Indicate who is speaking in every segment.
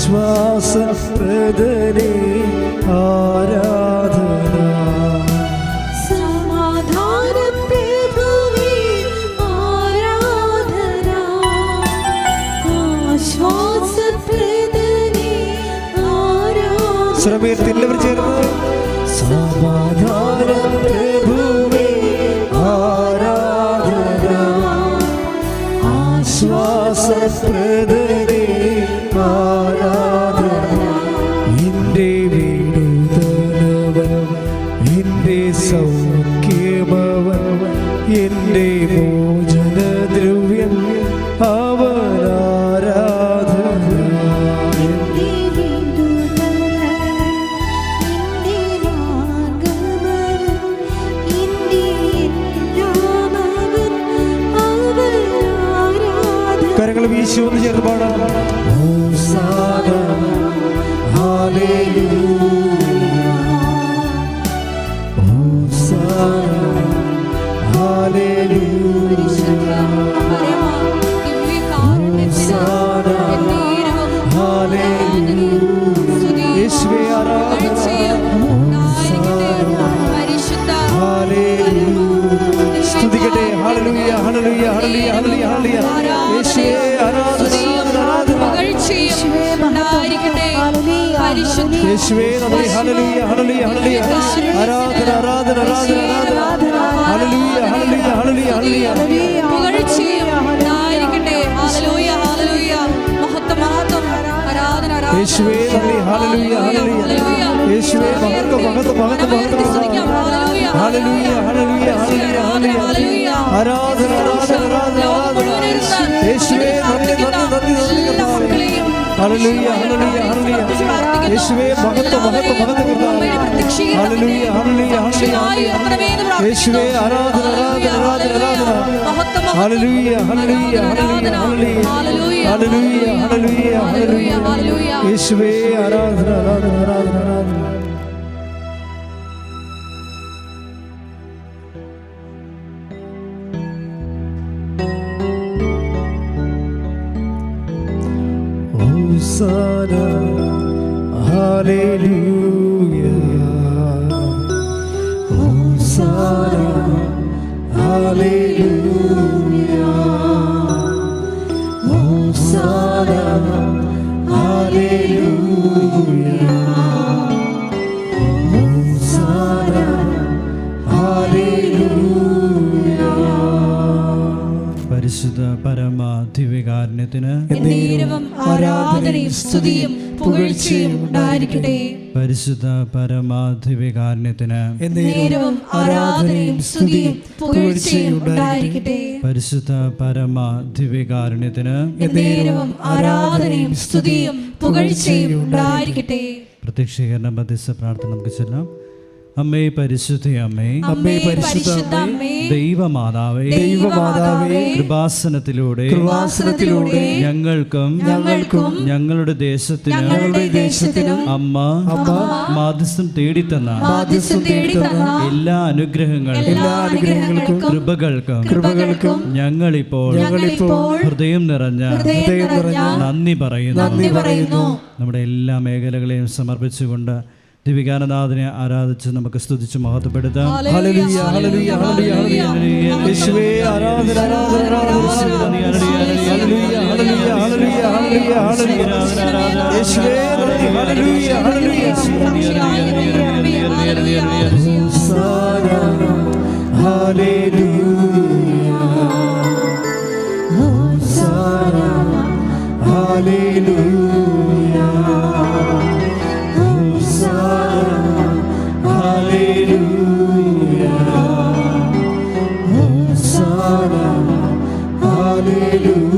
Speaker 1: ആശ്വാസപ്രദനേ ആരാധന.
Speaker 2: സമാധാനപ്രഭുവേ ആരാധന. ആശ്വാസപ്രദനേ ആരാധന.
Speaker 1: സ്വരമേർത്തി എല്ലാവരും ചേർന്ന് സമാധാനപ്രഭുവേ ആരാധന. ആശ്വാസപ്രദനേ ആരാധന. എന്റെ വിടുതലവൻ, എന്റെ സൗഖ്യമവൻ, എന്റെ മോചനദ്രവ്യം അവൻ ആരാധന. കരങ്ങൾ വീശി ഒന്ന് ചേർന്ന് പാടാം. Hosanna hallelujah, hosanna hallelujah, hosanna hallelujah. യേശുവേ ആരാധന. സ്തുതിക്കട്ടെ. Hallelujah hallelujah hallelujah hallelujah hallelujah. യേശുവേ ആരാധന ആരാധന. യേശുവേ നന്ദി. Hallelujah hallelujah hallelujah. ആരാധന ആരാധന ആരാധന ആരാധന. Hallelujah hallelujah hallelujah hallelujah.
Speaker 2: പുകഴ്ചയും ഉണ്ടായിരിക്കട്ടെ. Hallelujah hallelujah. മഹത്വം മഹത്വം. ആരാധന ആരാധന.
Speaker 1: യേശുവേ നന്ദി. Hallelujah hallelujah. യേശുവേ മഹത്വം മഹത്വം മഹത്വം മഹത്വം. Hallelujah hallelujah hallelujah hallelujah. ആരാധന ആരാധന ആരാധന ആരാധന. യേശുവേ നന്ദി നന്ദി നന്ദി നന്ദി കർത്താവേ. Hallelujah hallelujah hallelujah. യേശുവേ മഹത്വം മഹത്വം മഹത്വം കർത്താവേ. Hallelujah hallelujah hallelujah. യേശുവേ ആരാധന ആരാധന ആരാധന ആരാധന. Hallelujah hallelujah hallelujah hallelujah hallelujah hallelujah hallelujah. യേശുവേ ആരാധന ആരാധന ആരാധന ആരാധന. Hosanna, hallelujah. Hosanna, hallelujah. Hosanna, hallelujah. Hosanna, hallelujah.
Speaker 3: പരിശുദ്ധ പരമ ദിവ്യകാരുണ്യത്തിന്
Speaker 2: ആരാധനയും സ്തുതിയും പുകഴ്ചയും ഉണ്ടായിരിക്കട്ടെ.
Speaker 3: പരിശുദ്ധ പരമ ദിവ്യകാരുണ്യത്തിന്
Speaker 2: ആരാധനയും സ്തുതിയും പുകഴ്ചയും ഉണ്ടായിരിക്കട്ടെ.
Speaker 3: പരിശുദ്ധ പരമ ദിവ്യകാരുണ്യത്തിന്
Speaker 2: ആരാധനയും സ്തുതിയും പുകഴ്ചയും ഉണ്ടായിരിക്കട്ടെ.
Speaker 3: പ്രത്യക്ഷീകരണ മധ്യസ്ഥ പ്രാർത്ഥന നമുക്ക് ചൊല്ലാം. അമ്മേ പരിശുദ്ധ അമ്മേ,
Speaker 2: അമ്മേ പരിശുദ്ധ അമ്മേ,
Speaker 3: ദൈവമാതാവേ,
Speaker 2: ദൈവമാതാവേ,
Speaker 3: കൃപാസനത്തിലൂടെ ഞങ്ങൾക്കും ഞങ്ങളുടെ ദേശത്തിനും അമ്മ മാധ്യസ്ഥം തേടിത്തന്ന എല്ലാ അനുഗ്രഹങ്ങൾക്കും കൃപകൾക്കും ഞങ്ങളിപ്പോൾ ഹൃദയം നിറഞ്ഞ നന്ദി പറയുന്നു. നമ്മുടെ എല്ലാ മേഖലകളെയും സമർപ്പിച്ചുകൊണ്ട് ദിവ്യഗാനനാഥനെ ആരാധിച്ച് നമുക്ക് സ്തുതിച്ച് മഹത്വപ്പെടുത്താം.
Speaker 1: Hallelujah hallelujah hallelujah hallelujah. യേശുവേ ആരാധന ആരാധന ആരാധന. Hallelujah hallelujah hallelujah hallelujah hallelujah. യേശുവേ നന്ദി. Hallelujah hallelujah. Hosanna hallelujah. Hosanna hallelujah. Hallelujah, Hosanna, Hallelujah.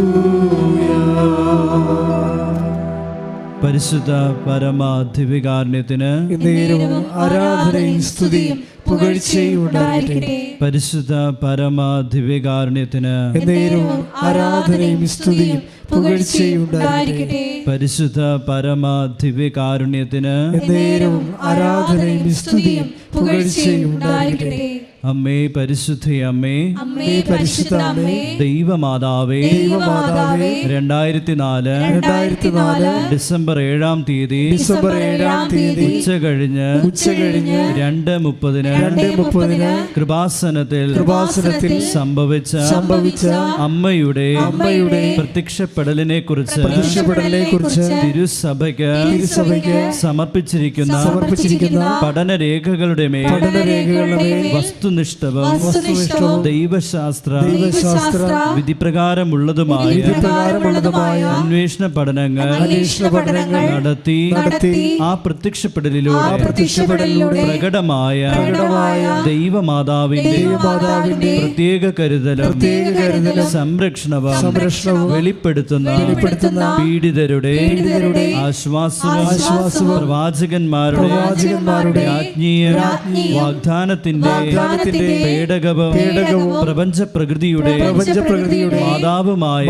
Speaker 3: പരിശുദ്ധ പരമ ദിവ്യകാരുണ്യത്തിന്
Speaker 1: ആരാധനയും സ്തുതിയും പുകഴ്ചയും ഉണ്ടായിരിക്കട്ടെ.
Speaker 3: പരിശുദ്ധ പരമ ദിവ്യകാരുണ്യത്തിന്
Speaker 1: ആരാധനയും സ്തുതിയും പുകഴ്ചയും ഉണ്ടായിരിക്കട്ടെ.
Speaker 3: പരിശുദ്ധ പരമ ദിവ്യകാരുണ്യത്തിന്
Speaker 1: ആരാധനയും സ്തുതിയും പുകഴ്ചയും ഉണ്ടായിരിക്കട്ടെ.
Speaker 3: അമ്മേ പരിശുദ്ധ അമ്മേ,
Speaker 2: അമ്മേ പരിശുദ്ധ അമ്മേ,
Speaker 3: ദൈവമാതാവേ,
Speaker 2: ദൈവമാതാവേ,
Speaker 3: 2004 ഡിസംബർ 7-ാം തീയതി ഉച്ച കഴിഞ്ഞ് 2:30 കൃപാസനത്തിൽ സംഭവിച്ച അമ്മയുടെ പ്രത്യക്ഷപ്പെടലിനെ കുറിച്ച് തിരുസഭയ്ക്ക് സമർപ്പിച്ചിരിക്കുന്ന പഠനരേഖകളുടെ മേൽ വസ്തുനിഷ്ഠവും ദൈവശാസ്ത്ര വിധിപ്രകാരമുള്ളതുമായ അന്വേഷണ പഠനങ്ങൾ നടത്തി ആ പ്രത്യക്ഷപ്പെടലിലൂടെ പ്രകടമായ ദൈവമാതാവിന്റെ പ്രത്യേക കരുതലും സംരക്ഷണവും വെളിപ്പെടുത്തുന്ന പീഡിതരുടെ ആശ്വാസവും പ്രവാചകന്മാരുടെ ആത്മീയ വാഗ്ദാനത്തിന്റെ പേടകവും പ്രപഞ്ച പ്രകൃതിയുടെ മാതാവുമായ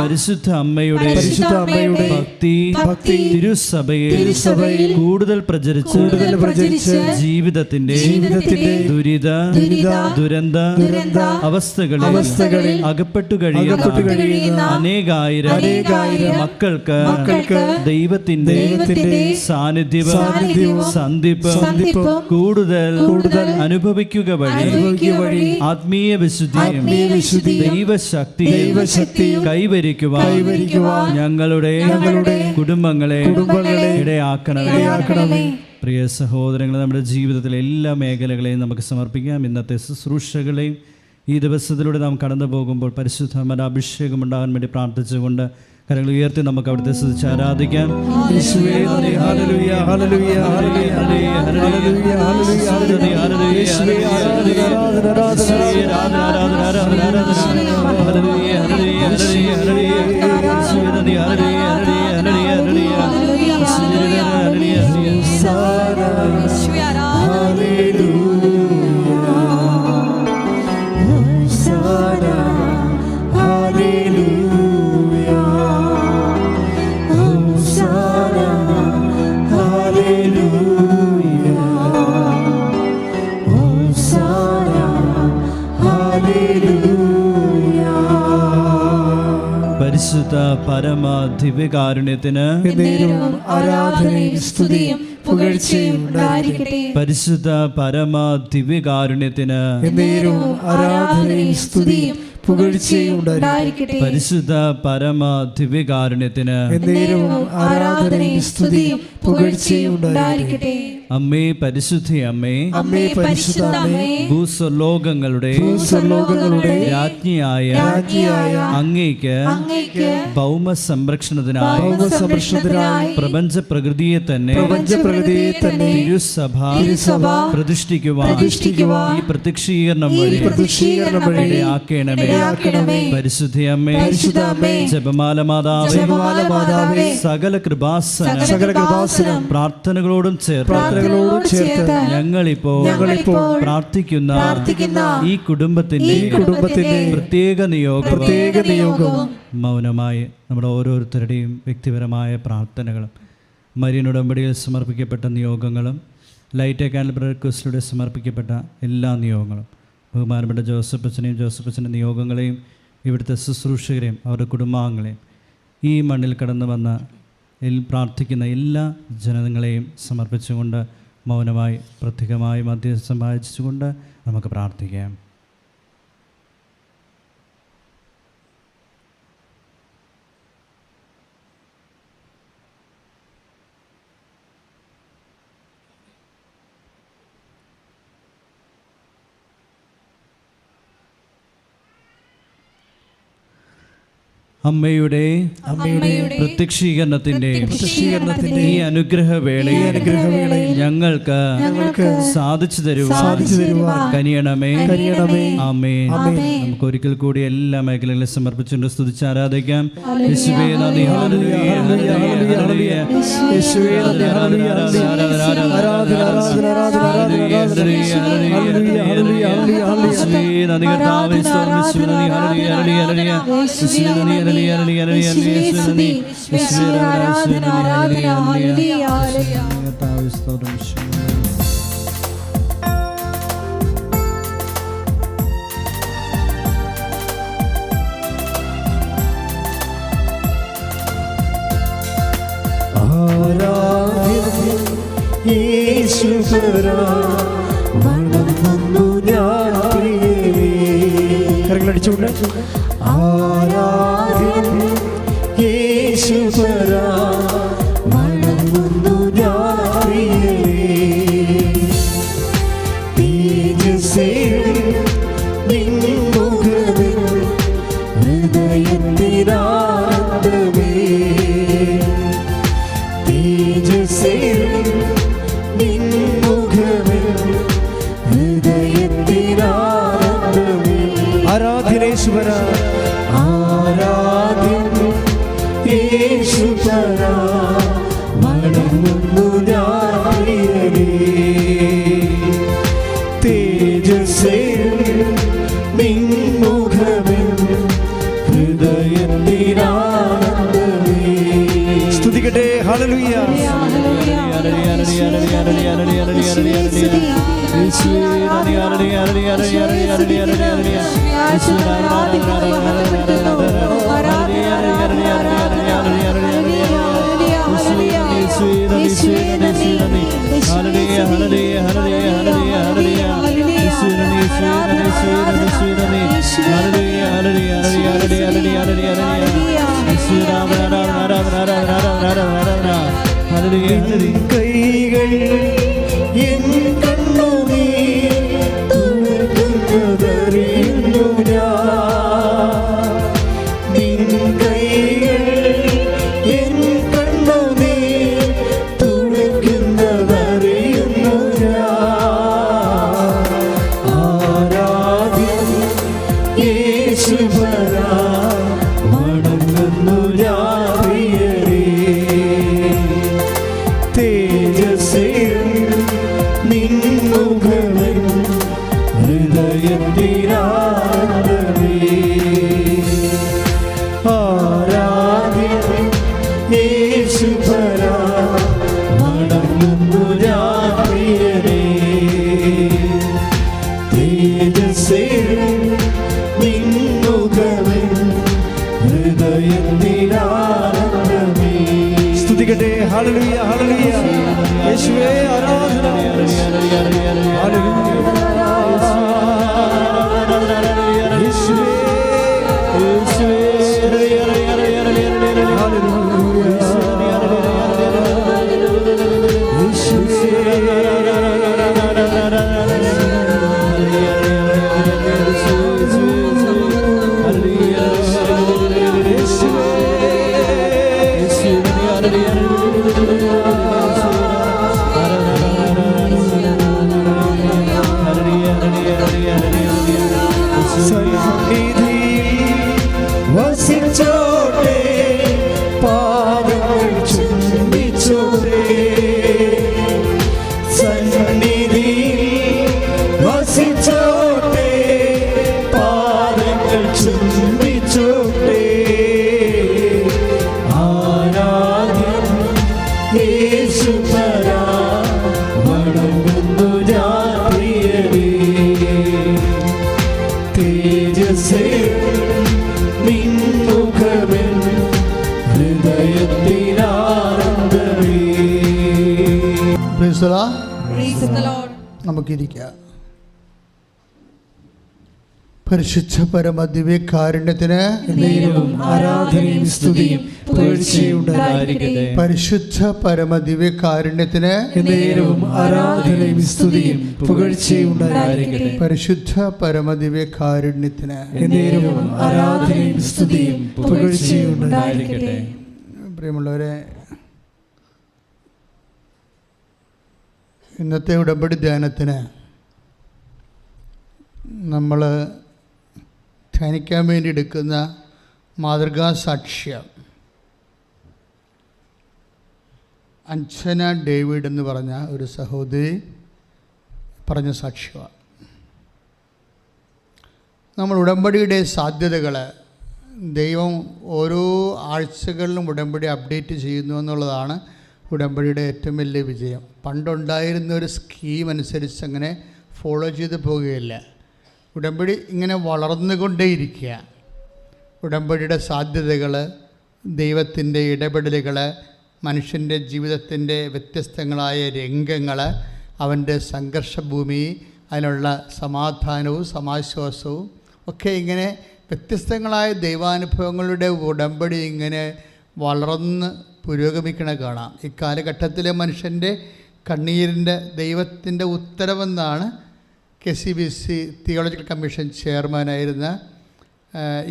Speaker 3: പരിശുദ്ധ അമ്മയുടെ ഭക്തി തിരുസഭയിൽ കൂടുതൽ പ്രചരിച്ച് ജീവിതത്തിന്റെ ദുരിത ദുരന്ത അവസ്ഥകളിൽ അകപ്പെട്ടു കഴിയുന്ന അനേകായിരം മക്കൾക്ക് ദൈവത്തിന്റെ സാന്നിധ്യവും സന്ധിപ്പും കൂടുതൽ അനുഭവിക്കുക വഴി ആത്മീയ വിശുദ്ധി ദൈവശക്തി കൈവരിക്കുവാൻ ഞങ്ങളുടെ കുടുംബങ്ങളെ ഇടയാക്കണമേ. പ്രിയ സഹോദരങ്ങളെ, നമ്മുടെ ജീവിതത്തിലെ എല്ലാ മേഖലകളെയും നമുക്ക് സമർപ്പിക്കാം. ഇന്നത്തെ ശുശ്രൂഷകളെയും ഈ ദിവസത്തിലൂടെ നാം കടന്നു പോകുമ്പോൾ പരിശുദ്ധമായ അഭിഷേകം ഉണ്ടാകാൻ വേണ്ടി പ്രാർത്ഥിച്ചുകൊണ്ട് കരങ്ങൾ ഉയർത്തി നമുക്ക് അവിടുത്തെ സ്തുതിച്ച് ആരാധിക്കാം. യേശുവേ നന്ദി, hallelujah, hallelujah, hallelujah, hallelujah, hallelujah, യേശുവേ ആരാധന, ആരാധന, ആരാധന, ആരാധന, ആരാധന, ഹല്ലേലൂയ, ഹല്ലേലൂയ, ഹല്ലേലൂയ, ഹല്ലേലൂയ, യേശുവേ നന്ദി, hallelujah, hallelujah, hallelujah, hallelujah, hallelujah, hallelujah, പരിശുദ്ധ പരമ ദിവ്യകാരുണ്യത്തിന്
Speaker 2: ആരാധനയും സ്തുതിയും പുകഴ്ചയും ഉണ്ടായിരിക്കട്ടെ.
Speaker 3: പരിശുദ്ധ പരമ ദിവ്യകാരുണ്യത്തിന്
Speaker 2: ആരാധനയും സ്തുതിയും പുകഴ്ചയും ഉണ്ടായിരിക്കട്ടെ.
Speaker 3: പരിശുദ്ധ പരമ ദിവ്യകാരുണ്യത്തിന്
Speaker 2: ആരാധനയും സ്തുതിയും പുകഴ്ചയും ഉണ്ടായിരിക്കട്ടെ.
Speaker 3: അമ്മേ പരിശുദ്ധ അമ്മേ,
Speaker 2: അമ്മേ പരിശുദ്ധ അമ്മേ,
Speaker 3: ഭൂസ്വർലോകങ്ങളുടെ രാജ്ഞിയായ അങ്ങേക്ക് ഭൗമ സംരക്ഷണത്തിനായി പ്രപഞ്ച പ്രകൃതിയെ തന്നെ തിരുസഭ പ്രതിഷ്ഠിക്കുവാൻ ഈ പ്രത്യക്ഷീകരണം വഴി ഇടയാക്കണമേ. പരിശുദ്ധ അമ്മേ, ജപമാല മാതാവേ, സകല കൃപാസനം പ്രാർത്ഥനകളോടും ചേർത്ത് ഞങ്ങളിപ്പോൾ പ്രാർത്ഥിക്കുന്ന ഈ കുടുംബത്തിന്റെ പ്രത്യേക നിയോഗവും മൗനമായി നമ്മുടെ ഓരോരുത്തരുടെയും വ്യക്തിപരമായ പ്രാർത്ഥനകളും മരിയൻ ഉടമ്പടിയിൽ സമർപ്പിക്കപ്പെട്ട നിയോഗങ്ങളും ലൈറ്റ് കാൻഡൽ റിക്വസ്റ്റിലൂടെ സമർപ്പിക്കപ്പെട്ട എല്ലാ നിയോഗങ്ങളും ബഹുമാനപ്പെട്ട ജോസഫച്ചൻ്റെ നിയോഗങ്ങളെയും ഇവിടുത്തെ ശുശ്രൂഷകരെയും അവരുടെ കുടുംബാംഗങ്ങളെയും ഈ മണ്ണിൽ കടന്നു വന്ന പ്രാർത്ഥിക്കുന്ന എല്ലാ ജനങ്ങളെയും സമർപ്പിച്ചുകൊണ്ട് മൗനമായി പ്രത്യേകമായി മധ്യസ്ഥം വായിച്ചുകൊണ്ട് നമുക്ക് പ്രാർത്ഥിക്കാം. അമ്മയുടെ പ്രത്യക്ഷീകരണത്തിന്റെ ഈ അനുഗ്രഹവേളയിൽ ഞങ്ങൾക്ക് സാധിച്ചു തരുവാൻ കനിയണമേ. ആമേൻ. നമുക്ക് ഒരിക്കൽ കൂടി എല്ലാ മേഖലകളിലും സമർപ്പിച്ചുകൊണ്ട് സ്തുതിച്ച് ആരാധിക്കാം. യേശുവേ നന്ദി, ഹല്ലേലൂയ, ഹല്ലേലൂയ, യേശുവേ നന്ദി, ഹല്ലേലൂയ,
Speaker 1: യേശുപരാ വണങ്ങുന്നു ഞാൻ പ്രിയനേ. കരങ്ങളടിച്ചുകൊണ്ട് ആരാധ്യൻ യേശുപരാ വണങ്ങുന്നു ഞാൻ പ്രിയനേ. തേജസ്സേറിൻ നിൻ മുഖമിൽ ഹൃദയത്തിനാനന്ദമേ. തേജസ്സേറിൻ നിൻ മുഖമിൽ ഹൃദയത്തിനാനന്ദമേ. ആരാധ്യനേശ്വരാ ആരാധ്യൻ യേശുപരാ വണങ്ങുന്നു ഞാൻ പ്രിയനേ. തേജസ്സേറിൻ നിൻ മുഖമിൽ ഹൃദയത്തിനാനന്ദമേ. സ്തുതിക്കട്ടെ. ഹല്ലേലൂയ. കൈകൾ എൻ കണ്ണുനീർ തുളുമ്പുന്നതറിയുന്നു ഞാൻ. നിൻ കൈകൾ എൻ കണ്ണുനീർ തുളുമ്പുന്നതറിയുന്നു ഞാൻ. ആരാധ്യൻ യേശുപരാ വണങ്ങുന്നു ഞാൻ പ്രിയനേ. തേജസ്സേറിൻ നിൻ മുഖമിൽ ഹൃദയത്തിനാനന്ദമേ. ആരാധ്യൻ യേശുപരാ വണങ്ങുന്നു ഞാൻ പ്രിയനേ. തേജസ്സേറിൻ നിൻ മുഖമിൽ ഹൃദയത്തിനാനന്ദമേ. സ്തുതിക്കട്ടെ. Hallelujah hallelujah. യേശുവേ ആരാധന. ഹല്ലേലൂയ. യേശുവേ വസിച്ചോട്ടെ പാദങ്ങൾ ചുംബിച്ചോട്ടെ. സന്നിധിയിൽ വസിച്ചോട്ടെ പാദങ്ങൾ ചുംബിച്ചോട്ടെ. ആരാധ്യൻ യേശുപരാ വണങ്ങുന്നു ഞാൻ പ്രിയനേ. തേജസ്സേറിൻ നിൻ മുഖമിൽ ഹൃദയത്തിനാനന്ദമേ.
Speaker 4: നമുക്കിരിക്കാം. പരിശുദ്ധ പരമദിവ്യകാരുണ്യത്തിന്
Speaker 3: ആരാധനയും സ്തുതിയും പുകഴ്ചയും ഉണ്ടായിരിക്കട്ടെ.
Speaker 4: പരിശുദ്ധ പരമദിവ്യകാരുണ്യത്തിന്
Speaker 3: ആരാധനയും സ്തുതിയും പുകഴ്ചയും ഉണ്ടായിരിക്കട്ടെ.
Speaker 4: പരിശുദ്ധ പരമദിവ്യകാരുണ്യത്തിന്
Speaker 3: ആരാധനയും സ്തുതിയും പുകഴ്ചയും ഉണ്ടായിരിക്കട്ടെ.
Speaker 4: പ്രിയമുള്ളവരെ, ഇന്നത്തെ ഉടമ്പടി ധ്യാനത്തിന് നമ്മൾ ധ്യാനിക്കാൻ വേണ്ടി എടുക്കുന്ന മാതൃകാ സാക്ഷ്യം അഞ്ജന ഡേവിഡ് എന്ന് പറഞ്ഞ ഒരു സഹോദരി പറഞ്ഞ സാക്ഷ്യമാണ്. നമ്മൾ ഉടമ്പടിയുടെ സാധ്യതകൾ ദൈവം ഓരോ ആഴ്ചകളിലും ഉടമ്പടി അപ്ഡേറ്റ് ചെയ്യുന്നു എന്നുള്ളതാണ് ഉടമ്പടിയുടെ ഏറ്റവും വലിയ വിജയം. പണ്ടുണ്ടായിരുന്ന ഒരു സ്കീം അനുസരിച്ച് അങ്ങനെ ഫോളോ ചെയ്ത് പോവുകയില്ല. ഉടമ്പടി ഇങ്ങനെ വളർന്നുകൊണ്ടേയിരിക്കുക. ഉടമ്പടിയുടെ സാധ്യതകൾ, ദൈവത്തിൻ്റെ ഇടപെടലുകൾ, മനുഷ്യൻ്റെ ജീവിതത്തിൻ്റെ വ്യത്യസ്തങ്ങളായ രംഗങ്ങൾ, അവൻ്റെ സംഘർഷഭൂമി, അതിനുള്ള സമാധാനവും സമാശ്വാസവും ഒക്കെ ഇങ്ങനെ വ്യത്യസ്തങ്ങളായ ദൈവാനുഭവങ്ങളുടെ ഉടമ്പടി ഇങ്ങനെ വളർന്ന് പുരോഗമിക്കണ കാണാം. ഈ കാലഘട്ടത്തിലെ മനുഷ്യൻ്റെ കണ്ണീരിൻ്റെ ദൈവത്തിൻ്റെ ഉത്തരവെന്നാണ് KCBC തിയോളജിക്കൽ കമ്മീഷൻ ചെയർമാനായിരുന്ന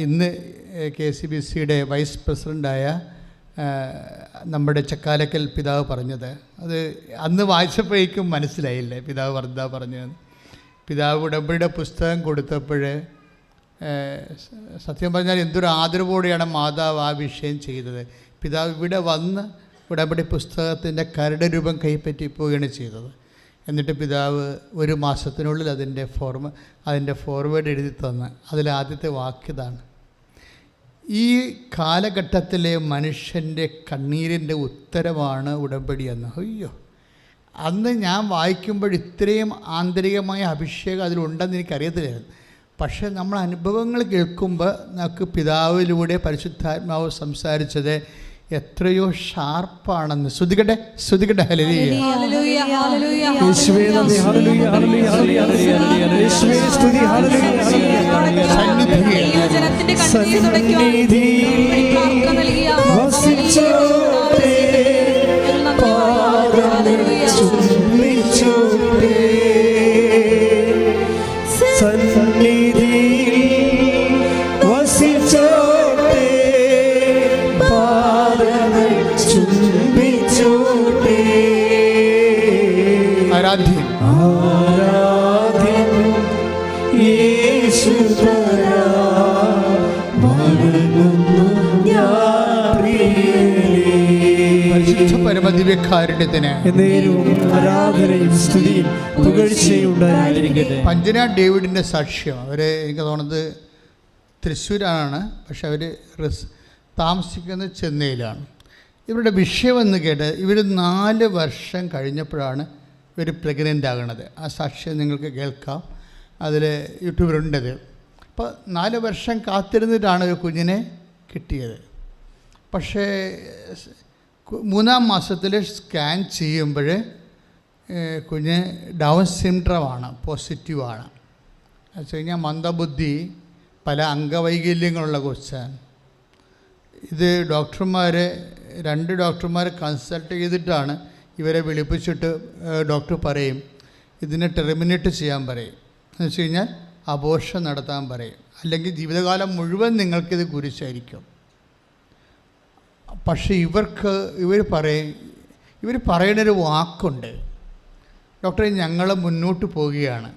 Speaker 4: ഇന്ന് KCBCയുടെ വൈസ് പ്രസിഡൻ്റായ നമ്മുടെ ചക്കാലക്കൽ പിതാവ് പറഞ്ഞത്. അത് അന്ന് വായിച്ചപ്പോഴേക്കും മനസ്സിലായില്ലേ പിതാവ് പറഞ്ഞത്. പിതാവ് ഉടമ്പടിയുടെ പുസ്തകം കൊടുത്തപ്പോൾ സത്യം പറഞ്ഞാൽ എന്തൊരു ആദരവോടെയാണ് മാതാവ് ആ വിഷയം ചെയ്തത്. പിതാവ് ഇവിടെ വന്ന് ഉടമ്പടി പുസ്തകത്തിൻ്റെ കരട് രൂപം കൈപ്പറ്റി പോവുകയാണ് ചെയ്തത്. എന്നിട്ട് പിതാവ് ഒരു മാസത്തിനുള്ളിൽ അതിൻ്റെ ഫോർവേഡ് എഴുതി തന്ന് അതിലാദ്യത്തെ വാക്യതാണ്, ഈ കാലഘട്ടത്തിലെ മനുഷ്യൻ്റെ കണ്ണീരിൻ്റെ ഉത്തരമാണ് ഉടമ്പടി എന്ന്. അയ്യോ, അന്ന് ഞാൻ വായിക്കുമ്പോൾ ഇത്രയും ആന്തരികമായ അഭിഷേകം അതിലുണ്ടെന്ന് എനിക്കറിയത്തില്ലായിരുന്നു. പക്ഷേ നമ്മൾ അനുഭവങ്ങൾ കേൾക്കുമ്പോൾ നമുക്ക് പിതാവിലൂടെ പരിശുദ്ധാത്മാവ് സംസാരിച്ചത് എത്രയോ ഷാർപ്പാണെന്ന്. ശ്രുതികട്ടെ ഹല്ലേലൂയ.
Speaker 1: യേശുവേ നന്ദി, ഹല്ലേലൂയ, ഹല്ലേലൂയ, ഹല്ലേലൂയ. യേശുവേ സ്തുതി, ഹല്ലേലൂയ, ഹല്ലേലൂയ. സന്നിധിയിൽ വസിച്ചോട്ടെ, പാദം ചുംബിച്ചോട്ടെ. സന്നിധിയിൽ വസിച്ചോട്ടെ, പാദം ചുംബിച്ചോട്ടെ.
Speaker 4: ആരാധ്യം
Speaker 1: യേശുവരാ, വണങ്ങുന്നു ഞാൻ പ്രിയനേ.
Speaker 4: പരിശുദ്ധ പരമദിവ്യകാരുണ്യത്തിന്
Speaker 1: എന്നേരവും ആരാധനയും സ്തുതിയും പുകഴ്ചയും ഉണ്ടായിരിക്കട്ടെ.
Speaker 4: പഞ്ചന ഡേവിഡിൻ്റെ സാക്ഷ്യം. അവർ എനിക്ക് തോന്നുന്നത് തൃശ്ശൂരാണ്, പക്ഷെ അവർ താമസിക്കുന്നത് ചെന്നൈയിലാണ്. ഇവരുടെ വിഷയമെന്ന് കേട്ട് ഇവർ 4 വർഷം കഴിഞ്ഞപ്പോഴാണ് ഇവർ പ്രഗ്നൻ്റ് ആകണത്. ആ സാക്ഷ്യം നിങ്ങൾക്ക് കേൾക്കാം, അതിൽ യൂട്യൂബിലുണ്ടത്. അപ്പോൾ 4 വർഷം കാത്തിരുന്നിട്ടാണ് ഒരു കുഞ്ഞിനെ കിട്ടിയത്. പക്ഷേ 3-ാം മാസത്തിൽ സ്കാൻ ചെയ്യുമ്പോൾ കുഞ്ഞ് ഡൗൺ സിൻഡ്രോമാണ്, പോസിറ്റീവാണ്. എന്ന് വെച്ച് കഴിഞ്ഞാൽ മന്ദബുദ്ധി, പല അംഗവൈകല്യങ്ങളുള്ള കൊച്ചാണ്. ഇത് ഡോക്ടർമാർ 2 ഡോക്ടർമാർ കൺസൾട്ട് ചെയ്തിട്ടാണ് ഇവരെ വിളിപ്പിച്ചിട്ട് ഡോക്ടർ പറയും ഇതിനെ ടെർമിനേറ്റ് ചെയ്യാൻ പറയും. എന്ന് വെച്ച് കഴിഞ്ഞാൽ അബോർഷൻ നടത്താൻ പറയും, അല്ലെങ്കിൽ ജീവിതകാലം മുഴുവൻ നിങ്ങൾക്കിത് കുരിശായിരിക്കും. പക്ഷേ ഇവർ പറയുന്നൊരു വാക്കുണ്ട്, ഡോക്ടറെ ഞങ്ങൾ മുന്നോട്ട് പോവുകയാണ്.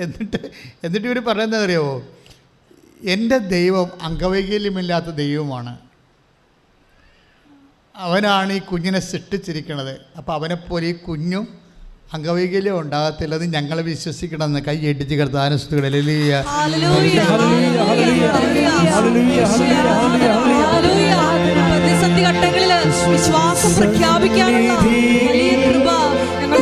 Speaker 4: എന്നിട്ട് ഇവർ പറയുന്നതറിയാമോ, എൻ്റെ ദൈവം അംഗവൈകല്യമില്ലാത്ത ദൈവമാണ്, അവനാണ് ഈ കുഞ്ഞിനെ സൃഷ്ടിച്ചിരിക്കുന്നത്. അപ്പോൾ അവനെപ്പോലെ ഈ കുഞ്ഞും അംഗവൈകല്യം ഉണ്ടാകത്തില്ലെന്ന് ഞങ്ങൾ വിശ്വസിക്കണമെന്ന് കൈയടിച്ച് കർത്താനുസ്തുതികളെ.
Speaker 2: പ്രതിസന്ധി ഘട്ടങ്ങളിൽ വിശ്വാസം പ്രഖ്യാപിക്കാനുള്ള വലിയ കൃപ ഞങ്ങൾ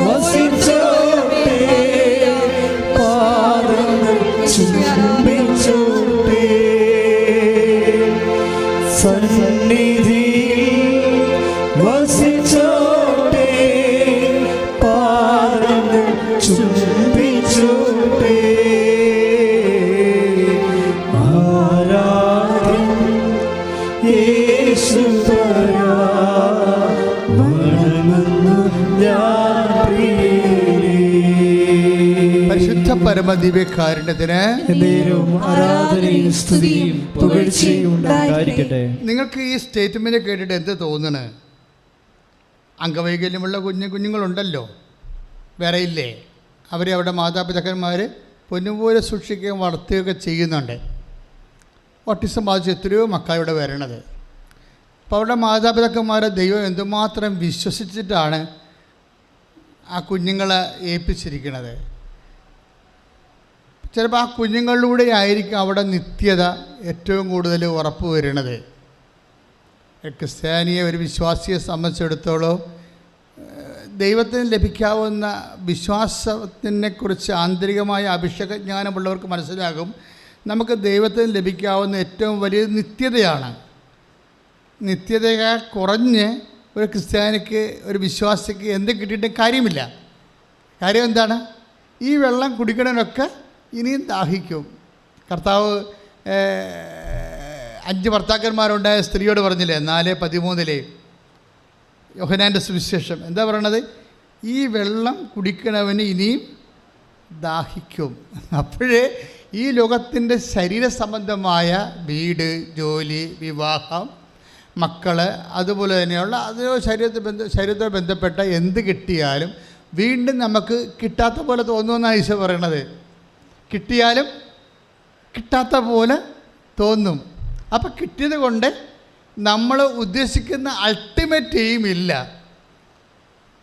Speaker 1: വസിച്ചോട്ടെ, പാദങ്ങൾ ചുംബിച്ചോട്ടെ. ആരാധ്യം യേശുവരാ, വണങ്ങുന്നു ഞാൻ പ്രിയനേ.
Speaker 4: പരിശുദ്ധ പരമദിവ്യകാരുണ്യത്തിന്
Speaker 1: എന്നേരവും ആരാധനയും സ്തുതിയും പുകഴ്ചയും ഉണ്ടായിരിക്കട്ടെ.
Speaker 4: നിങ്ങൾക്ക് ഈ സ്റ്റേറ്റ്മെൻറ്റ് കേട്ടിട്ട് എന്ത് തോന്നണേ? അംഗവൈകല്യമുള്ള കുഞ്ഞുങ്ങളുണ്ടല്ലോ, വേറെ ഇല്ലേ? അവരെ അവിടെ മാതാപിതാക്കന്മാർ പൊന്നുപോലെ സൂക്ഷിക്കുകയും വളർത്തുകയൊക്കെ ചെയ്യുന്നുണ്ട്. ഓട്ടിസം ബാധിച്ച് എത്രയോ മക്കളിവിടെ വരണത്. അപ്പോൾ അവരുടെ മാതാപിതാക്കന്മാരെ ദൈവം എന്തുമാത്രം വിശ്വസിച്ചിട്ടാണ് ആ കുഞ്ഞുങ്ങളെ ഏൽപ്പിച്ചിരിക്കുന്നത്. ചിലപ്പോൾ ആ കുഞ്ഞുങ്ങളിലൂടെ ആയിരിക്കും അവിടെ നിത്യത ഏറ്റവും കൂടുതൽ ഉറപ്പ് വരുന്നത്. ക്രിസ്ത്യാനിയെ ഒരു വിശ്വാസിയെ സംബന്ധിച്ചിടത്തോളം ദൈവത്തിന് ലഭിക്കാവുന്ന വിശ്വാസത്തിനെക്കുറിച്ച് ആന്തരികമായ അഭിഷേകജ്ഞാനമുള്ളവർക്ക് മനസ്സിലാകും, നമുക്ക് ദൈവത്തിന് ലഭിക്കാവുന്ന ഏറ്റവും വലിയ നിത്യതയാണ്. നിത്യതയേക്കാൾ കുറഞ്ഞ് ഒരു ക്രിസ്ത്യാനിക്ക്, ഒരു വിശ്വാസിക്ക് എന്ത് കിട്ടിയിട്ടും കാര്യമില്ല. കാര്യം എന്താണ്? ഈ വെള്ളം കുടിക്കണതിനൊക്കെ ഇനിയും ദാഹിക്കും. കർത്താവ് 5 ഭർത്താക്കന്മാരുണ്ടായ സ്ത്രീയോട് പറഞ്ഞില്ലേ, 4:13 യോഹന്നാൻ്റെ സുവിശേഷം എന്താ പറയണത്? ഈ വെള്ളം കുടിക്കണവന് ഇനിയും ദാഹിക്കും. അപ്പോഴേ ഈ ലോകത്തിൻ്റെ ശരീര സംബന്ധമായ വീട്, ജോലി, വിവാഹം, മക്കൾ, അതുപോലെ തന്നെയുള്ള ശരീരത്തെ ബന്ധപ്പെട്ട എന്ത് കിട്ടിയാലും വീണ്ടും നമുക്ക് കിട്ടാത്ത പോലെ തോന്നുമെന്നാണ് ഈശോ പറയണത്. കിട്ടിയാലും കിട്ടാത്ത പോലെ തോന്നും. അപ്പോൾ കിട്ടിയത് കൊണ്ട് നമ്മൾ ഉദ്ദേശിക്കുന്ന അൾട്ടിമേറ്റ് എയിം ഇല്ല.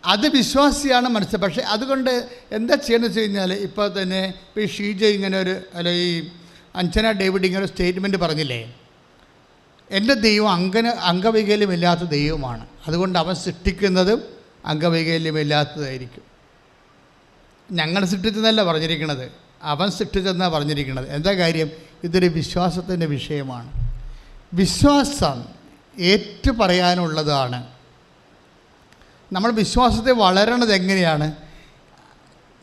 Speaker 4: അത് വിശ്വാസിയാണ് മനസ്സിൽ. പക്ഷേ അതുകൊണ്ട് എന്താ ചെയ്യണമെന്ന് വെച്ച് കഴിഞ്ഞാൽ, ഇപ്പോൾ തന്നെ ഇപ്പോൾ ഈ ഷീജ ഇങ്ങനെ ഈ അഞ്ജന ഡേവിഡ് ഇങ്ങനെ ഒരു സ്റ്റേറ്റ്മെൻറ്റ് പറഞ്ഞില്ലേ, എൻ്റെ ദൈവം അംഗവൈകല്യമില്ലാത്ത ദൈവമാണ്, അതുകൊണ്ട് അവൻ സൃഷ്ടിക്കുന്നതും അംഗവൈകല്യമില്ലാത്തതായിരിക്കും. ഞങ്ങൾ സൃഷ്ടിച്ചെന്നല്ല പറഞ്ഞിരിക്കുന്നത്, അവൻ സൃഷ്ടിച്ചെന്നാണ് പറഞ്ഞിരിക്കുന്നത്. എന്താ കാര്യം? ഇതൊരു വിശ്വാസത്തിൻ്റെ വിഷയമാണ്. വിശ്വാസം ഏറ്റു പറയാനുള്ളതാണ്. നമ്മൾ വിശ്വാസത്തെ വളരണത് എങ്ങനെയാണ്?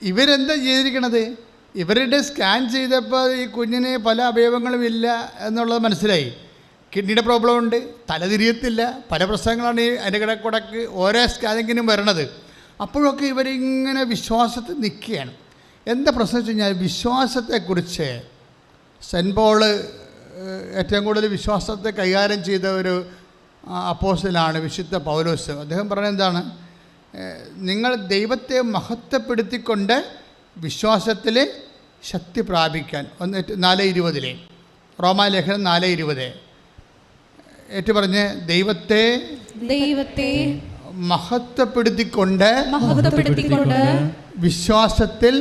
Speaker 4: ഇവരെന്താ ചെയ്തിരിക്കണത്? ഇവരുടെ സ്കാൻ ചെയ്തപ്പോൾ ഈ കുഞ്ഞിന് പല അവയവങ്ങളും ഇല്ല എന്നുള്ളത് മനസ്സിലായി. കിഡ്നിയുടെ പ്രോബ്ലം ഉണ്ട്, തലതിരിയത്തില്ല, പല പ്രശ്നങ്ങളാണ് ഈ അതിൻ്റെ കിടക്കുടക്ക് ഓരോ സ്കാനിങ്ങിനും വരണത്. അപ്പോഴൊക്കെ ഇവരിങ്ങനെ വിശ്വാസത്തിൽ നിൽക്കുകയാണ്. എന്താ പ്രശ്നം വെച്ച് കഴിഞ്ഞാൽ, വിശ്വാസത്തെക്കുറിച്ച് സെൻറ്റ് പോള് ഏറ്റവും കൂടുതൽ വിശ്വാസത്തെ കൈകാര്യം ചെയ്ത ഒരു അപ്പോസ്തലനാണ് വിശുദ്ധ പൗലോസ്. അദ്ദേഹം പറയുന്നത് എന്താണ്? നിങ്ങൾ ദൈവത്തെ മഹത്വപ്പെടുത്തിക്കൊണ്ട് വിശ്വാസത്തിൽ ശക്തി പ്രാപിക്കാൻ. 4:20 റോമാലേഖനം 4:20 ഏറ്റു പറഞ്ഞ് ദൈവത്തെ മഹത്വപ്പെടുത്തിക്കൊണ്ട് വിശ്വാസത്തിൽ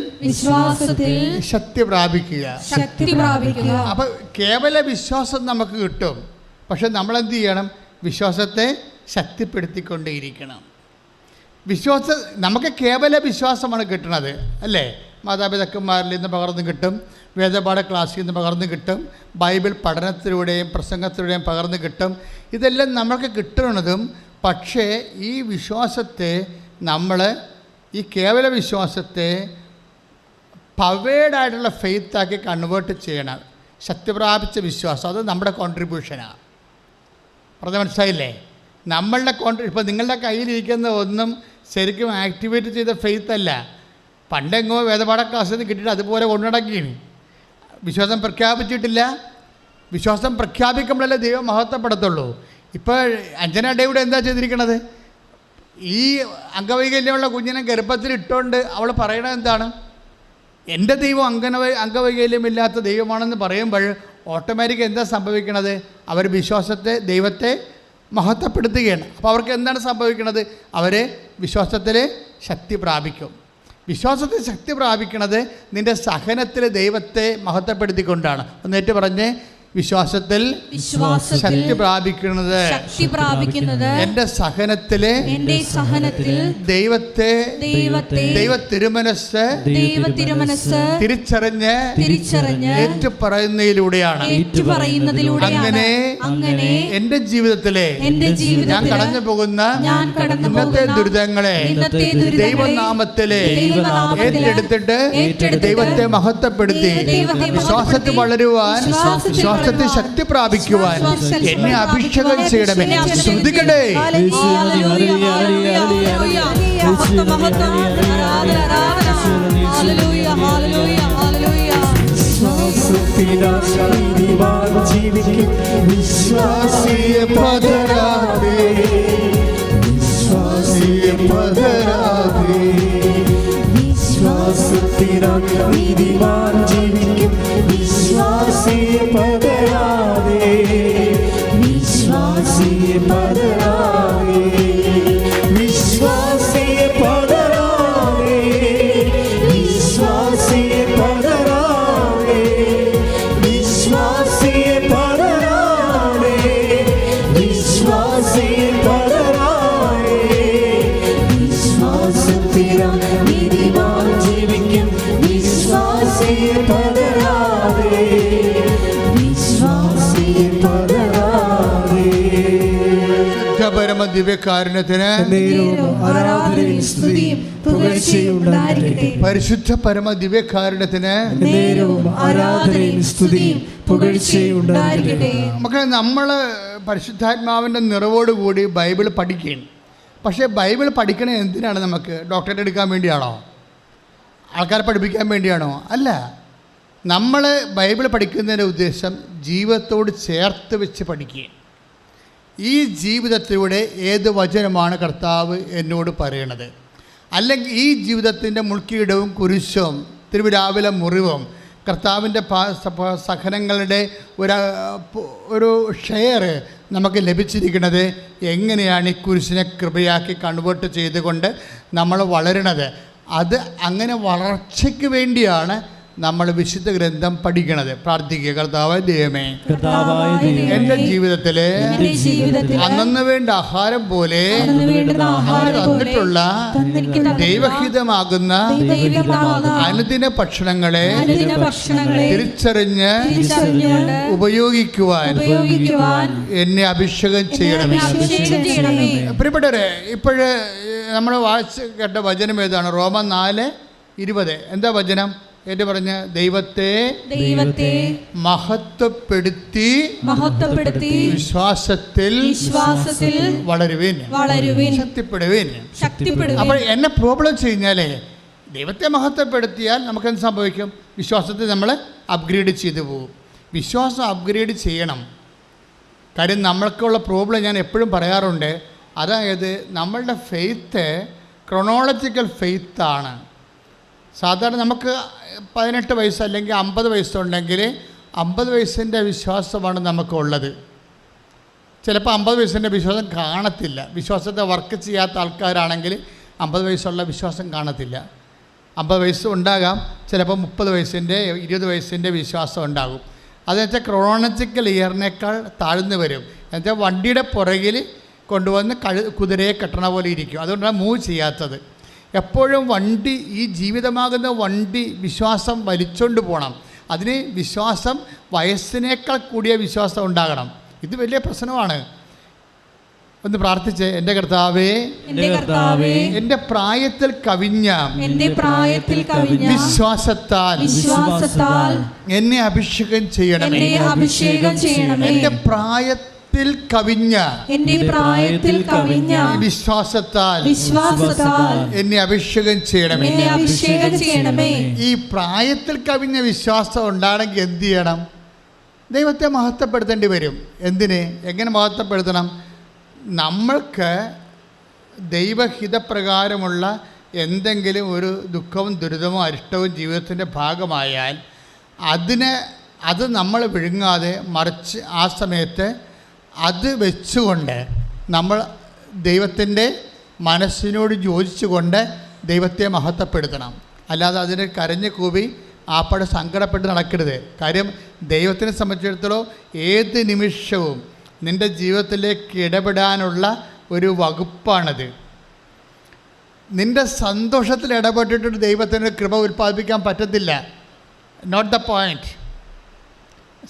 Speaker 4: ശക്തി പ്രാപിക്കുക. അപ്പം കേവല വിശ്വാസം നമുക്ക് കിട്ടും, പക്ഷെ നമ്മളെന്ത് ചെയ്യണം? വിശ്വാസത്തെ ശക്തിപ്പെടുത്തിക്കൊണ്ടേയിരിക്കണം. നമുക്ക് കേവല വിശ്വാസമാണ് കിട്ടുന്നത്, അല്ലേ? മാതാപിതാക്കന്മാരിൽ നിന്ന് പകർന്നു കിട്ടും, വേദപാഠ ക്ലാസ്സിൽ നിന്ന് പകർന്നു കിട്ടും, ബൈബിൾ പഠനത്തിലൂടെയും പ്രസംഗത്തിലൂടെയും പകർന്നു കിട്ടും. ഇതെല്ലാം നമുക്ക് കിട്ടുന്നതും. പക്ഷേ ഈ വിശ്വാസത്തെ നമ്മൾ, ഈ കേവല വിശ്വാസത്തെ പവേഡായിട്ടുള്ള ഫെയ്ത്താക്കി കൺവേർട്ട് ചെയ്യണം. ശക്തി പ്രാപിച്ച വിശ്വാസം, അത് നമ്മുടെ കോൺട്രിബ്യൂഷനാണ്. പറഞ്ഞ മനസ്സിലായില്ലേ? നമ്മളുടെ ഇപ്പോൾ നിങ്ങളുടെ കയ്യിലിരിക്കുന്ന ഒന്നും ശരിക്കും ആക്ടിവേറ്റ് ചെയ്ത ഫെയ്ത്ത് അല്ല. പണ്ടെങ്ങോ വേദപാഠ ക്ലാസ്സിൽ നിന്ന് കിട്ടിയിട്ട് അതുപോലെ കൊണ്ടുനടക്കുകയാണ്. വിശ്വാസം പ്രഖ്യാപിച്ചിട്ടില്ല. വിശ്വാസം പ്രഖ്യാപിക്കുമ്പോഴല്ലേ ദൈവം മഹത്വപ്പെടത്തുള്ളൂ. ഇപ്പോൾ അഞ്ജന ഡേവിഡ് എന്താ ചെയ്തിരിക്കണത്? ഈ അംഗവൈകല്യമുള്ള കുഞ്ഞിനെ ഗർഭത്തിൽ ഇട്ടുകൊണ്ട് അവൾ പറയണത് എന്താണ്? എൻ്റെ ദൈവം അംഗവൈകല്യമില്ലാത്ത ദൈവമാണെന്ന് പറയുമ്പോൾ ഓട്ടോമാറ്റിക് എന്താ സംഭവിക്കണത്? അവർ ദൈവത്തെ മഹത്വപ്പെടുത്തുകയാണ്. അപ്പോൾ അവർക്ക് എന്താണ് സംഭവിക്കുന്നത്? അവർ വിശ്വാസത്തിൽ ശക്തി പ്രാപിക്കും. വിശ്വാസത്തിൽ ശക്തി പ്രാപിക്കുന്നത് നിൻ്റെ സഹനത്തിൽ ദൈവത്തെ മഹത്വപ്പെടുത്തിക്കൊണ്ടാണ്. ഒന്നേറ്റ് പറഞ്ഞ്, വിശ്വാസത്തിൽ ശക്തി പ്രാപിക്കുന്നത് എൻ്റെ സഹനത്തില് ദൈവത്തെ ദൈവ തിരുമനസ് തിരിച്ചറിഞ്ഞ് ഏറ്റുപറയുന്നതിലൂടെയാണ്. അങ്ങനെ എൻ്റെ ജീവിതത്തിലെ ഞാൻ കടന്നു പോകുന്ന ഇന്നത്തെ ദുരിതങ്ങളെ ദൈവനാമത്തിലെ ഏറ്റെടുത്തിട്ട് ദൈവത്തെ മഹത്വപ്പെടുത്തി വിശ്വാസത്തിൽ വളരുവാൻ, വിശ്വാസത്തിൽ ശക്തി പ്രാപിക്കുവാൻ എന്നെ അഭിഷേകം ചെയ്യണമേ. ശ്രദ്ധിക്കട്ടെ. വിശ്വാസിയെ പകരാതെ, വിശ്വാസിയെ പകരാതെ, വിശ്വാസത്തിനാൽ നീതിമാൻ ജീവിക്കും. വിശ്വാസിയെ പകരാതെ, വിശ്വാസിയെ പകരാതെ, വിശ്വാസിയെ പകരാതെ, വിശ്വാസിയെ പകരാതെ, വിശ്വാസിയെ പകരാതെ, വിശ്വാസിയെ ദിവ്യകാരുണ്യത്തിന്
Speaker 1: നേരവും ആരാധനയും സ്തുതിയും പുകഴ്ചയും ഉണ്ടായിരിക്കട്ടെ.
Speaker 4: പരിശുദ്ധ പരമ ദിവ്യകാരുണ്യത്തിന്
Speaker 1: നേരവും ആരാധനയും സ്തുതിയും പുകഴ്ചയും ഉണ്ടായിരിക്കട്ടെ.
Speaker 4: നമ്മൾ പരിശുദ്ധാത്മാവിൻ്റെ നിറവോടുകൂടി ബൈബിൾ പഠിക്കുകയാണ്. പക്ഷേ ബൈബിൾ പഠിക്കണേ എന്തിനാണ്? നമുക്ക് ഡോക്ടറേറ്റ് എടുക്കാൻ വേണ്ടിയാണോ? ആൾക്കാരെ പഠിപ്പിക്കാൻ വേണ്ടിയാണോ? അല്ല. നമ്മൾ ബൈബിൾ പഠിക്കുന്നതിൻ്റെ ഉദ്ദേശം ജീവിതത്തോട് ചേർത്ത് വെച്ച് പഠിക്കുക. ഈ ജീവിതത്തിലൂടെ ഏത് വചനമാണ് കർത്താവ് എന്നോട് പറയണത്, അല്ലെങ്കിൽ ഈ ജീവിതത്തിൻ്റെ മുൾക്കിടവും കുരിശും തിരുവിരാവിലെ മുറിവും കർത്താവിൻ്റെ സഹനങ്ങളുടെ ഒരു ഷെയർ നമുക്ക് ലഭിച്ചിരിക്കുന്നത് എങ്ങനെയാണ് ഈ കുരിശിനെ കൃപയാക്കി കൺവേർട്ട് ചെയ്തുകൊണ്ട് നമ്മൾ വളരണത്. അത് അങ്ങനെ വളർച്ചയ്ക്ക് വേണ്ടിയാണ് നമ്മൾ വിശുദ്ധ ഗ്രന്ഥം പഠിക്കണത്. പ്രാർത്ഥിക്കുക, കർത്താവായ ദൈവമേ, എൻ്റെ ജീവിതത്തിലെ അന്നു വേണ്ട ആഹാരം പോലെ തന്നിട്ടുള്ള ദൈവഹിതമാകുന്ന അനുദിന ഭക്ഷണങ്ങളെ തിരിച്ചറിഞ്ഞ് ഉപയോഗിക്കുവാൻ എന്നെ അഭിഷേകം ചെയ്യണമേ. പ്രിയപ്പെട്ടവരെ, ഇപ്പോഴ് നമ്മൾ വായിച്ച് കേട്ട വചനം ഏതാണ്? റോമൻ 4:20. എന്താ വചനം? എന്ന് പറഞ്ഞ് ദൈവത്തെ മഹത്വപ്പെടുത്തി വിശ്വാസത്തിൽ വളരുവേൻ, ശക്തിപ്പെടുവേൻ. അപ്പോൾ എന്നെ പ്രോബ്ലം കഴിഞ്ഞാലേ ദൈവത്തെ മഹത്വപ്പെടുത്തിയാൽ നമുക്കെന്ത് സംഭവിക്കും? വിശ്വാസത്തിൽ നമ്മൾ അപ്ഗ്രേഡ് ചെയ്തു പോകും. വിശ്വാസം അപ്ഗ്രേഡ് ചെയ്യണം. കാര്യം നമ്മൾക്കുള്ള പ്രോബ്ലം ഞാൻ എപ്പോഴും പറയാറുണ്ട്. അതായത് നമ്മളുടെ ഫെയ്ത്ത് ക്രൊണോളജിക്കൽ ഫെയ്ത്താണ്. സാധാരണ നമുക്ക് 18 വയസ്സ് അല്ലെങ്കിൽ 50 വയസ്സുണ്ടെങ്കിൽ 50 വയസ്സിൻ്റെ വിശ്വാസമാണ് നമുക്കുള്ളത്. ചിലപ്പോൾ 50 വയസ്സിൻ്റെ വിശ്വാസം കാണത്തില്ല. വിശ്വാസത്തെ വർക്ക് ചെയ്യാത്ത ആൾക്കാരാണെങ്കിൽ 50 വയസ്സുള്ള വിശ്വാസം കാണത്തില്ല. 50 വയസ്സ് ഉണ്ടാകാം, ചിലപ്പോൾ 30 വയസ്സിൻ്റെ 20 വയസ്സിൻ്റെ വിശ്വാസം ഉണ്ടാകും. അതെന്നുവെച്ചാൽ ക്രോണോളജിക്കൽ ഇയറിനേക്കാൾ താഴ്ന്നു വരും. എന്നുവെച്ചാൽ വണ്ടിയുടെ പുറകിൽ കൊണ്ടുവന്ന് കുതിരയെ കെട്ടണ പോലെ ഇരിക്കും. അതുകൊണ്ടാണ് മൂവ് ചെയ്യാത്തത്. എപ്പോഴും വണ്ടി, ഈ ജീവിതമാകുന്ന വണ്ടി വിശ്വാസം വലിച്ചുകൊണ്ട് പോകണം. അതിന് വിശ്വാസം വയസ്സിനേക്കാൾ കൂടിയ വിശ്വാസം ഉണ്ടാകണം. ഇത് വലിയ പ്രശ്നമാണ്. ഒന്ന് പ്രാർത്ഥിച്ച്, എൻ്റെ കർത്താവേ, എൻ്റെ പ്രായത്തിൽ കവിഞ്ഞ വിശ്വാസത്താൽ എന്നെ അഭിഷേകം ചെയ്യണമേ. എൻ്റെ പ്രായത്തിൽ കവിഞ്ഞ വിശ്വാസത്താൽ എന്നെ അഭിഷേകം ചെയ്യണമേ. ഈ പ്രായത്തിൽ കവിഞ്ഞ വിശ്വാസം ഉണ്ടാണെങ്കിൽ എന്ത് ചെയ്യണം? ദൈവത്തെ മഹത്വപ്പെടുത്തേണ്ടി വരും. എന്തിന്? എങ്ങനെ മഹത്വപ്പെടുത്തണം? നമ്മൾക്ക് ദൈവഹിതപ്രകാരമുള്ള എന്തെങ്കിലും ഒരു ദുഃഖവും ദുരിതമോ അരിഷ്ടവും ജീവിതത്തിൻ്റെ ഭാഗമായാൽ അത് നമ്മൾ വിഴുങ്ങാതെ, മറിച്ച് ആ സമയത്ത് അത് വെച്ചുകൊണ്ട് നമ്മൾ ദൈവത്തിൻ്റെ മനസ്സിനോട് യോജിച്ചുകൊണ്ട് ദൈവത്തെ മഹത്വപ്പെടുത്തണം. അല്ലാതെ അതിന് കരഞ്ഞ് കൂവി ആപ്പടെ സങ്കടപ്പെട്ട് നടക്കരുത്. കാര്യം ദൈവത്തിനെ സംബന്ധിച്ചിടത്തോളം ഏത് നിമിഷവും നിൻ്റെ ജീവിതത്തിലേക്ക് ഇടപെടാനുള്ള ഒരു വകുപ്പാണത്. നിൻ്റെ സന്തോഷത്തിൽ ഇടപെട്ടിട്ട് ദൈവത്തിന് കൃപ ഉൽപ്പാദിപ്പിക്കാൻ പറ്റത്തില്ല. Note the point.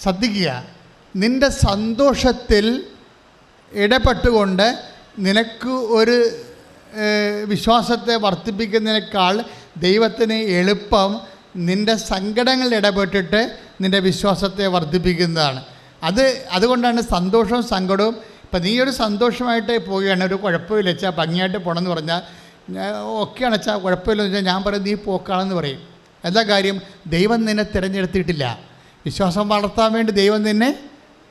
Speaker 4: ശ്രദ്ധിക്കുക, നിൻ്റെ സന്തോഷത്തിൽ ഇടപെട്ടുകൊണ്ട് നിനക്ക് ഒരു വിശ്വാസത്തെ വർദ്ധിപ്പിക്കുന്നതിനേക്കാൾ ദൈവത്തിന് എളുപ്പം നിൻ്റെ സങ്കടങ്ങളിൽ ഇടപെട്ടിട്ട് നിൻ്റെ വിശ്വാസത്തെ വർദ്ധിപ്പിക്കുന്നതാണ്. അതുകൊണ്ടാണ് സന്തോഷവും സങ്കടവും. ഇപ്പം നീ ഒരു സന്തോഷമായിട്ട് പോവുകയാണ്, ഒരു കുഴപ്പമില്ല വെച്ചാൽ ഭംഗിയായിട്ട് പോകണമെന്ന് പറഞ്ഞാൽ ഒക്കെയാണ് വെച്ചാൽ കുഴപ്പമില്ലെന്ന് വെച്ചാൽ ഞാൻ പറയും നീ പോക്കാണെന്ന് പറയും. എന്താ കാര്യം? ദൈവം നിന്നെ തിരഞ്ഞെടുത്തിട്ടില്ല. വിശ്വാസം വളർത്താൻ വേണ്ടി ദൈവം നിന്നെ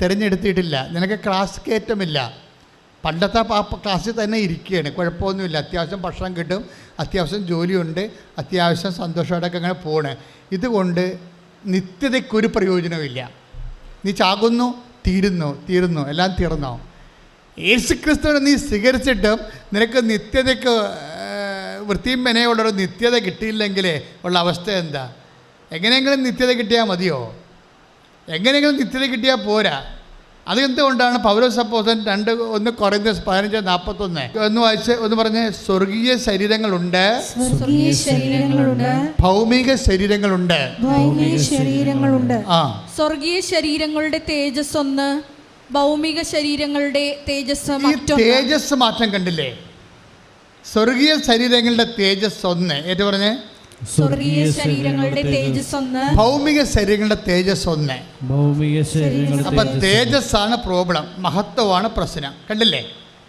Speaker 4: തിരഞ്ഞെടുത്തിട്ടില്ല. നിനക്ക് ക്ലാസ് കയറ്റമില്ല. പണ്ടത്തെ ക്ലാസ്സിൽ തന്നെ ഇരിക്കുകയാണ്, കുഴപ്പമൊന്നുമില്ല. അത്യാവശ്യം ഭക്ഷണം കിട്ടും, അത്യാവശ്യം ജോലിയുണ്ട്, അത്യാവശ്യം സന്തോഷമായിട്ടൊക്കെ അങ്ങനെ പോണ്. ഇതുകൊണ്ട് നിത്യതയ്ക്കൊരു പ്രയോജനമില്ല. നീ ചാകുന്നു, തീരുന്നു, എല്ലാം തീർന്നോ? യേശുക്രിസ്തുവിനെ നീ സ്വീകരിച്ചിട്ടും നിനക്ക് നിത്യതയ്ക്ക് വൃത്തിയും മെനയുള്ളൊരു നിത്യത കിട്ടിയില്ലെങ്കിൽ ഉള്ള അവസ്ഥ എന്താ? എങ്ങനെയെങ്കിലും നിത്യത കിട്ടിയാൽ മതിയോ? എങ്ങനെയെങ്കിലും നിത്യത കിട്ടിയാൽ പോരാ. അതെന്തുകൊണ്ടാണ് പൗലോസ് അപ്പോസ്തലൻ 1 കൊരിന്ത്യർ 15:41 ഒന്ന് വായിച്ച് ഒന്ന് പറഞ്ഞ്, സ്വർഗീയ ശരീരങ്ങളുണ്ട്, ഭൗമിക ശരീരങ്ങളുണ്ട്.
Speaker 2: സ്വർഗീയ ശരീരങ്ങളുടെ തേജസ് ഒന്ന്, ഭൗമിക ശരീരങ്ങളുടെ തേജസ്
Speaker 4: ഈ
Speaker 2: മറ്റൊന്ന്.
Speaker 4: തേജസ് മാറ്റം കണ്ടില്ലേ? സ്വർഗീയ ശരീരങ്ങളുടെ തേജസ് ഒന്ന്, ഏറ്റു പറഞ്ഞേ.
Speaker 2: സ്വർഗീയ ശരീരങ്ങളുടെ തേജസ് ഒന്ന്,
Speaker 4: ഭൗമിക ശരീരങ്ങളുടെ തേജസ് ഒന്ന്.
Speaker 3: ഭൗമിക ശരീരങ്ങളുടെ
Speaker 4: അപ്പൊ തേജസ്സാണ് പ്രോബ്ലം, മഹത്വമാണ് പ്രശ്നം. കണ്ടില്ലേ?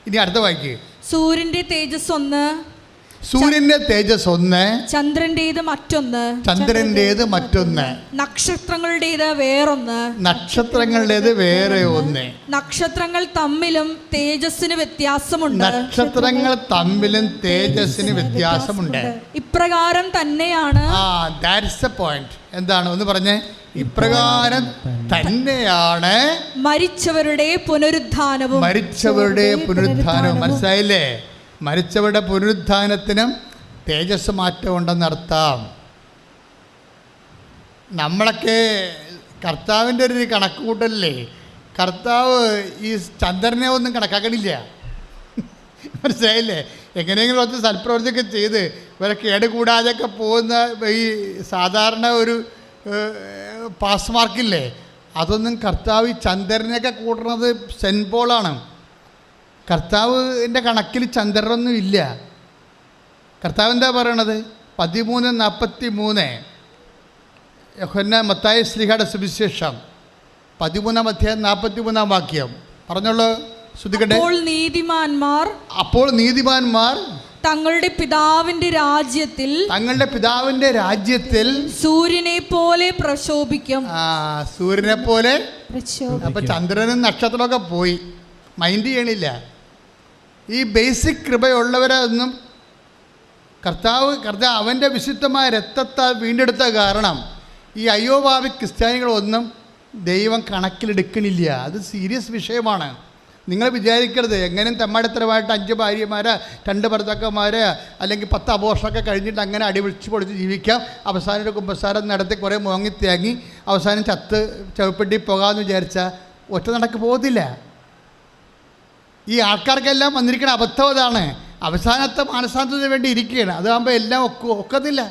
Speaker 4: ഇനി അടുത്ത വായിക്കുക.
Speaker 2: സൂര്യന്റെ തേജസ് ഒന്ന്,
Speaker 4: സൂര്യന്റെ തേജസ് ഒന്ന്,
Speaker 2: ചന്ദ്രന്റേത് മറ്റൊന്ന്,
Speaker 4: ചന്ദ്രന്റേത് മറ്റൊന്ന്,
Speaker 2: നക്ഷത്രങ്ങളുടേത് വേറൊന്ന്,
Speaker 4: നക്ഷത്രങ്ങളുടേത് വേറെ ഒന്ന്.
Speaker 2: നക്ഷത്രങ്ങൾ തമ്മിലും തേജസ്സിന് വ്യത്യാസമുണ്ട്.
Speaker 4: നക്ഷത്രങ്ങൾ തമ്മിലും തേജസ്സിന് വ്യത്യാസമുണ്ട്.
Speaker 2: ഇപ്രകാരം തന്നെയാണ്.
Speaker 4: That's A point. എന്താണ് ഒന്ന് പറഞ്ഞേ? ഇപ്രകാരം തന്നെയാണ്
Speaker 2: മരിച്ചവരുടെ പുനരുത്ഥാനവും.
Speaker 4: മരിച്ചവരുടെ പുനരുത്ഥാനവും. മനസ്സിലായില്ലേ? മരിച്ചവരുടെ പുനരുത്ഥാനത്തിനും തേജസ് മാറ്റം ഉണ്ടെന്നർത്ഥം. നമ്മളൊക്കെ കർത്താവിൻ്റെ ഒരു കണക്ക് കൂട്ടലല്ലേ. കർത്താവ് ഈ ചന്ദ്രനെ ഒന്നും കണക്കാക്കണില്ല. മനസ്സിലായില്ലേ? എങ്ങനെയെങ്കിലും കുറച്ച് സൽപ്രവൃത്തിയൊക്കെ ചെയ്ത് ഇവരെ കേടുകൂടാതെയൊക്കെ പോകുന്ന ഈ സാധാരണ ഒരു പാസ് മാർക്കില്ലേ, അതൊന്നും കർത്താവ് ഈ ചന്ദ്രനെയൊക്കെ കൂട്ടുന്നത് സെൻറ്റ് പോളാണ്. കർത്താവിൻ്റെ കണക്കിൽ ചന്ദ്രനൊന്നും ഇല്ല. കർത്താവ് എന്താ പറയണത്? 13:43 യോഹന്നാൻ മത്തായി ശ്ലീഹയുടെ സുവിശേഷം 13:43 വാക്യം പറഞ്ഞോളൂ, ശ്രദ്ധിക്കട്ടെ. അപ്പോൾ നീതിമാന്മാർ
Speaker 2: തങ്ങളുടെ പിതാവിന്റെ രാജ്യത്തിൽ സൂര്യനെ പോലെ പ്രശോഭിക്കും.
Speaker 4: സൂര്യനെ പോലെ. അപ്പൊ ചന്ദ്രനും നക്ഷത്രമൊക്കെ പോയി, മൈൻഡ് ചെയ്യണില്ല. ഈ ബേസിക് കൃപയുള്ളവരൊന്നും കർത്താവ് അവൻ്റെ വിശുദ്ധമായ രക്തത്താൽ വീണ്ടെടുത്ത കാരണം ഈ അയ്യോഭാവി ക്രിസ്ത്യാനികളൊന്നും ദൈവം കണക്കിലെടുക്കണില്ല. അത് സീരിയസ് വിഷയമാണ്. നിങ്ങൾ വിചാരിക്കരുത് എങ്ങനെയും തെമ്മാടിത്തരമായിട്ട് 5 ഭാര്യമാരെ 2 ഭർത്താക്കന്മാരെ അല്ലെങ്കിൽ 10 അബോർഷനൊക്കെ കഴിഞ്ഞിട്ട് അങ്ങനെ അടിവിളിച്ച് പൊളിച്ച് ജീവിക്കാം, അവസാനം ഒരു കുമ്പസാരം നടത്തി കുറേ മോങ്ങി തേങ്ങി അവസാനം ചത്ത് ചവിപ്പെട്ടി പോകാമെന്ന് വിചാരിച്ചാൽ ഒറ്റ നടക്ക് പോകത്തില്ല. ഈ ആൾക്കാർക്കെല്ലാം വന്നിരിക്കുന്ന അബദ്ധം അതാണ്. അവസാനത്തെ മാനസാന്തരത്തിന് വേണ്ടി ഇരിക്കുകയാണ്. അതാകുമ്പോൾ എല്ലാം ഒക്കത്തില്ല.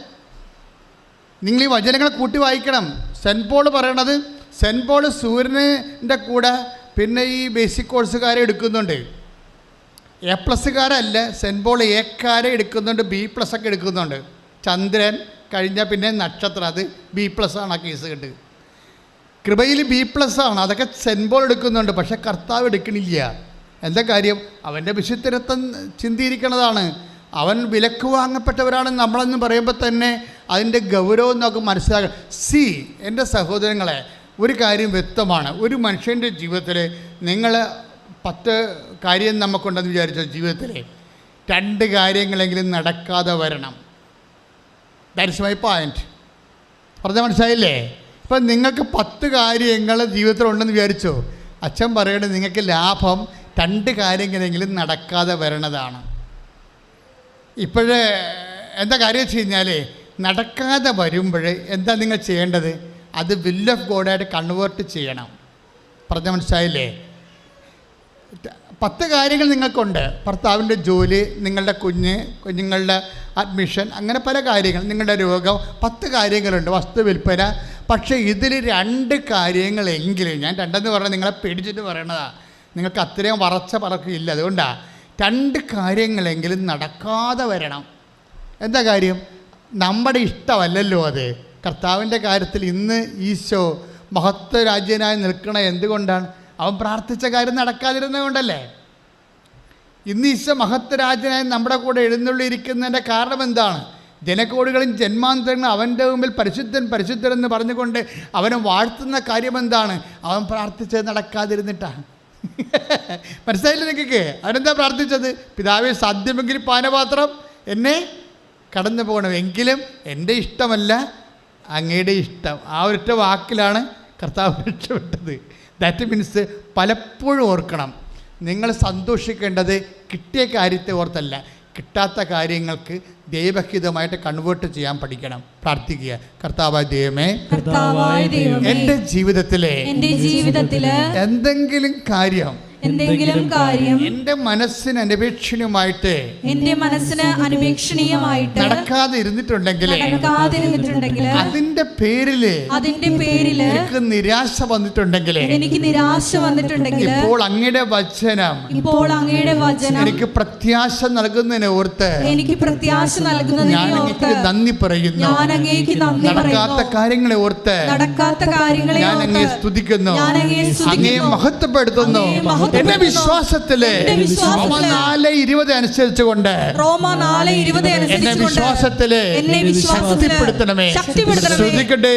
Speaker 4: നിങ്ങൾ ഈ വചനങ്ങൾ കൂട്ടി വായിക്കണം. സെൻറ്റ് പോൾ പറയണത്, സെൻറ്റ് പോൾ സൂര്യൻ്റെ കൂടെ പിന്നെ ഈ ബേസിക് കോഴ്സുകാരെ എടുക്കുന്നുണ്ട്. A+കാരല്ല, സെൻറ്റ് പോൾ എക്കാരെ എടുക്കുന്നുണ്ട്, B+ ഒക്കെ എടുക്കുന്നുണ്ട്. ചന്ദ്രൻ കഴിഞ്ഞാൽ പിന്നെ നക്ഷത്രം, അത് B+ ആണ്. ആ കേസ് കേട്ട് കൃപയിൽ B+ ആണ്. അതൊക്കെ സെൻറ്റ് പോൾ എടുക്കുന്നുണ്ട്, പക്ഷേ കർത്താവ് എടുക്കണില്ല. എന്താ കാര്യം? അവൻ്റെ വിശുദ്ധരത്വം ചിന്തിയിരിക്കണതാണ്. അവൻ വിലക്ക് വാങ്ങപ്പെട്ടവരാണെന്ന് നമ്മളെന്ന് പറയുമ്പോൾ തന്നെ അതിൻ്റെ ഗൗരവം നമുക്ക് മനസ്സിലാക്കണം. എൻ്റെ സഹോദരങ്ങളെ, ഒരു കാര്യം വ്യക്തമാണ്. ഒരു മനുഷ്യൻ്റെ ജീവിതത്തിൽ നിങ്ങൾ 10 കാര്യം നമുക്കുണ്ടെന്ന് വിചാരിച്ച ജീവിതത്തിൽ 2 കാര്യങ്ങളെങ്കിലും നടക്കാതെ വരണം. That's my point. പറഞ്ഞാൽ മനസ്സിലായില്ലേ? ഇപ്പം നിങ്ങൾക്ക് 10 കാര്യങ്ങൾ ജീവിതത്തിലുണ്ടെന്ന് വിചാരിച്ചോ, അച്ഛൻ പറയണത് നിങ്ങൾക്ക് ലാഭം 2 കാര്യങ്ങളെങ്കിലും നടക്കാതെ വരണതാണ്. ഇപ്പോഴേ എന്താ കാര്യം വെച്ച് കഴിഞ്ഞാൽ, നടക്കാതെ വരുമ്പോൾ എന്താ നിങ്ങൾ ചെയ്യേണ്ടത്? അത് വിൽ ഓഫ് ഗോഡായിട്ട് കൺവേർട്ട് ചെയ്യണം. പറഞ്ഞ മനസ്സിലായില്ലേ? 10 കാര്യങ്ങൾ നിങ്ങൾക്കുണ്ട്. ഭർത്താവിൻ്റെ ജോലി, നിങ്ങളുടെ കുഞ്ഞുങ്ങളുടെ അഡ്മിഷൻ, അങ്ങനെ പല കാര്യങ്ങൾ, നിങ്ങളുടെ രോഗം, 10 കാര്യങ്ങളുണ്ട്, വസ്തു വിൽപ്പന. പക്ഷേ ഇതിൽ 2 കാര്യങ്ങളെങ്കിലും, ഞാൻ 2 പറഞ്ഞാൽ നിങ്ങളെ പേടിച്ചിട്ട് പറയണതാണ്, നിങ്ങൾക്ക് അത്രയും പറക്കില്ല. അതുകൊണ്ടാണ് 2 കാര്യങ്ങളെങ്കിലും നടക്കാതെ വരണം. എന്താ കാര്യം? നമ്മുടെ ഇഷ്ടമല്ലല്ലോ അത്. കർത്താവിൻ്റെ കാര്യത്തിൽ ഇന്ന് ഈശോ മഹത്വരാജ്യനായി നിൽക്കണ എന്തുകൊണ്ടാണ്? അവൻ പ്രാർത്ഥിച്ച കാര്യം നടക്കാതിരുന്നത് കൊണ്ടല്ലേ. ഇന്ന് ഈശോ മഹത്വരാജ്യനായി നമ്മുടെ കൂടെ എഴുന്നള്ളിയിരിക്കുന്നതിൻ്റെ കാരണം എന്താണ്? ജനകോടികളും ജന്മാന്തരങ്ങളും അവൻ്റെ മുമ്പിൽ പരിശുദ്ധൻ പരിശുദ്ധൻ എന്ന് പറഞ്ഞുകൊണ്ട് അവനെ വാഴ്ത്തുന്ന കാര്യം എന്താണ്? അവൻ പ്രാർത്ഥിച്ചത് നടക്കാതിരുന്നിട്ടാണ്. മനസ്സിലായില്ല നിങ്ങൾക്ക്? അവനെന്താ പ്രാർത്ഥിച്ചത്? പിതാവേ, സാധ്യമെങ്കിൽ പാനപാത്രം എന്നെ കടന്നു പോകണം, എങ്കിലും എൻ്റെ ഇഷ്ടമല്ല അങ്ങയുടെ ഇഷ്ടം. ആ ഒരൊറ്റ വാക്കിലാണ് കർത്താവ് രക്ഷപ്പെട്ടത്. ദാറ്റ് മീൻസ് പലപ്പോഴും ഓർക്കണം, നിങ്ങൾ സന്തോഷിക്കേണ്ടത് കിട്ടിയ കാര്യത്തെ ഓർത്തല്ല, കിട്ടാത്ത കാര്യങ്ങൾക്ക് ദൈവഹിതമായിട്ട് കൺവേർട്ട് ചെയ്യാൻ പഠിക്കണം. പ്രാർത്ഥിക്കുക. കർത്താവായ ദൈവമേ, എൻ്റെ ജീവിതത്തിലെ എന്തെങ്കിലും കാര്യം
Speaker 2: എന്തെങ്കിലും കാര്യം
Speaker 4: എൻ്റെ മനസ്സിന് അനപേക്ഷണീയമായിട്ട് നടക്കാതെ ഇരുന്നിട്ടുണ്ടെങ്കിൽ അതിന്റെ പേരില് എനിക്ക് നിരാശ വന്നിട്ടുണ്ടെങ്കിൽ ഇപ്പോൾ അങ്ങയുടെ വചനം എനിക്ക് പ്രത്യാശ നൽകുന്നതിനെ ഓർത്ത് ഞാൻ അങ്ങേക്ക് നന്ദി പറയുന്നു. നടക്കാത്ത കാര്യങ്ങളെ ഓർത്ത് ഞാൻ അങ്ങയെ സ്തുതിക്കുന്നു, അങ്ങയെ മഹത്വപ്പെടുത്തുന്നു. എന്റെ വിശ്വാസത്തില് റോമ 4:20 അനുസരിച്ചുകൊണ്ട് എന്നെ വിശ്വാസത്തില് ശക്തിപ്പെടുത്തണമേ. ശ്രദ്ധിക്കട്ടെ.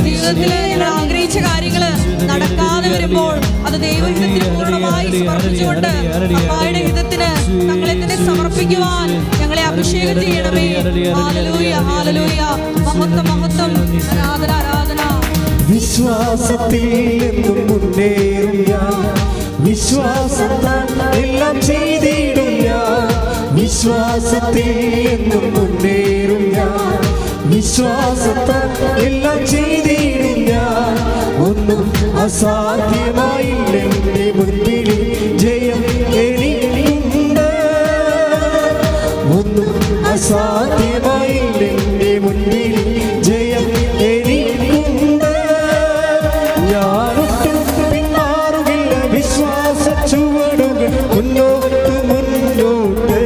Speaker 2: ജീവിതത്തിലെ ആഗ്രഹിച്ച കാര്യങ്ങള് നടക്കാതെ വരുമ്പോൾ അത് ദൈവഹിതത്തിന് പൂർണ്ണമായി സമർപ്പിച്ചുകൊണ്ട് അപ്പായുടെ ഹിതത്തിന് ഞങ്ങളെ തന്നെ സമർപ്പിക്കുവാൻ ഞങ്ങളെ അഭിഷേകം ചെയ്യണമേ. Hallelujah, hallelujah. മഹത്വം, മഹത്വം, ആരാധന, ആരാധന.
Speaker 1: വിശ്വാസത്തിൽ എന്നും മുന്നേറും ഞാൻ, വിശ്വാസത്താൽ എല്ലാം ചെയ്തിടും ഞാൻ. വിശ്വാസത്തിൽ എന്നും മുന്നേറും ഞാൻ, വിശ്വാസത്താൽ എല്ലാം ചെയ്തിടും ഞാൻ. ഒന്നും അസാധ്യമായില്ല എന്റെ മുൻപിൽ, ജയം എനിക്കുണ്ട്. ഒന്നും അസാധ്യമായില്ല എന്റെ മുൻപിൽ, ജയം എനിക്കുണ്ട്. ഞാനൊട്ടും പിന്മാറുകില്ല, വിശ്വാസ ചുവടുകൾ മുന്നോട്ട് മുന്നോട്ട്.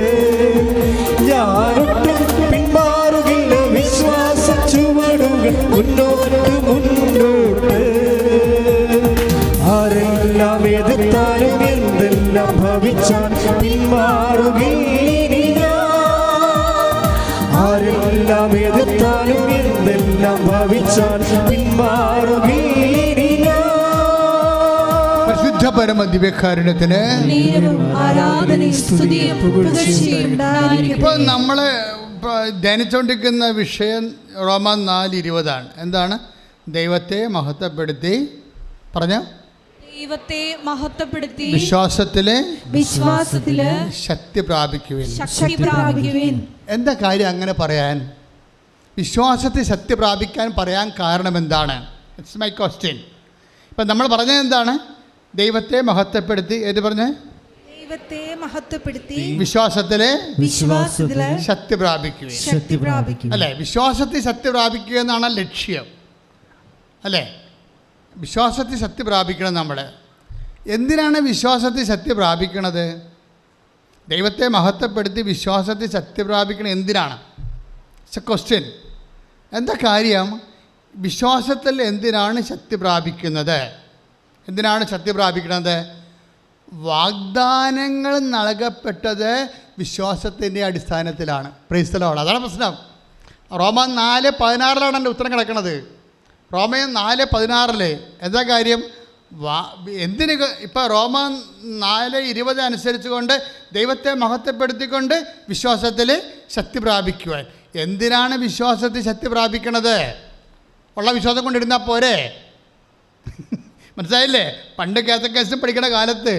Speaker 1: ഞാനൊട്ടും പിന്മാറുകില്ല, വിശ്വാസ ചുവടുകൾ മുന്നോട്ട് മുന്നോട്ട്. ആരെല്ലാം എതിർത്താലും എന്തെല്ലാം ഭവിച്ചാൽ പിന്മാറുകയില്ല ഞാൻ. ആരെല്ലാം എതിർത്താലും എന്തെല്ലാം ഭവിച്ചാൽ പിന്മാറുകയില്ല ഞാൻ.
Speaker 4: പരിശുദ്ധ പരമ ദിവ്യകാരുണ്യത്തിന് ഇപ്പോൾ നമ്മള് ധ്യാനിച്ചുകൊണ്ടിരിക്കുന്ന വിഷയം റോമ 4:20 എന്താണ്? ദൈവത്തെ മഹത്വപ്പെടുത്തി പറഞ്ഞ
Speaker 2: ദൈവത്തെ മഹത്വപ്പെടുത്തി
Speaker 4: വിശ്വാസത്തില് ശക്തി
Speaker 2: പ്രാപിക്കുവിൻ.
Speaker 4: എന്താ കാര്യം അങ്ങനെ പറയാൻ? വിശ്വാസത്തിൽ ശക്തി പ്രാപിക്കാൻ പറയാൻ കാരണം എന്താണ്? It's my question. ഇപ്പം നമ്മൾ പറഞ്ഞത് എന്താണ്? ദൈവത്തെ മഹത്വപ്പെടുത്തി. ഏത് പറഞ്ഞേ?
Speaker 2: ദൈവത്തെ മഹത്വപ്പെടുത്തി
Speaker 4: വിശ്വാസത്തിലെ ശക്തി പ്രാപിക്കുക. അല്ലേ? വിശ്വാസത്തിൽ ശക്തി പ്രാപിക്കുക എന്നാണ് ലക്ഷ്യം. അല്ലേ? വിശ്വാസത്തിൽ ശക്തി പ്രാപിക്കണം. നമ്മൾ എന്തിനാണ് വിശ്വാസത്തിൽ ശക്തി പ്രാപിക്കണത്? ദൈവത്തെ മഹത്വപ്പെടുത്തി വിശ്വാസത്തിൽ ശക്തി പ്രാപിക്കണം എന്തിനാണ്? It's a question. എന്താ കാര്യം? വിശ്വാസത്തിൽ എന്തിനാണ് ശക്തി പ്രാപിക്കുന്നത്? എന്തിനാണ് ശക്തി പ്രാപിക്കുന്നത്? വാഗ്ദാനങ്ങൾ നൽകപ്പെട്ടത് വിശ്വാസത്തിൻ്റെ അടിസ്ഥാനത്തിലാണ്. Price the Lord. അതാണ് പ്രശ്നം. റോമ 4:16 എൻ്റെ ഉത്തരം കിടക്കുന്നത്. റോമൻ 4:16 എന്താ കാര്യം? എന്തിന് ഇപ്പം റോമ 4:20 അനുസരിച്ച് കൊണ്ട് ദൈവത്തെ മഹത്വപ്പെടുത്തിക്കൊണ്ട് വിശ്വാസത്തിൽ ശക്തി പ്രാപിക്കുവാൻ. എന്തിനാണ് വിശ്വാസത്തിൽ ശക്തി പ്രാപിക്കണത്? ഉള്ള വിശ്വാസം കൊണ്ടിരുന്നാൽ പോരെ? മനസ്സിലായില്ലേ? പണ്ട് കാത്തക്കേസ് പഠിക്കുന്ന കാലത്ത്,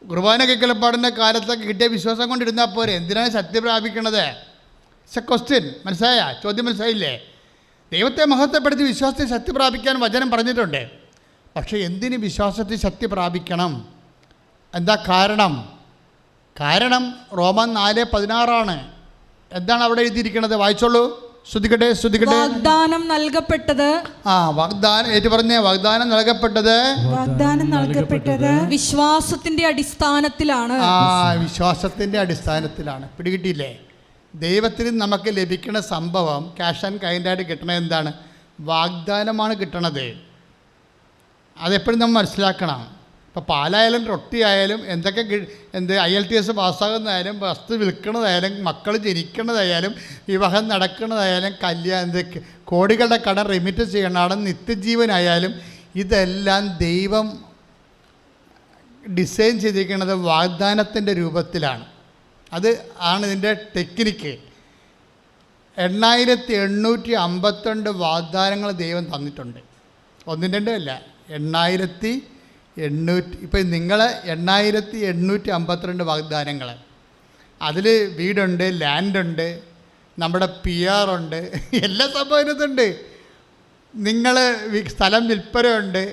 Speaker 4: കുർബാന കേൾക്കലപ്പാടിൻ്റെ കാലത്തൊക്കെ കിട്ടിയ വിശ്വാസം കൊണ്ടിരുന്നാൽ പോരെ? എന്തിനാണ് ശക്തി പ്രാപിക്കണത്? It's a question. മനസ്സിലായ? ചോദ്യം മനസ്സിലായില്ലേ? ദൈവത്തെ മഹത്വപ്പെടുത്തി വിശ്വാസത്തിൽ ശക്തി പ്രാപിക്കാൻ വചനം പറഞ്ഞിട്ടുണ്ട്. പക്ഷേ എന്തിന് വിശ്വാസത്തിൽ ശക്തി പ്രാപിക്കണം? എന്താ കാരണം? റോമൻ 4:16 എന്താണ് അവിടെ എഴുതിയിരിക്കുന്നത്? വായിച്ചോളൂ. ശ്രദ്ധിക്കട്ടെ.
Speaker 2: വാഗ്ദാനം നൽകപ്പെട്ടത്.
Speaker 4: വാഗ്ദാനം ഏറ്റു പറഞ്ഞേ. വാഗ്ദാനം നൽകപ്പെട്ടത്
Speaker 2: വിശ്വാസത്തിന്റെ അടിസ്ഥാനത്തിലാണ്.
Speaker 4: വിശ്വാസത്തിന്റെ അടിസ്ഥാനത്തിലാണ്. പിടികിട്ടിയില്ലേ? ദൈവത്തിന് നമുക്ക് ലഭിക്കുന്ന സംഭവം ക്യാഷ് ആൻഡ് കൈൻഡായിട്ട് കിട്ടണത് എന്താണ്? വാഗ്ദാനമാണ് കിട്ടണത്. അതെപ്പോഴും നമ്മൾ മനസ്സിലാക്കണം. ഇപ്പോൾ പാലായാലും റൊട്ടി ആയാലും എന്തൊക്കെ IELTS പാസ്സാകുന്നതായാലും വസ്തു വിൽക്കുന്നതായാലും മക്കൾ ജനിക്കുന്നതായാലും വിവാഹം നടക്കുന്നതായാലും കോടികളുടെ കടം റെമിറ്റ് ചെയ്യണം, നിത്യജീവനായാലും ഇതെല്ലാം ദൈവം ഡിസൈൻ ചെയ്തിരിക്കുന്നത് വാഗ്ദാനത്തിൻ്റെ രൂപത്തിലാണ്. അത് ആണ് ഇതിൻ്റെ ടെക്നിക്ക്. 8852 വാഗ്ദാനങ്ങൾ ദൈവം തന്നിട്ടുണ്ട്. 1-2 അല്ല, 8800. ഇപ്പം നിങ്ങൾ 8852 വാഗ്ദാനങ്ങൾ. അതിൽ വീടുണ്ട്, ലാൻഡുണ്ട്, നമ്മുടെ PR ഉണ്ട്, എല്ലാ സംഭവം ഇതിനകത്തുണ്ട്. നിങ്ങൾ സ്ഥലം വിൽപ്പനയുണ്ട്,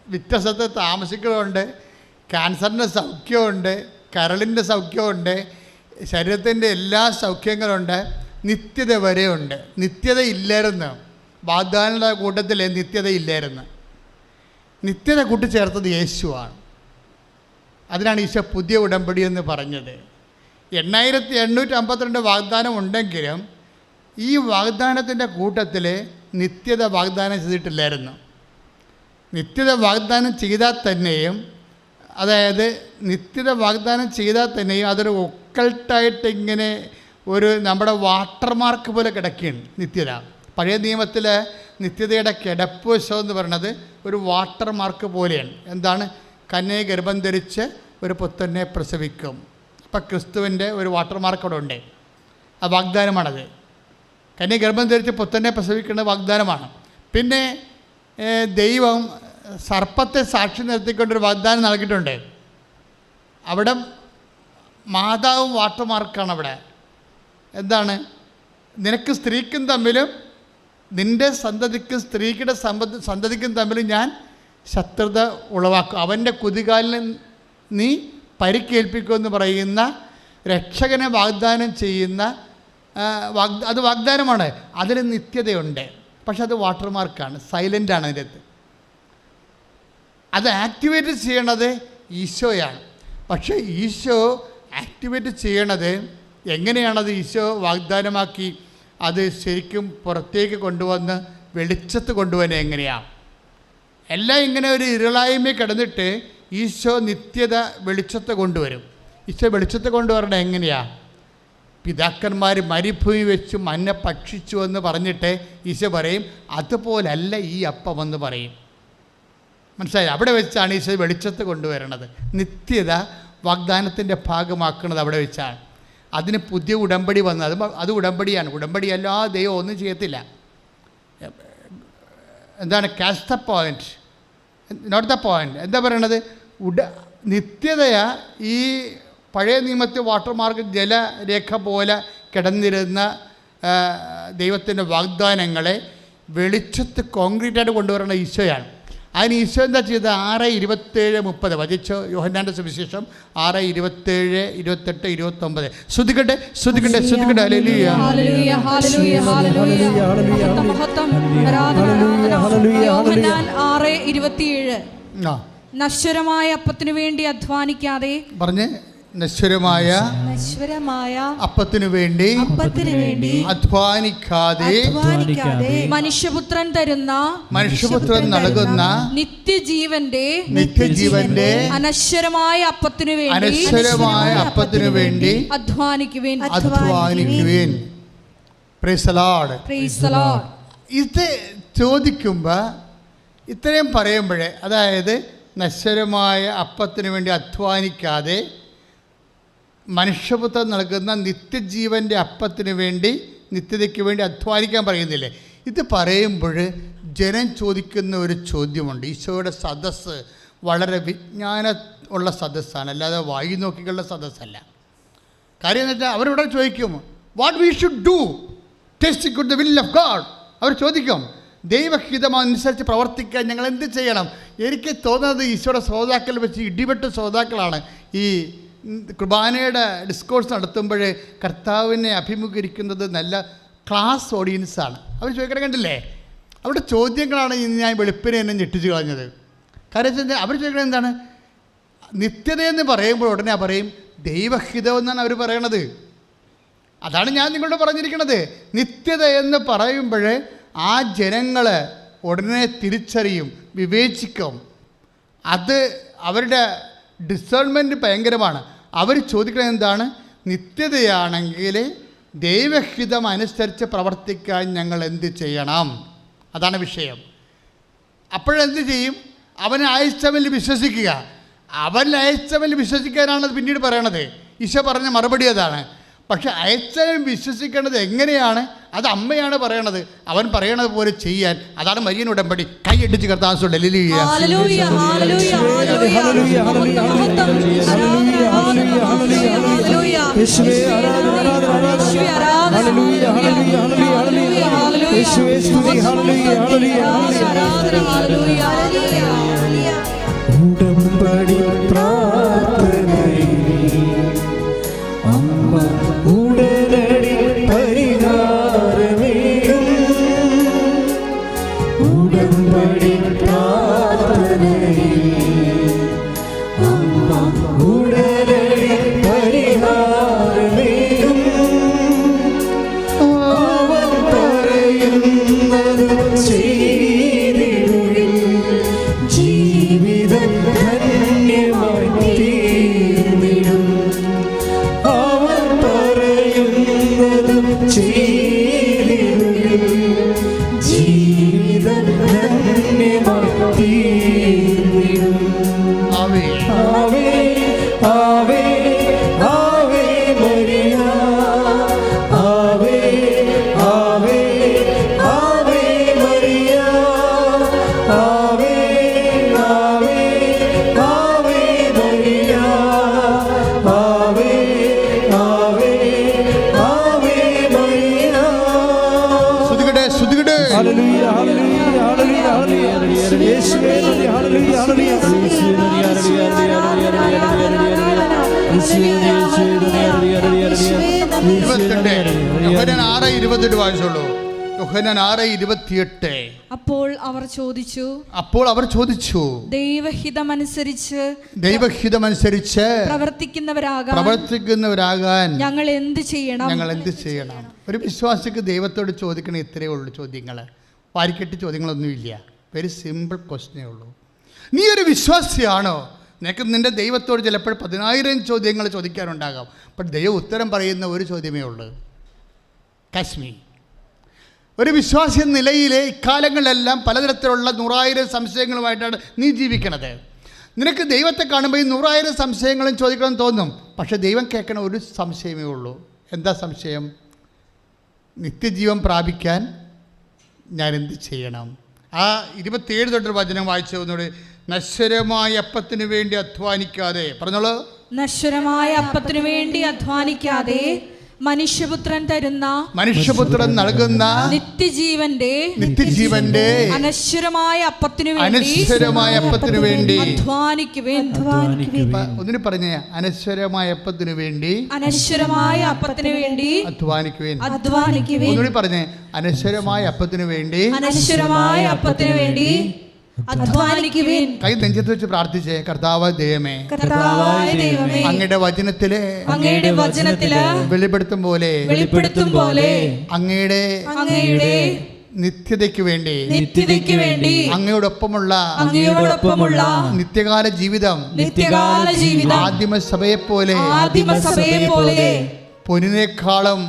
Speaker 4: വിറ്റ സ്ഥലത്ത് താമസിക്കലുണ്ട്, ക്യാൻസറിൻ്റെ സൗഖ്യമുണ്ട്, കരളിൻ്റെ സൗഖ്യമുണ്ട്, ശരീരത്തിൻ്റെ എല്ലാ സൗഖ്യങ്ങളുണ്ട്, നിത്യത വരെയുണ്ട്. നിത്യത ഇല്ലായിരുന്നു. വാഗ്ദാനങ്ങളുടെ കൂട്ടത്തിൽ നിത്യത ഇല്ലായിരുന്നു. നിത്യത കൂട്ടിച്ചേർത്തത് യേശുവാണ്. അതിനാണ് ഈശോ പുതിയ ഉടമ്പടി എന്ന് പറഞ്ഞത്. 8852 വാഗ്ദാനം ഉണ്ടെങ്കിലും ഈ വാഗ്ദാനത്തിൻ്റെ കൂട്ടത്തിൽ നിത്യത വാഗ്ദാനം ചെയ്തിട്ടില്ലായിരുന്നു. നിത്യത വാഗ്ദാനം ചെയ്താൽ തന്നെയും, അതായത് നിത്യത വാഗ്ദാനം ചെയ്താൽ തന്നെയും അതൊരു ഒക്കൾട്ടായിട്ട് ഇങ്ങനെ ഒരു നമ്മുടെ വാട്ടർമാർക്ക് പോലെ കിടക്കുകയാണ് നിത്യത. പഴയ നിയമത്തിൽ നിത്യതയുടെ കിടപ്പ് വശം എന്ന് പറയുന്നത് ഒരു വാട്ടർമാർക്ക് പോലെയാണ്. എന്താണ്? കന്യക ഗർഭം ധരിച്ച് ഒരു പുത്രനെ പ്രസവിക്കും. അപ്പം ക്രിസ്തുവിൻ്റെ ഒരു വാട്ടർമാർക്ക് അവിടെ ഉണ്ട്. ആ വാഗ്ദാനമാണത്. കന്യക ഗർഭം ധരിച്ച് പുത്രനെ പ്രസവിക്കേണ്ട വാഗ്ദാനമാണ്. പിന്നെ ദൈവം സർപ്പത്തെ സാക്ഷി നിർത്തിക്കൊണ്ടൊരു വാഗ്ദാനം നൽകിയിട്ടുണ്ട്. അവിടെ മാതാവും വാട്ടർമാർക്കാണ്. അവിടെ എന്താണ്? നിനക്ക് സ്ത്രീക്കും തമ്മിലും നിൻ്റെ സന്തതിക്കും സ്ത്രീയുടെ സന്തതിക്കും തമ്മിലും ഞാൻ ശത്രുത ഉളവാക്കും, അവൻ്റെ കുതികാലിന് നീ പരിക്കേൽപ്പിക്കുമെന്ന് പറയുന്ന രക്ഷകനെ വാഗ്ദാനം ചെയ്യുന്ന അത് വാഗ്ദാനമാണ്. അതിന് നിത്യതയുണ്ട്. പക്ഷെ അത് വാട്ടർമാർക്കാണ്, സൈലൻ്റാണ്. അതിനകത്ത് അത് ആക്ടിവേറ്റ് ചെയ്യണത് ഈശോയാണ്. പക്ഷേ ഈശോ ആക്ടിവേറ്റ് ചെയ്യണത് എങ്ങനെയാണത്? ഈശോ വാഗ്ദാനമാക്കി അത് ശരിക്കും പുറത്തേക്ക് കൊണ്ടുവന്ന് വെളിച്ചത്ത് കൊണ്ടുവന്നെ എങ്ങനെയാണ്? എല്ലാം ഇങ്ങനെ ഒരു ഇരുളായ്മ കിടന്നിട്ട് ഈശോ നിത്യത വെളിച്ചത്ത് കൊണ്ടുവരും. ഈശോ വെളിച്ചത്ത് കൊണ്ടുവരണം എങ്ങനെയാണ്? പിതാക്കന്മാർ മരുഭൂമി വെച്ച് മന്ന ഭക്ഷിച്ചു എന്ന് പറഞ്ഞിട്ട് ഈശോ പറയും അതുപോലല്ല ഈ അപ്പം എന്ന് പറയും. മനസ്സിലായി? അവിടെ വെച്ചാണ് ഈശോ വെളിച്ചത്ത് കൊണ്ടുവരണത്. നിത്യത വാഗ്ദാനത്തിൻ്റെ ഭാഗമാക്കുന്നത് അവിടെ വെച്ചാണ്. അതിന് പുതിയ ഉടമ്പടി വന്നത്. അത് ഉടമ്പടിയാണ്. ഉടമ്പടി എല്ലാ ദൈവം ഒന്നും ചെയ്യത്തില്ല. എന്താണ്? Catch the point, note the point. എന്താ പറയണത്? നിത്യതയാ ഈ പഴയ നിയമത്തിൽ വാട്ടർമാർക്ക് ജലരേഖ പോലെ കിടന്നിരുന്ന ദൈവത്തിൻ്റെ വാഗ്ദാനങ്ങളെ വെളിച്ചത്ത് കോൺക്രീറ്റായിട്ട് കൊണ്ടുവരുന്ന ഈശോയാണ്. അതിന് ഈശോ എന്താ ചെയ്തത്? 6:27-30 വചിച്ചോ യോഹന്നാൻ്റെ സുവിശേഷം 6:27, 28, 29. ശ്രദ്ധിക്കട്ടെ, ശ്രദ്ധിക്കട്ടെ, ശ്രദ്ധിക്കട്ടെ. ഹല്ലേലൂയ,
Speaker 2: ഹല്ലേലൂയ, ഹല്ലേലൂയ, ഹല്ലേലൂയ, മഹത്വം, യോഹന്നാൻ 6:27. നശ്വരമായ അപ്പത്തിനു വേണ്ടി അധ്വാനിക്കാതെ പറഞ്ഞ് നശ്വരമായ അപ്പത്തിനു വേണ്ടി അധ്വാനിക്കാതെ മനുഷ്യപുത്രൻ നൽകുന്ന നിത്യജീവന്റെ അനശ്വരമായ അപ്പത്തിനു വേണ്ടി അധ്വാനിക്കുവേൻ. Praise the Lord. Praise the Lord. ഇത് ചോദിക്കുമ്പോൾ ഇത്രയും പറയുമ്പോഴേ, അതായത് നശ്വരമായ അപ്പത്തിനു വേണ്ടി അധ്വാനിക്കാതെ മനുഷ്യപുത്രൻ നൽകുന്ന നിത്യജീവൻ്റെ അപ്പത്തിന് വേണ്ടി, നിത്യതയ്ക്ക് വേണ്ടി അധ്വാനിക്കാൻ പറയുന്നില്ലേ? ഇത് പറയുമ്പോൾ ജനം ചോദിക്കുന്ന ഒരു ചോദ്യമുണ്ട്. ഈശോയുടെ സദസ്സ് വളരെ വിജ്ഞാന ഉള്ള സദസ്സാണ്, അല്ലാതെ വായി നോക്കികളുടെ സദസ്സല്ല. കാര്യം എന്ന് വെച്ചാൽ അവരിവിടെ ചോദിക്കും what we should do to execute the will of God. അവർ ചോദിക്കും ദൈവഹിതമനുസരിച്ച് പ്രവർത്തിക്കാൻ ഞങ്ങൾ എന്ത് ചെയ്യണം? എനിക്ക് തോന്നുന്നത് ഈശോയുടെ ശ്രോതാക്കൾ വെച്ച് ഇടിപെട്ട ശ്രോതാക്കളാണ് ഈ കുർബാനയുടെ ഡിസ്കോഴ്സ് നടത്തുമ്പോൾ കർത്താവിനെ അഭിമുഖീകരിക്കുന്നത് നല്ല ക്ലാസ് ഓഡിയൻസാണ്. അവർ ചോദിക്കണം, കണ്ടില്ലേ? അവരുടെ ചോദ്യങ്ങളാണ് ഇന്ന് ഞാൻ വെളുപ്പിനെ എന്നെ ഞെട്ടിച്ച് കളഞ്ഞത്. കാര്യം അവർ ചോദിക്കുന്നത് എന്താണ്? നിത്യതയെന്ന് പറയുമ്പോൾ ഉടനെ പറയും ദൈവഹിതം എന്നാണ് അവർ പറയണത്. അതാണ് ഞാൻ നിങ്ങളോട് പറഞ്ഞിരിക്കുന്നത്. നിത്യത എന്ന് പറയുമ്പോൾ ആ ജനങ്ങൾ ഉടനെ തിരിച്ചറിയും, വിവേചിക്കും. അത് അവരുടെ ഡിസേൺമെൻറ്റ് ഭയങ്കരമാണ്. അവർ ചോദിക്കുന്നത് എന്താണ്? നിത്യതയാണെങ്കിൽ ദൈവഹിതം അനുസരിച്ച് പ്രവർത്തിക്കാൻ ഞങ്ങൾ എന്ത് ചെയ്യണം? അതാണ് വിഷയം. അപ്പോഴെന്ത് ചെയ്യും? അവനെ അയച്ചവനിൽ വിശ്വസിക്കുക. അവൻ അയച്ചവനിൽ വിശ്വസിക്കാനാണ് പിന്നീട് പറയണത്. ഈശോ പറഞ്ഞ മറുപടി അതാണ്. പക്ഷെ അയച്ചവൻ വിശ്വസിക്കേണ്ടത് എങ്ങനെയാണ്? അത് അമ്മയാണ് പറയണത്. അവൻ പറയണത് പോലെ ചെയ്യാൻ. അതാണ് മരിയൻ ഉടമ്പടി. കൈയടിച്ച് കർത്താവ്
Speaker 1: യേശുവേ ആരാധന ആരാധന ആരാധന
Speaker 2: യേശുവേ ആരാധന
Speaker 1: ഹല്ലേലൂയ ഹല്ലേലൂയ ഹല്ലേലൂയ ഹല്ലേലൂയ യേശുവേ സ്തുതി ഹല്ലേലൂയ ഹല്ലേലൂയ
Speaker 2: ആരാധന ഹല്ലേലൂയ ഹല്ലേലൂയ
Speaker 1: ഉടമ്പടി പ്രാർത്ഥനയിൽ അമ്മ ഉടനടി പരിഹാരമേകും ഉടമ്പടി പ്രാർത്ഥനയിൽ അമ്മ ഉടനടി പരിഹാരമേകും അവൻ പറയുന്നത് ചെയ്തിടുവിൻ ജീവിതം ധന്യമായി തീർന്നിടും അവൻ പറയുന്നത് ചെയ്തിടുവിൻ ജീവിതം ധന്യമായി തീർന്നിടും
Speaker 4: ആവേ
Speaker 1: ആവേ ആവേ ആവേ മരിയ ആവേ ആവേ ആവേ മരിയ ആവേ ആവേ ആവേ മരിയ ആവേ ആവേ ആവേ മരിയ
Speaker 4: ശ്രുതികട്ടെ ശ്രുതികട്ടെ.
Speaker 1: ഹല്ലേലൂയ ഹല്ലേലൂയ ഹല്ലേലൂയ ഹല്ലേലൂയ യേശുവേ നന്ദി ഹല്ലേലൂയ ഹല്ലേലൂയ
Speaker 4: യോഹന്നാൻ 6:28 വായിച്ചോളൂ. യോഹന്നാൻ 6:28.
Speaker 2: അപ്പോൾ അവർ ചോദിച്ചു ദൈവഹിതമനുസരിച്ച്
Speaker 4: പ്രവർത്തിക്കുന്നവരാകാൻ
Speaker 2: ഞങ്ങൾ എന്ത് ചെയ്യണം?
Speaker 4: ഒരു വിശ്വാസിക്ക് ദൈവത്തോട് ചോദിക്കണ ഇത്രയേ ഉള്ളൂ ചോദ്യങ്ങൾ. വാരിക്കെട്ടി ചോദ്യങ്ങളൊന്നുമില്ല. വെരി സിമ്പിൾ ക്വസ്റ്റ്യനേ ഉള്ളൂ. നീ ഒരു വിശ്വാസിയാണോ? നിനക്ക് നിൻ്റെ ദൈവത്തോട് ചിലപ്പോൾ 10,000 ചോദ്യങ്ങൾ ചോദിക്കാനുണ്ടാകാം. അപ്പോൾ ദൈവം ഉത്തരം പറയുന്ന ഒരു ചോദ്യമേ ഉള്ളൂ, കാശ്മീർ. ഒരു വിശ്വാസി എന്ന നിലയിൽ ഇക്കാലങ്ങളിലെല്ലാം പലതരത്തിലുള്ള 100,000 സംശയങ്ങളുമായിട്ടാണ് നീ ജീവിക്കണത്. നിനക്ക് ദൈവത്തെ കാണുമ്പോൾ ഈ 100,000 സംശയങ്ങളും ചോദിക്കണം തോന്നും. പക്ഷേ ദൈവം കേൾക്കണ ഒരു സംശയമേ ഉള്ളൂ. എന്താ സംശയം? നിത്യജീവൻ പ്രാപിക്കാൻ ഞാൻ എന്ത് ചെയ്യണം? ആ 27 തൊട്ടൊരു വചനം വായിച്ചു ഒന്നുകൂടി. നശ്വരമായ അപ്പത്തിനു വേണ്ടി അധ്വാനിക്കാതെ, പറഞ്ഞോളൂ.
Speaker 2: നശ്വരമായ അപ്പത്തിനു വേണ്ടി അധ്വാനിക്കാതെ മനുഷ്യപുത്രൻ
Speaker 4: നൽകുന്ന നിത്യജീവന്റെ
Speaker 2: അനശ്വരമായ അപ്പത്തിനു
Speaker 4: വേണ്ടി
Speaker 2: അധ്വാനിക്കുവേൻ.
Speaker 4: ഒന്നിനു പറഞ്ഞേ, അനശ്വരമായ അപ്പത്തിനു വേണ്ടി അധ്വാനിക്കുവേൻ. ഒന്നുകൂടി പറഞ്ഞേ, അനശ്വരമായ അപ്പത്തിനു വേണ്ടി
Speaker 2: അധ്വാനിക്കുവേൻ.
Speaker 4: കൈ നെഞ്ചത്ത് വെച്ച് പ്രാർത്ഥിച്ചേ. കർത്താവായ ദൈവമേ, അങ്ങയുടെ വചനത്തിലെ വെളിപ്പെടുത്തും പോലെ അങ്ങയുടെ നിത്യതയ്ക്ക് വേണ്ടി അങ്ങയോടൊപ്പമുള്ള നിത്യകാല ജീവിതം ആദിമസഭയെ പോലെ പൊന്നിനേക്കാളും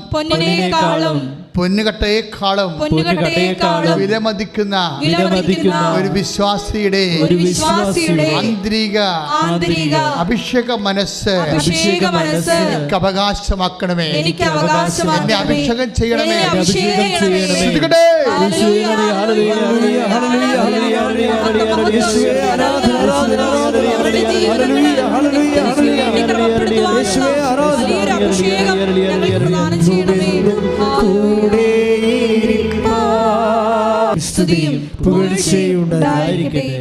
Speaker 4: പൊന്നുകട്ടയേക്കാളും വിലമതിക്കുന്ന ഒരു വിശ്വാസിയുടെ ആന്തരിക അഭിഷേക മനസ്സ് എനിക്ക് അവകാശമാക്കണമേ. എന്നെ അഭിഷേകം ചെയ്യണമേ.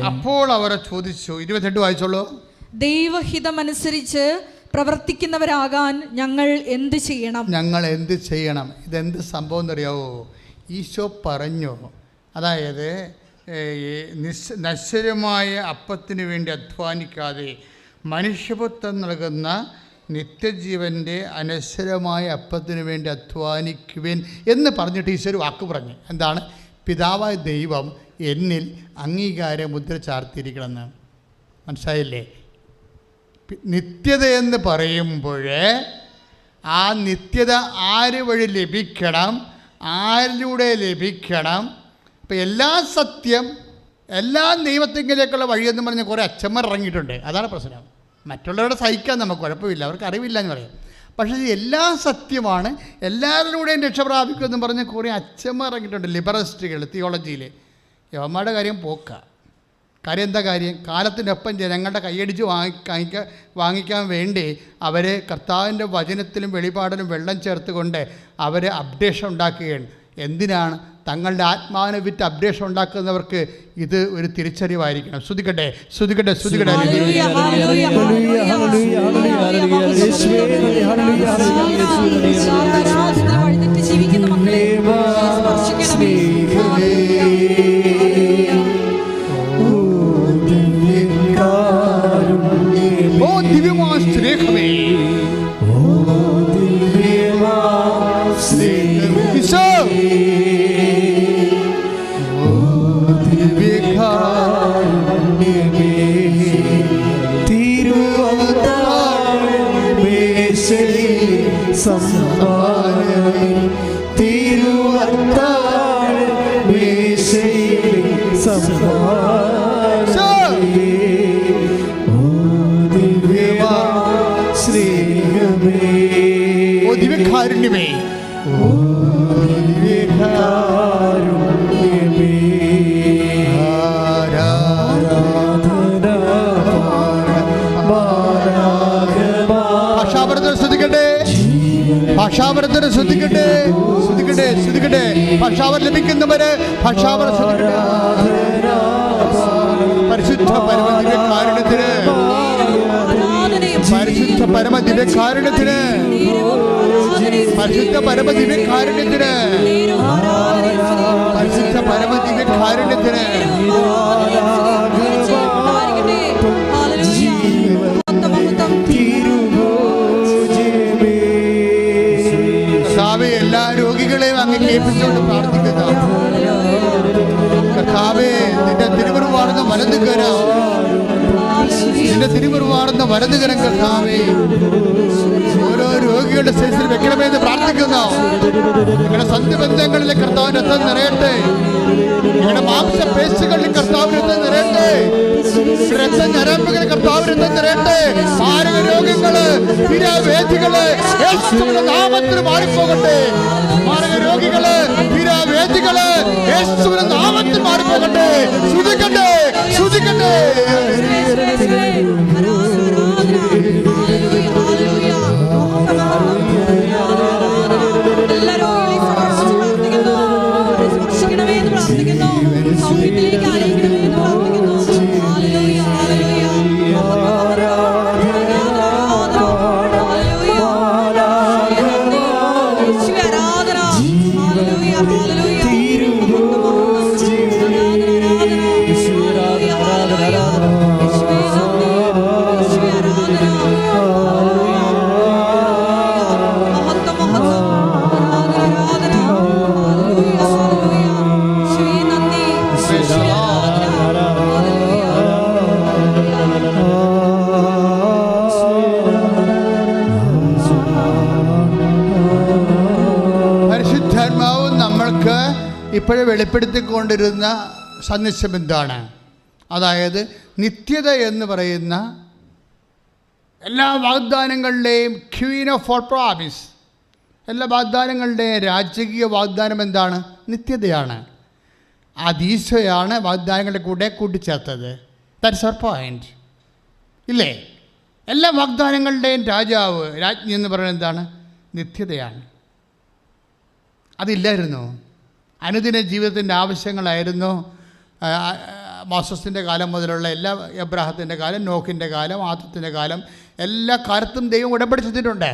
Speaker 4: അപ്പോൾ അവർ ചോദിച്ചു. 28 വായിച്ചോളൂ.
Speaker 2: ദൈവഹിതമനുസരിച്ച് പ്രവർത്തിക്കുന്നവരാകാൻ ഞങ്ങൾ എന്ത് ചെയ്യണം?
Speaker 4: ഇതെന്ത് സംഭവം എന്നറിയാവോ? ഈശോ പറഞ്ഞു, അതായത് നശ്വരമായ അപ്പത്തിന് വേണ്ടി അധ്വാനിക്കാതെ മനുഷ്യപുത്രൻ നൽകുന്ന നിത്യജീവൻ്റെ അനശ്വരമായ അപ്പത്തിന് വേണ്ടി അധ്വാനിക്കുവേൻ എന്ന് പറഞ്ഞിട്ട് ഈശോ ഒരു വാക്ക് പറഞ്ഞു. എന്താണ്? പിതാവായ ദൈവം എന്നിൽ അംഗീകാര മുദ്ര ചാർത്തിയിരിക്കണമെന്ന്. മനസ്സിലായില്ലേ? നിത്യതയെന്ന് പറയുമ്പോൾ ആ നിത്യത ആര് വഴി ലഭിക്കണം, ആരിലൂടെ ലഭിക്കണം? ഇപ്പം എല്ലാ സത്യം, എല്ലാ ദൈവത്തിങ്കിലേക്കുള്ള വഴിയെന്ന് പറഞ്ഞ് കുറേ അച്ഛന്മാർ ഇറങ്ങിയിട്ടുണ്ട്. അതാണ് പ്രശ്നം. മറ്റുള്ളവരുടെ സഹിക്കാൻ നമുക്ക് കുഴപ്പമില്ല, അവർക്ക് അറിവില്ല എന്ന് പറയാം. പക്ഷേ എല്ലാ സത്യമാണ്, എല്ലാവരിലൂടെയും രക്ഷ പ്രാപിക്കുമെന്ന് പറഞ്ഞ് കുറേ അച്ഛന്മാർ ഇറങ്ങിയിട്ടുണ്ട്. ലിബറലിസ്റ്റുകൾ തിയോളജിയിൽ. യവന്മാരുടെ കാര്യം പോക്ക. കാര്യം എന്താ കാര്യം? കാലത്തിനൊപ്പം ജനങ്ങളുടെ കൈയടിച്ച് വാങ്ങിക്കാൻ വേണ്ടി അവർ കർത്താവിൻ്റെ വചനത്തിലും വെളിപാടിലും വെള്ളം ചേർത്തുകൊണ്ട് അവർ അപ്ഡേഷൻ ഉണ്ടാക്കുകയാണ്. എന്തിനാണ്? തങ്ങളുടെ ആത്മാവിനെ വിറ്റ് അപ്ഡേഷൻ ഉണ്ടാക്കുന്നവർക്ക് ഇത് ഒരു തിരിച്ചറിവായിരിക്കണം. ശ്രുതിക്കട്ടെ, ശ്രുതിക്കട്ടെ, ശ്രുതിക്കട്ടെ. ഓ ദിവ്യമായ സ്നേഹമേ, ഈശോ ദിവ്യകാരുണ്യമേ, ഭാഷാപരത്തിന് ശ്രദ്ധിക്കട്ടെ, ഭാഷാപരത്തിന് ശ്രദ്ധിക്കട്ടെ, ശ്രദ്ധിക്കട്ടെ, ശ്രദ്ധിക്കട്ടെ. ഭാഷാപരം ലഭിക്കുന്നവര് ഭാഷാപരം ശ്രദ്ധിക്കട്ടെ. പരിശുദ്ധ പരമദിവ്യകാരുണ്യത്തിന്, പരിശുദ്ധ പരമദിവ്യകാരുണ്യത്തിന്, പരിശുദ്ധ പരമദിവ്യകാരുണ്യത്തിന്, പരിശുദ്ധ പരമദിവ്യകാരുണ്യത്തിന്. കർത്താവേ, എല്ലാ രോഗികളെയും അങ്ങ് കേൾപ്പിച്ചുകൊണ്ട് പ്രാർത്ഥിക്കുന്ന കർത്താവേ, നിന്റെ തിരുമുറിവാർന്ന വലത് കരം, നിന്റെ തിരുമുറിവാർന്ന വലത് കരം കർത്താവേ ഓരോ രോഗികളുടെ ശരീരത്തിൽ വെക്കണമെന്ന് പ്രാർത്ഥിക്കുന്നു. നിങ്ങളുടെ സന്ധിബന്ധങ്ങളിലെ കർത്താവിന്റെ രക്തം നിറയട്ടെ, നിങ്ങളുടെ മാംസപേശികളിൽ കർത്താവിന്റെ രക്തം നിറയട്ടെ, രക്തഞരമ്പുകളിൽ കർത്താവിന്റെ രക്തം നിറയട്ടെ. മാരക രോഗങ്ങള്, തീരാവേദികള് യേശുവിന്റെ നാമത്തിൽ മാറിപ്പോകട്ടെ. മാരക രോഗികള്, തീരാവേദികള് യേശുവിന്റെ നാമത്തിൽ മാറിപ്പോകട്ടെ. ശ്രുതിക്കട്ടെ, ശ്രുതിക്കട്ടെ. ഇപ്പോഴേ വെളിപ്പെടുത്തിക്കൊണ്ടിരുന്ന സന്ദേശം എന്താണ്? അതായത് നിത്യത എന്ന് പറയുന്ന എല്ലാ വാഗ്ദാനങ്ങളുടെയും ക്വീൻ ഓഫ് ഓൾ പ്രോമിസ്, എല്ലാ വാഗ്ദാനങ്ങളുടെയും രാജകീയ വാഗ്ദാനം എന്താണ്? നിത്യതയാണ്. അത് ഈശോയാണ് വാഗ്ദാനങ്ങളുടെ കൂടെ കൂട്ടിച്ചേർത്തത്. ദാറ്റ്സ് അവർ പോയിന്റ്, ഇല്ലേ? എല്ലാ വാഗ്ദാനങ്ങളുടെയും രാജാവ്, രാജ്ഞി എന്ന് പറയുന്നത് എന്താണ്? നിത്യതയാണ്. അതില്ലായിരുന്നു. അനുദിന ജീവിതത്തിൻ്റെ ആവശ്യങ്ങളായിരുന്നു. മോസസിൻ്റെ കാലം മുതലുള്ള എല്ലാ, എബ്രാഹത്തിൻ്റെ കാലം, നോക്കിൻ്റെ കാലം, ആദത്തിൻ്റെ കാലം, എല്ലാ കാലത്തും ദൈവം ഉടമ്പടി ചെയ്തിട്ടുണ്ട്.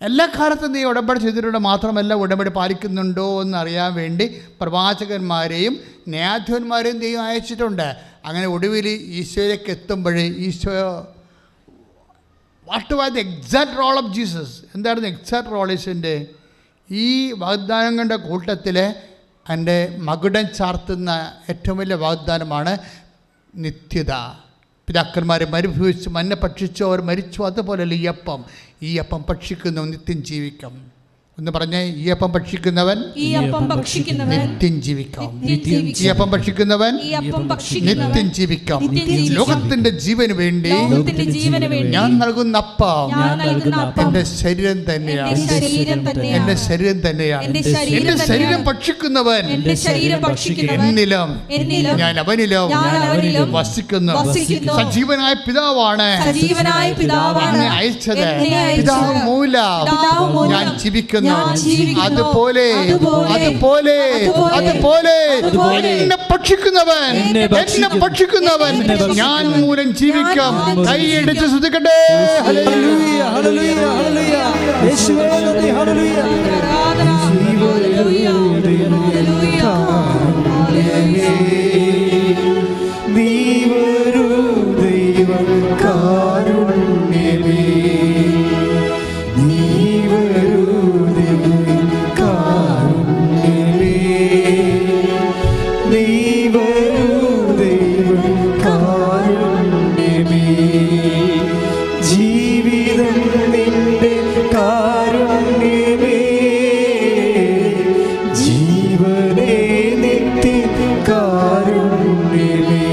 Speaker 4: എല്ലാ കാലത്തും ദൈവം ഉടമ്പടി ചെയ്തിട്ടുണ്ട്. മാത്രമല്ല, ഉടമ്പടി പാലിക്കുന്നുണ്ടോ എന്നറിയാൻ വേണ്ടി പ്രവാചകന്മാരെയും ന്യായാധിപന്മാരെയും ദൈവം അയച്ചിട്ടുണ്ട്. അങ്ങനെ ഒടുവിൽ ഈശോയിലേക്ക് എത്തുമ്പോഴേ Eesho, what was the exact role of Jesus? എന്തായിരുന്നു എക്സാക്ട് റോൾ ഈശോൻ്റെ? ഈ വാഗ്ദാനങ്ങളുടെ കൂട്ടത്തിൽ എൻ്റെ മകുടം ചാർത്തുന്ന ഏറ്റവും വലിയ വാഗ്ദാനമാണ് നിത്യത. പിതാക്കന്മാരെ മരുഭവിച്ച് മന്ന ഭക്ഷിച്ചു, അവർ മരിച്ചു. അതുപോലെയല്ല ഈ അപ്പം ഭക്ഷിക്കുന്നു, നിത്യം ജീവിക്കും. എന്ന് പറഞ്ഞേ, ഈ അപ്പം ഭക്ഷിക്കുന്നവൻ
Speaker 2: ഈ അപ്പം ഭക്ഷിക്കുന്നവൻ
Speaker 4: നിത്യം ജീവിക്കാം.
Speaker 2: നിത്യം ജീവിക്കാം.
Speaker 4: ഈ അപ്പം ഭക്ഷിക്കുന്നവൻ
Speaker 2: ഈ അപ്പം ഭക്ഷിക്കുന്നവൻ
Speaker 4: നിത്യം ജീവിക്കാം.
Speaker 2: നിത്യം ജീവിക്കാം.
Speaker 4: ലോകത്തിന്റെ ജീവന് വേണ്ടി
Speaker 2: ലോകത്തിന്റെ ജീവന് വേണ്ടി
Speaker 4: ഞാൻ നൽകുന്ന അപ്പം
Speaker 2: ഞാൻ നൽകുന്ന അപ്പം
Speaker 4: എന്റെ ശരീരം തന്നെയാണ്.
Speaker 2: എന്റെ ശരീരം തന്നെയാണ്.
Speaker 4: എന്റെ ശരീരം തന്നെയാണ്.
Speaker 2: എന്റെ ശരീരം
Speaker 4: എന്റെ ശരീരം
Speaker 2: തന്നെയാണ്.
Speaker 4: ഭക്ഷിക്കുന്നവൻ
Speaker 2: എന്റെ ശരീരം ഭക്ഷിക്കുന്നവൻ
Speaker 4: എന്നിലും
Speaker 2: എന്നിലും
Speaker 4: ഞാൻ അവനിലും
Speaker 2: ഞാൻ അവനിലും
Speaker 4: വസിക്കുന്നു.
Speaker 2: വസിക്കുന്നു.
Speaker 4: സജീവനായ പിതാവാണ്
Speaker 2: സജീവനായ പിതാവാണ്
Speaker 4: എന്നെ അയച്ചത്.
Speaker 2: എന്നെ അയച്ചത്.
Speaker 4: പിതാവ് മൂലം
Speaker 2: പിതാവ് മൂലം
Speaker 4: ഞാൻ ജീവിക്കുന്നു.
Speaker 2: ഞാൻ ജീവിക്കുന്നു.
Speaker 4: അതുപോലെ
Speaker 2: അതുപോലെ
Speaker 4: അതുപോലെ അതുപോലെ
Speaker 2: അതുപോലെ
Speaker 4: എന്നെ ഭക്ഷിക്കുന്നവൻ ഞാൻ മൂലം ജീവിക്കാം. കൈയടിച്ച് ശ്രദ്ധിക്കട്ടെ.
Speaker 1: Hallelujah, hallelujah, hallelujah. യേശുവേ നന്ദി, ഹല്ലേലൂയ.
Speaker 2: ആരാധന. ഹല്ലേലൂയ. ഹല്ലേലൂയ.
Speaker 1: നീ വരൂ ദൈവം കാരുണ്യമേ, നീ വരൂ ദൈവം കാരുണ്യമേ, നീ വരൂ ദൈവം കാരുണ്യമേ, ജീവിതം നിന്റെ കാരുണ്യമേ, ജീവനേ നിത്യ കാരുണ്യമേ,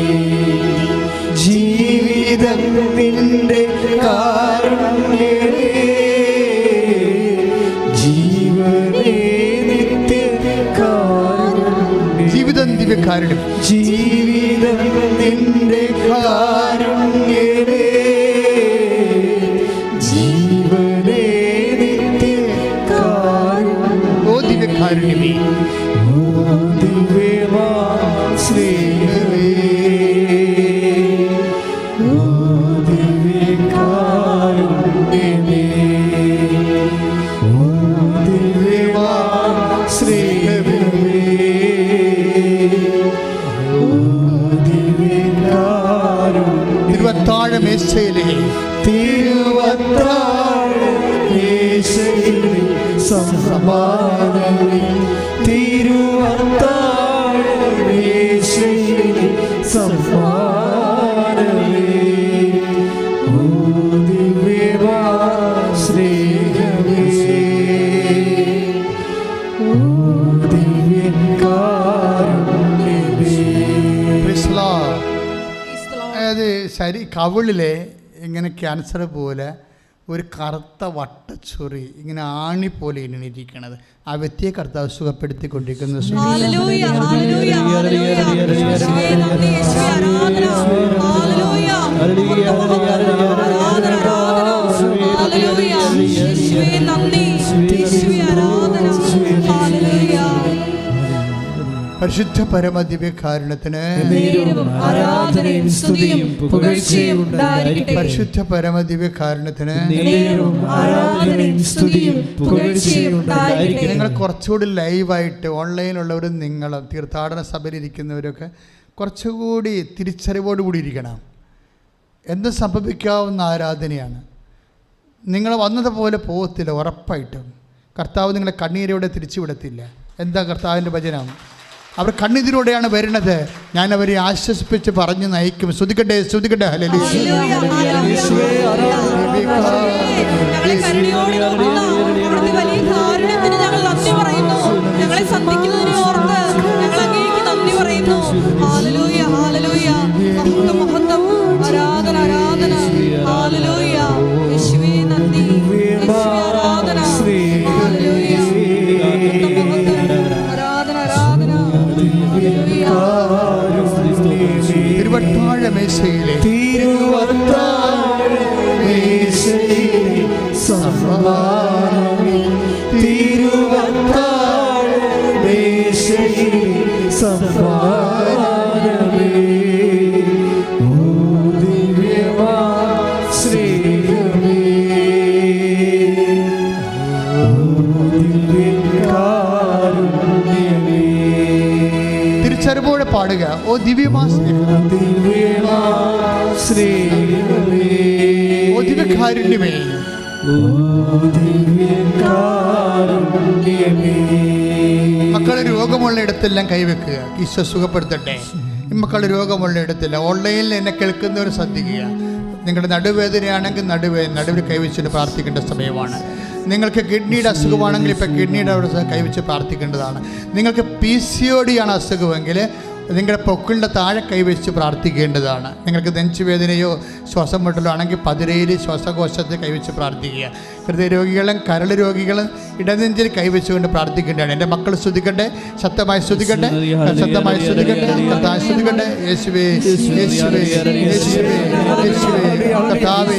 Speaker 1: ജീവിതം നിന്റെ കാരുണ്യമേ, ജീവനേ നിത്യ കാരുണ്യമേ,
Speaker 4: ജീവിതം ദിവ്യകാരുണ്യം.
Speaker 1: ജീവിതം നിന്റെ കാരുണ്യമേ, ജീവനേ നിത്യ കാരുണ്യമേ,
Speaker 4: ഓ ദിവ്യകാരുണ്യമേ,
Speaker 1: ഓ ദിവ്യമാ സ്നേഹമേ, ഓ ദിവ്യകാരുണ്യമേ, ഓ ദിവ്യമാ സ്നേഹമേ, ഓ ദിവ്യകാരുണ്യമേ,
Speaker 4: തിരുവത്താഴ മേശയിലെ
Speaker 1: തിരുവത്താഴമേശയിലെ സമ്മാനമേ, തിരുവത്താഴമേശയിലെ സമ്മാനമേ, ഓ ദിവ്യമാ സ്നേഹമേ, ഓ ദിവ്യകാരുണ്യമേ.
Speaker 4: Praise the Lord. അതായത് കവിളിലെ ഇങ്ങനെ ക്യാൻസർ പോലെ ഒരു കറുത്ത വട്ടച്ചൊറി ഇങ്ങനെ ആണി പോലെ ഇരിക്കണത്, ആ വ്യക്തിയെ കർത്താവ് സുഖപ്പെടുത്തിക്കൊണ്ടിരിക്കുന്ന
Speaker 2: ഹല്ലേലൂയ. ഹല്ലേലൂയ. ഹല്ലേലൂയ. യേശുവേ നന്ദി. യേശുവേ ആരാധന. ഹല്ലേലൂയ. ആരാധന. ഹല്ലേലൂയ. യേശുവേ നന്ദി. യേശുവേ ആരാധന. ഹല്ലേലൂയ.
Speaker 4: പരിശുദ്ധ പരമദിവ്യകാരുണ്യത്തിന്
Speaker 2: നേരവും ആരാധനയും സ്തുതിയും പുകഴ്ചയും ഉണ്ടായിരിക്കട്ടെ.
Speaker 4: പരിശുദ്ധ പരമദിവ്യകാരുണ്യത്തിന്
Speaker 2: നേരവും ആരാധനയും സ്തുതിയും പുകഴ്ചയും ഉണ്ടായിരിക്കട്ടെ.
Speaker 4: നിങ്ങൾ കുറച്ചുകൂടി ലൈവായിട്ട് ഓൺലൈനുള്ളവരും നിങ്ങളും തീർത്ഥാടന സഭയിലിരിക്കുന്നവരൊക്കെ കുറച്ചുകൂടി തിരിച്ചറിവോടുകൂടി ഇരിക്കണം. എന്ത് സംഭവിക്കാവുന്ന ആരാധനയാണ്. നിങ്ങൾ വന്നതുപോലെ പോകത്തില്ല, ഉറപ്പായിട്ടും. കർത്താവ് നിങ്ങളെ കണ്ണീരോടെ തിരിച്ചുവിടത്തില്ല. എന്താ കർത്താവിൻ്റെ വചനം? അവർ കണ്ണീരിലൂടെയാണ് വരുന്നത്, ഞാൻ അവരെ ആശ്വസിപ്പിച്ച് പറഞ്ഞു നയിക്കും. ശ്രുതിക്കട്ടെ, ശ്രുതിക്കട്ടെ. ഹല്ലേലൂയ.
Speaker 2: ഞങ്ങളെ കരുണയോടെ നോക്കുന്ന അവിടുത്തെ വലിയ കാരുണ്യത്തിന് ഞങ്ങൾ നന്ദി പറയുന്നു. ഞങ്ങളെ സന്ധിക്കുന്നതിനെ ഓർത്ത് ഞങ്ങൾ അങ്ങേക്ക് നന്ദി പറയുന്നു. ഹല്ലേലൂയ. ഹല്ലേലൂയ. മഹത്വം, മഹത്വം. ആരാധന, ആരാധന. ഹല്ലേലൂയ. യേശുവേ നന്ദി. യേശുവേ ആരാധന. ഹല്ലേലൂയ. മഹത്വം, മഹത്വം. ആരാധന, ആരാധന. ഹല്ലേലൂയ.
Speaker 4: തിരുവത്താഴ മേശയിലെ
Speaker 1: തിരുവത്താഴമേശയിലെ സമ്മാനമേ, തിരുവത്താഴമേശയിലെ സമ്മാനമേ, ഓ ദിവ്യമാ സ്നേഹമേ, ഓ ദിവ്യകാരുണ്യമേ.
Speaker 4: തിരിച്ചറിവോടെ പാടുക. ഓ ദിവ്യമാ സ്നേഹം,
Speaker 1: ദിവ്യമാ സ്നേഹമേ,
Speaker 4: ഓ ദിവ്യകാരുണ്യമേ,
Speaker 1: ഓ ദിവ്യകാരുണ്യമേ.
Speaker 4: മക്കളെ രോഗമുള്ള ഇടത്തെല്ലാം കൈവെക്കുക. ഈശോ സുഖപ്പെടുത്തട്ടെ. ഈ മക്കളുടെ രോഗമുള്ള ഇടത്തില്ല. ഓൺലൈനിൽ എന്നെ കേൾക്കുന്നവർ ശ്രദ്ധിക്കുക. നിങ്ങളുടെ നടുവേദനയാണെങ്കിൽ നടുവിൽ കൈവച്ചിട്ട് പ്രാർത്ഥിക്കേണ്ട സമയമാണ്. നിങ്ങൾക്ക് കിഡ്നിയുടെ അസുഖമാണെങ്കിൽ ഇപ്പോൾ കിഡ്നിയുടെ അവിടെ കൈവച്ച് പ്രാർത്ഥിക്കേണ്ടതാണ്. നിങ്ങൾക്ക് PCOD ആണ് അസുഖമെങ്കിൽ നിങ്ങളുടെ പൊക്കിളിൻ്റെ താഴെ കൈവച്ച് പ്രാർത്ഥിക്കേണ്ടതാണ്. നിങ്ങൾക്ക് നെഞ്ചുവേദനയോ ശ്വാസം മുട്ടലോ ആണെങ്കിൽ പതിരയിൽ ശ്വാസകോശത്തെ കൈവച്ച് പ്രാർത്ഥിക്കുക. ഹൃദയരോഗികളും കരൾ രോഗികളും ഇടനെഞ്ചിൽ കൈവച്ചുകൊണ്ട് പ്രാർത്ഥിക്കേണ്ടതാണ്. എൻ്റെ മക്കൾ സ്തുതിക്കട്ടെ, ശക്തമായി സ്തുതിക്കട്ടെ, ശക്തമായി സ്തുതിക്കട്ടെ, കർത്താവേ സ്തുതിക്കട്ടെ. യേശുവേ യേശുവേ യേശുവേ യേശുവേ കർത്താവേ,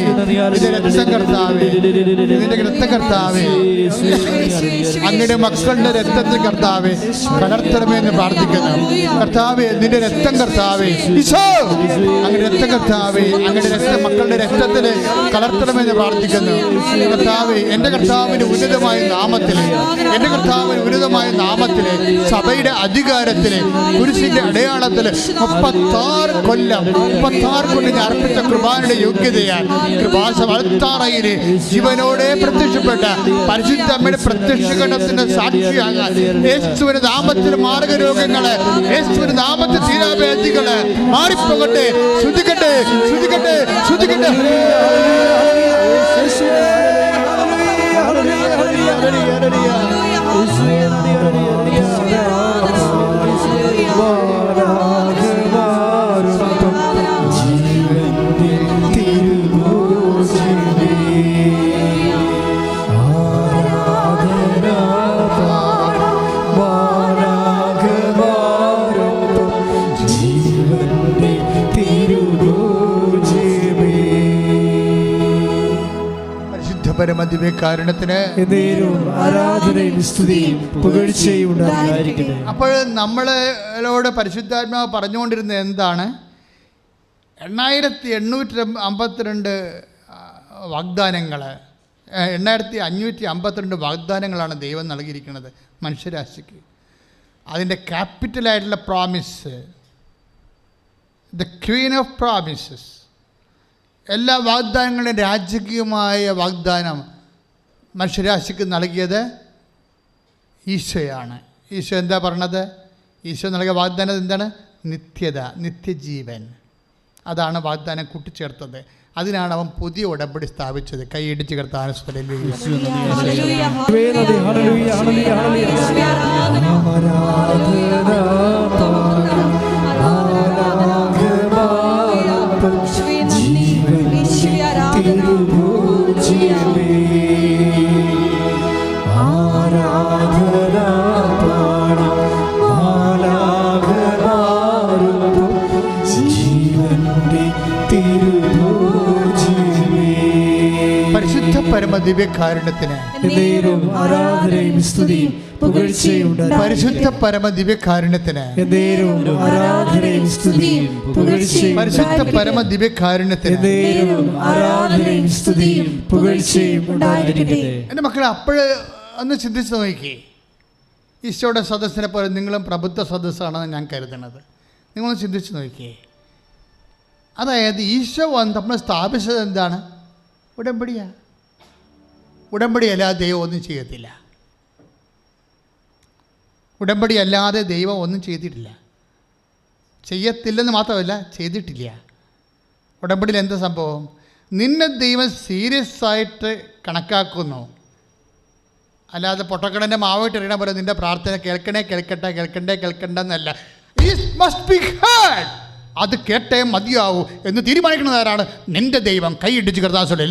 Speaker 4: ഇതിൻ്റെ രക്തം കർത്താവേ, ഇതിൻ്റെ രക്തം കർത്താവേ, അങ്ങയുടെ മക്കളുടെ രക്തത്തിൽ കർത്താവേ കലർത്തണമെന്ന് പ്രാർത്ഥിക്കുന്നു. കർത്താവേ നിന്റെ രക്തം കർത്താവേ, ഈശോ അങ്ങയുടെ രക്തം കർത്താവേ, അങ്ങയുടെ രക്തം മക്കളുടെ രക്തത്തിൽ കലർത്തണമെന്ന് പ്രാർത്ഥിക്കുന്നു. കർത്താവേ, എൻ്റെ കർത്താവിൻ്റെ ഉന്നതമായ നാമത്തിൽ, എൻ്റെ കർത്താവിൻ്റെ ഉന്നതമായ നാമത്തിൽ, സഭയുടെ അധികാരത്തിൽ, കുരിശിൻ്റെ അടയാളത്തിൽ 36 കൊല്ലം ഞാൻ അർപ്പിച്ച കൃപാനയുടെ യോഗ്യതയാൽ കൃപാസഭ അൾത്താറയിലെ ജീവനോടെ പ്രത്യക്ഷപ്പെട്ട പരിശുദ്ധ അമ്മയുടെ പ്രത്യക്ഷീകരണത്തിന്റെ സാക്ഷിയാകാൻ യേശുവിന്റെ നാമത്തിൽ മാർഗരോഗങ്ങള്, യേശുവിന്റെ നാമത്തിൽ തീരാവേദികള് മാറിപ്പോകട്ടെ. ശ്രുതിക്കട്ടെ ശ്രുതിക്കട്ടെ ശ്രുതിക്കട്ടെ. പരമദിവ്യകാരുണ്യത്തിന്
Speaker 1: ആരാധനയും സ്തുതിയും പുകഴ്ചയും ഉണ്ടായിരിക്കട്ടെ.
Speaker 4: അപ്പോൾ നമ്മളോട് പരിശുദ്ധാത്മാവ് പറഞ്ഞുകൊണ്ടിരുന്നത് എന്താണ്? 8852 വാഗ്ദാനങ്ങൾ, 8552 വാഗ്ദാനങ്ങളാണ് ദൈവം നൽകിയിരിക്കുന്നത് മനുഷ്യരാശിക്ക്. അതിൻ്റെ ക്യാപിറ്റലായിട്ടുള്ള promise, the queen of promises, എല്ലാ വാഗ്ദാനങ്ങളും രാജകീയമായ വാഗ്ദാനം മനുഷ്യരാശിക്ക് നൽകിയത് ഈശോയാണ്. ഈശോ എന്താ പറഞ്ഞത്? ഈശോ നൽകിയ വാഗ്ദാനം എന്താണ്? നിത്യത, നിത്യജീവൻ. അതാണ് വാഗ്ദാനം കൂട്ടിച്ചേർത്തത്. അതിനാണ് അവൻ പുതിയ ഉടമ്പടി സ്ഥാപിച്ചത്. കൈയിടിച്ച് കർത്താവിനെ പരമദിവ്യകാരുണ്യത്തിന്
Speaker 1: ആരാധനയും സ്തുതിയും പുകഴ്ചയും
Speaker 4: പരിശുദ്ധ പരമദിവ്യകാരുണ്യത്തിന്
Speaker 1: ആരാധനയും സ്തുതിയും പുകഴ്ചയും
Speaker 4: പരിശുദ്ധ പരമദിവ്യകാരുണ്യത്തിന്
Speaker 1: ആരാധനയും സ്തുതിയും പുകഴ്ചയും ഉണ്ടായിരിക്കട്ടെ.
Speaker 4: എൻ്റെ മക്കളെ, അപ്പോഴ് ഒന്ന് ചിന്തിച്ച് നോക്കി. ഈശോയുടെ സദസ്സിനെ പോലെ നിങ്ങളും പ്രബുദ്ധ സദസ്സാണെന്ന് ഞാൻ കരുതുന്നത്. നിങ്ങളൊന്ന് ചിന്തിച്ച് നോക്കിയേ. അതായത് ഈശോ നമ്മൾ സ്ഥാപിച്ചത് എന്താണ്? ഉടമ്പടിയാണ്. ഉടമ്പടി അല്ലാതെ ദൈവം ഒന്നും ചെയ്യത്തില്ല. ഉടമ്പടി അല്ലാതെ ദൈവം ഒന്നും ചെയ്തിട്ടില്ല. ചെയ്യത്തില്ലെന്ന് മാത്രമല്ല, ചെയ്തിട്ടില്ല. ഉടമ്പടിയിൽ എന്താ സംഭവം? നിന്നെ ദൈവം സീരിയസ് ആയിട്ട് കണക്കാക്കുന്നു. അല്ലാതെ പൊട്ടക്കടൻ്റെ മാവായിട്ട് എറിയണ പോലെ നിൻ്റെ പ്രാർത്ഥന കേൾക്കണ്ടെന്നല്ല. It must be heard. അത് കേട്ടേ മതിയാവൂ എന്ന് തീരുമാനിക്കുന്നത് ആരാണ്? നിന്റെ ദൈവം. കൈയിടിച്ച് കർത്താവേ.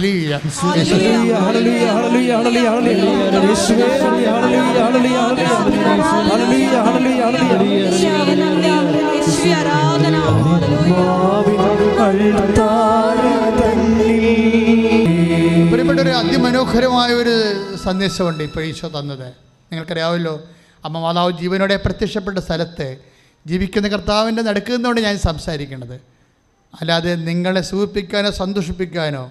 Speaker 4: പ്രിയപ്പെട്ട ഒരു അതിമനോഹരമായ ഒരു സന്ദേശമുണ്ട് ഇപ്പോൾ ഈശോ തന്നത്. നിങ്ങൾക്കറിയാമല്ലോ, അമ്മ മാതാവ് ജീവനോടെ പ്രത്യക്ഷപ്പെട്ട സ്ഥലത്ത് ജീവിക്കുന്ന കർത്താവിൻ്റെ നടുക്കുന്നതുകൊണ്ട് ഞാൻ സംസാരിക്കുന്നത്. അല്ലാതെ നിങ്ങളെ സൂചിപ്പിക്കാനോ സന്തോഷിപ്പിക്കാനോ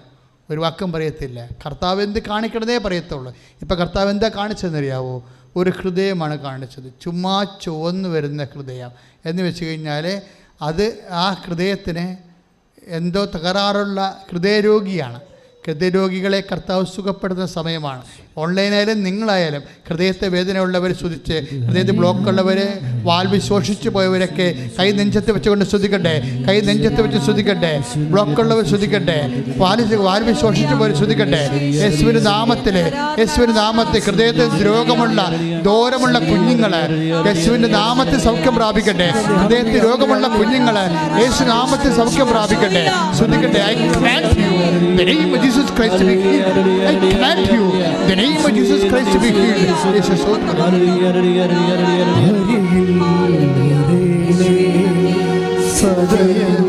Speaker 4: ഒരു വാക്കും പറയത്തില്ല. കർത്താവ് എന്ത് കാണിക്കണതേ പറയത്തുള്ളൂ. ഇപ്പോൾ കർത്താവ് എന്താ കാണിച്ചതെന്നറിയാവോ? ഒരു ഹൃദയമാണ് കാണിച്ചത്. ചുമ്മാ ചുവന്ന് വരുന്ന ഹൃദയം എന്ന് വെച്ച് കഴിഞ്ഞാൽ അത് ആ ഹൃദയത്തിന് എന്തോ തകരാറുള്ള ഹൃദയരോഗിയാണ്. ഹൃദയരോഗികളെ കർത്താവ് സുഖപ്പെടുത്തുന്ന സമയമാണ്. ഓൺലൈനായാലും നിങ്ങളായാലും ഹൃദയത്തെ വേദനയുള്ളവർ സ്തുതിച്ച്, ഹൃദയത്തിൽ ബ്ലോക്കുള്ളവർ, വാൽവ് ശോഷിച്ചു പോയവരൊക്കെ കൈ നെഞ്ചത്ത് വെച്ചുകൊണ്ട് സ്തുതിക്കട്ടെ, കൈ നെഞ്ചത്ത് വെച്ച് സ്തുതിക്കട്ടെ. ബ്ലോക്കുള്ളവർ സ്തുതിക്കട്ടെ, വാൽവ് ശോഷിച്ചു പോയവർ സ്തുതിക്കട്ടെ. യേശുവിൻ്റെ നാമത്തിൽ, യേശുവിൻ്റെ നാമത്തിൽ ഹൃദയത്തിൽ രോഗമുള്ള ദൂരമുള്ള കുഞ്ഞുങ്ങൾ യേശുവിൻ്റെ നാമത്തിൽ സൗഖ്യം പ്രാപിക്കട്ടെ. ഹൃദയത്തിൽ രോഗമുള്ള കുഞ്ഞുങ്ങൾ യേശു നാമത്തിൽ സൗഖ്യം പ്രാപിക്കട്ടെ. സ്തുതിക്കട്ടെ. I command you the name of Jesus Christ to be healed. I command you the name of Jesus Christ to be healed. യേശു
Speaker 1: സദയം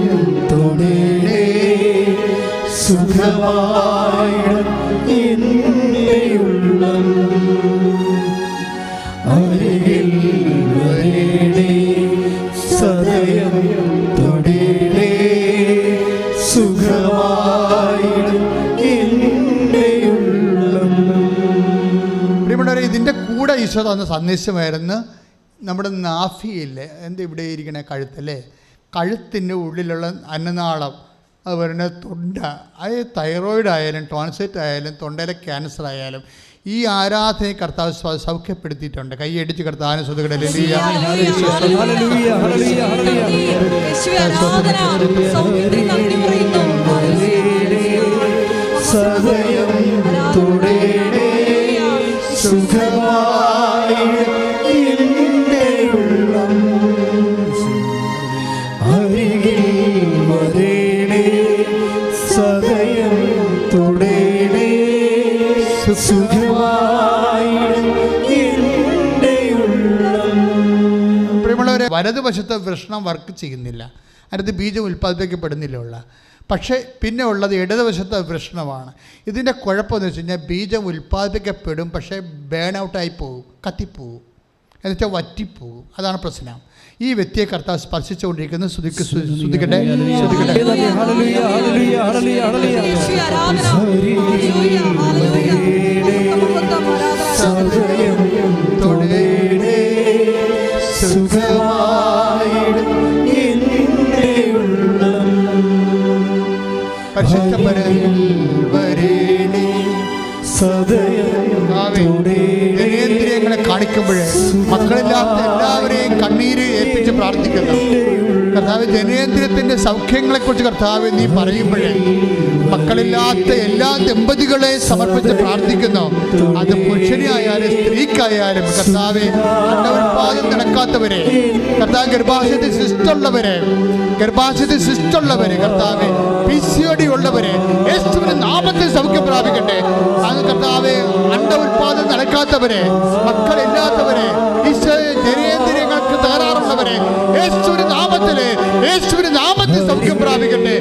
Speaker 1: തൊടേ സുഖമായി എന്നെയുള്ളം അരികിൽ വരേണേ സദയം തൊടേ സുഖമായി എന്നെയുള്ളം.
Speaker 4: പ്രിയമുള്ളവരെ, ഇതിൻ്റെ കൂടെ ഈശോ തന്ന സന്ദേശമായിരുന്നു നമ്മുടെ നാഭിയില്ലേ, എന്താ ഇവിടെ ഇരിക്കണേ, കഴുത്തല്ലേ, കഴുത്തിൻ്റെ ഉള്ളിലുള്ള അന്നനാളം, അതുപോലെ തൊണ്ട, അത് തൈറോയിഡ് ആയാലും ടോൺസൈറ്റ് ആയാലും തൊണ്ടയിലെ ക്യാൻസർ ആയാലും ഈ ആരാധനയെ കർത്താവ് സൗഖ്യപ്പെടുത്തിയിട്ടുണ്ട്. കൈയടിച്ച് കർത്താവിനെ സ്തുതിക്കട്ടെ.
Speaker 1: സദയം തൊടേ സുഖമായി എന്നെയുള്ളം അരികിൽ വരേണേ സദയം തൊടേ സുഖമായി എന്നെയുള്ളം.
Speaker 4: പ്രിയമുള്ളവരെ, വലതുവശത്തെ വൃഷ്ണം വർക്ക് ചെയ്യുന്നില്ല, അതിനകത്ത് ബീജം ഉൽപ്പാദിപ്പിക്കപ്പെടുന്നില്ല. പക്ഷേ പിന്നെ ഉള്ളത് ഇടതുവശത്തെ വൃഷ്ണമാണ്. ഇതിൻ്റെ കുഴപ്പമെന്ന് വെച്ച് കഴിഞ്ഞാൽ ബീജം ഉൽപ്പാദിപ്പിക്കപ്പെടും, പക്ഷേ ബേൺ ഔട്ടായി പോകും, കത്തിപ്പോവും, എന്നുവെച്ചാൽ വറ്റിപ്പോവും. അതാണ് പ്രശ്നം. ഈ വ്യക്തിയെ കർത്താവ് സ്പർശിച്ചുകൊണ്ടിരിക്കുന്നത്. ശ്രദ്ധിക്കട്ടെ. ജനേന്ദ്രിയങ്ങളെ കാണിക്കുമ്പോൾ മക്കളില്ലാത്ത എല്ലാവരെയും കണ്ണീര് ഏൽപ്പിച്ച് പ്രാർത്ഥിക്കുന്നു. കർത്താവ് ജനേന്ദ്രിയത്തിൻ്റെ സൗഖ്യങ്ങളെക്കുറിച്ച് കർത്താവ് നീ പറയുമ്പോഴേ മക്കളില്ലാത്ത എല്ലാ ദമ്പതികളെ സമർപ്പിച്ച് പ്രാർത്ഥിക്കുന്നു. അത് പുരുഷനായാലും സ്ത്രീക്കായാലും കർത്താവെ, അണ്ടോൽപാദം നടക്കാത്തവരെ, കർത്താവ് ഗർഭാശയത്തിൽ സിസ്റ്റുള്ളവരെ, കർത്താവെ PCOD ഉള്ളവരെ യേശുവിന്റെ നാമത്തിൽ സൗഖ്യം പ്രാപിക്കട്ടെ. അത് കർത്താവെ, അണ്ട ഉൽപാദനം നടക്കാത്തവരെ, മക്കളില്ലാത്തവരെ, ജനേന്ദ്രിയങ്ങൾക്ക് തകരാറുള്ളവരെ യേശുവിന്റെ നാമത്തിൽ സൗഖ്യം പ്രാപിക്കട്ടെ.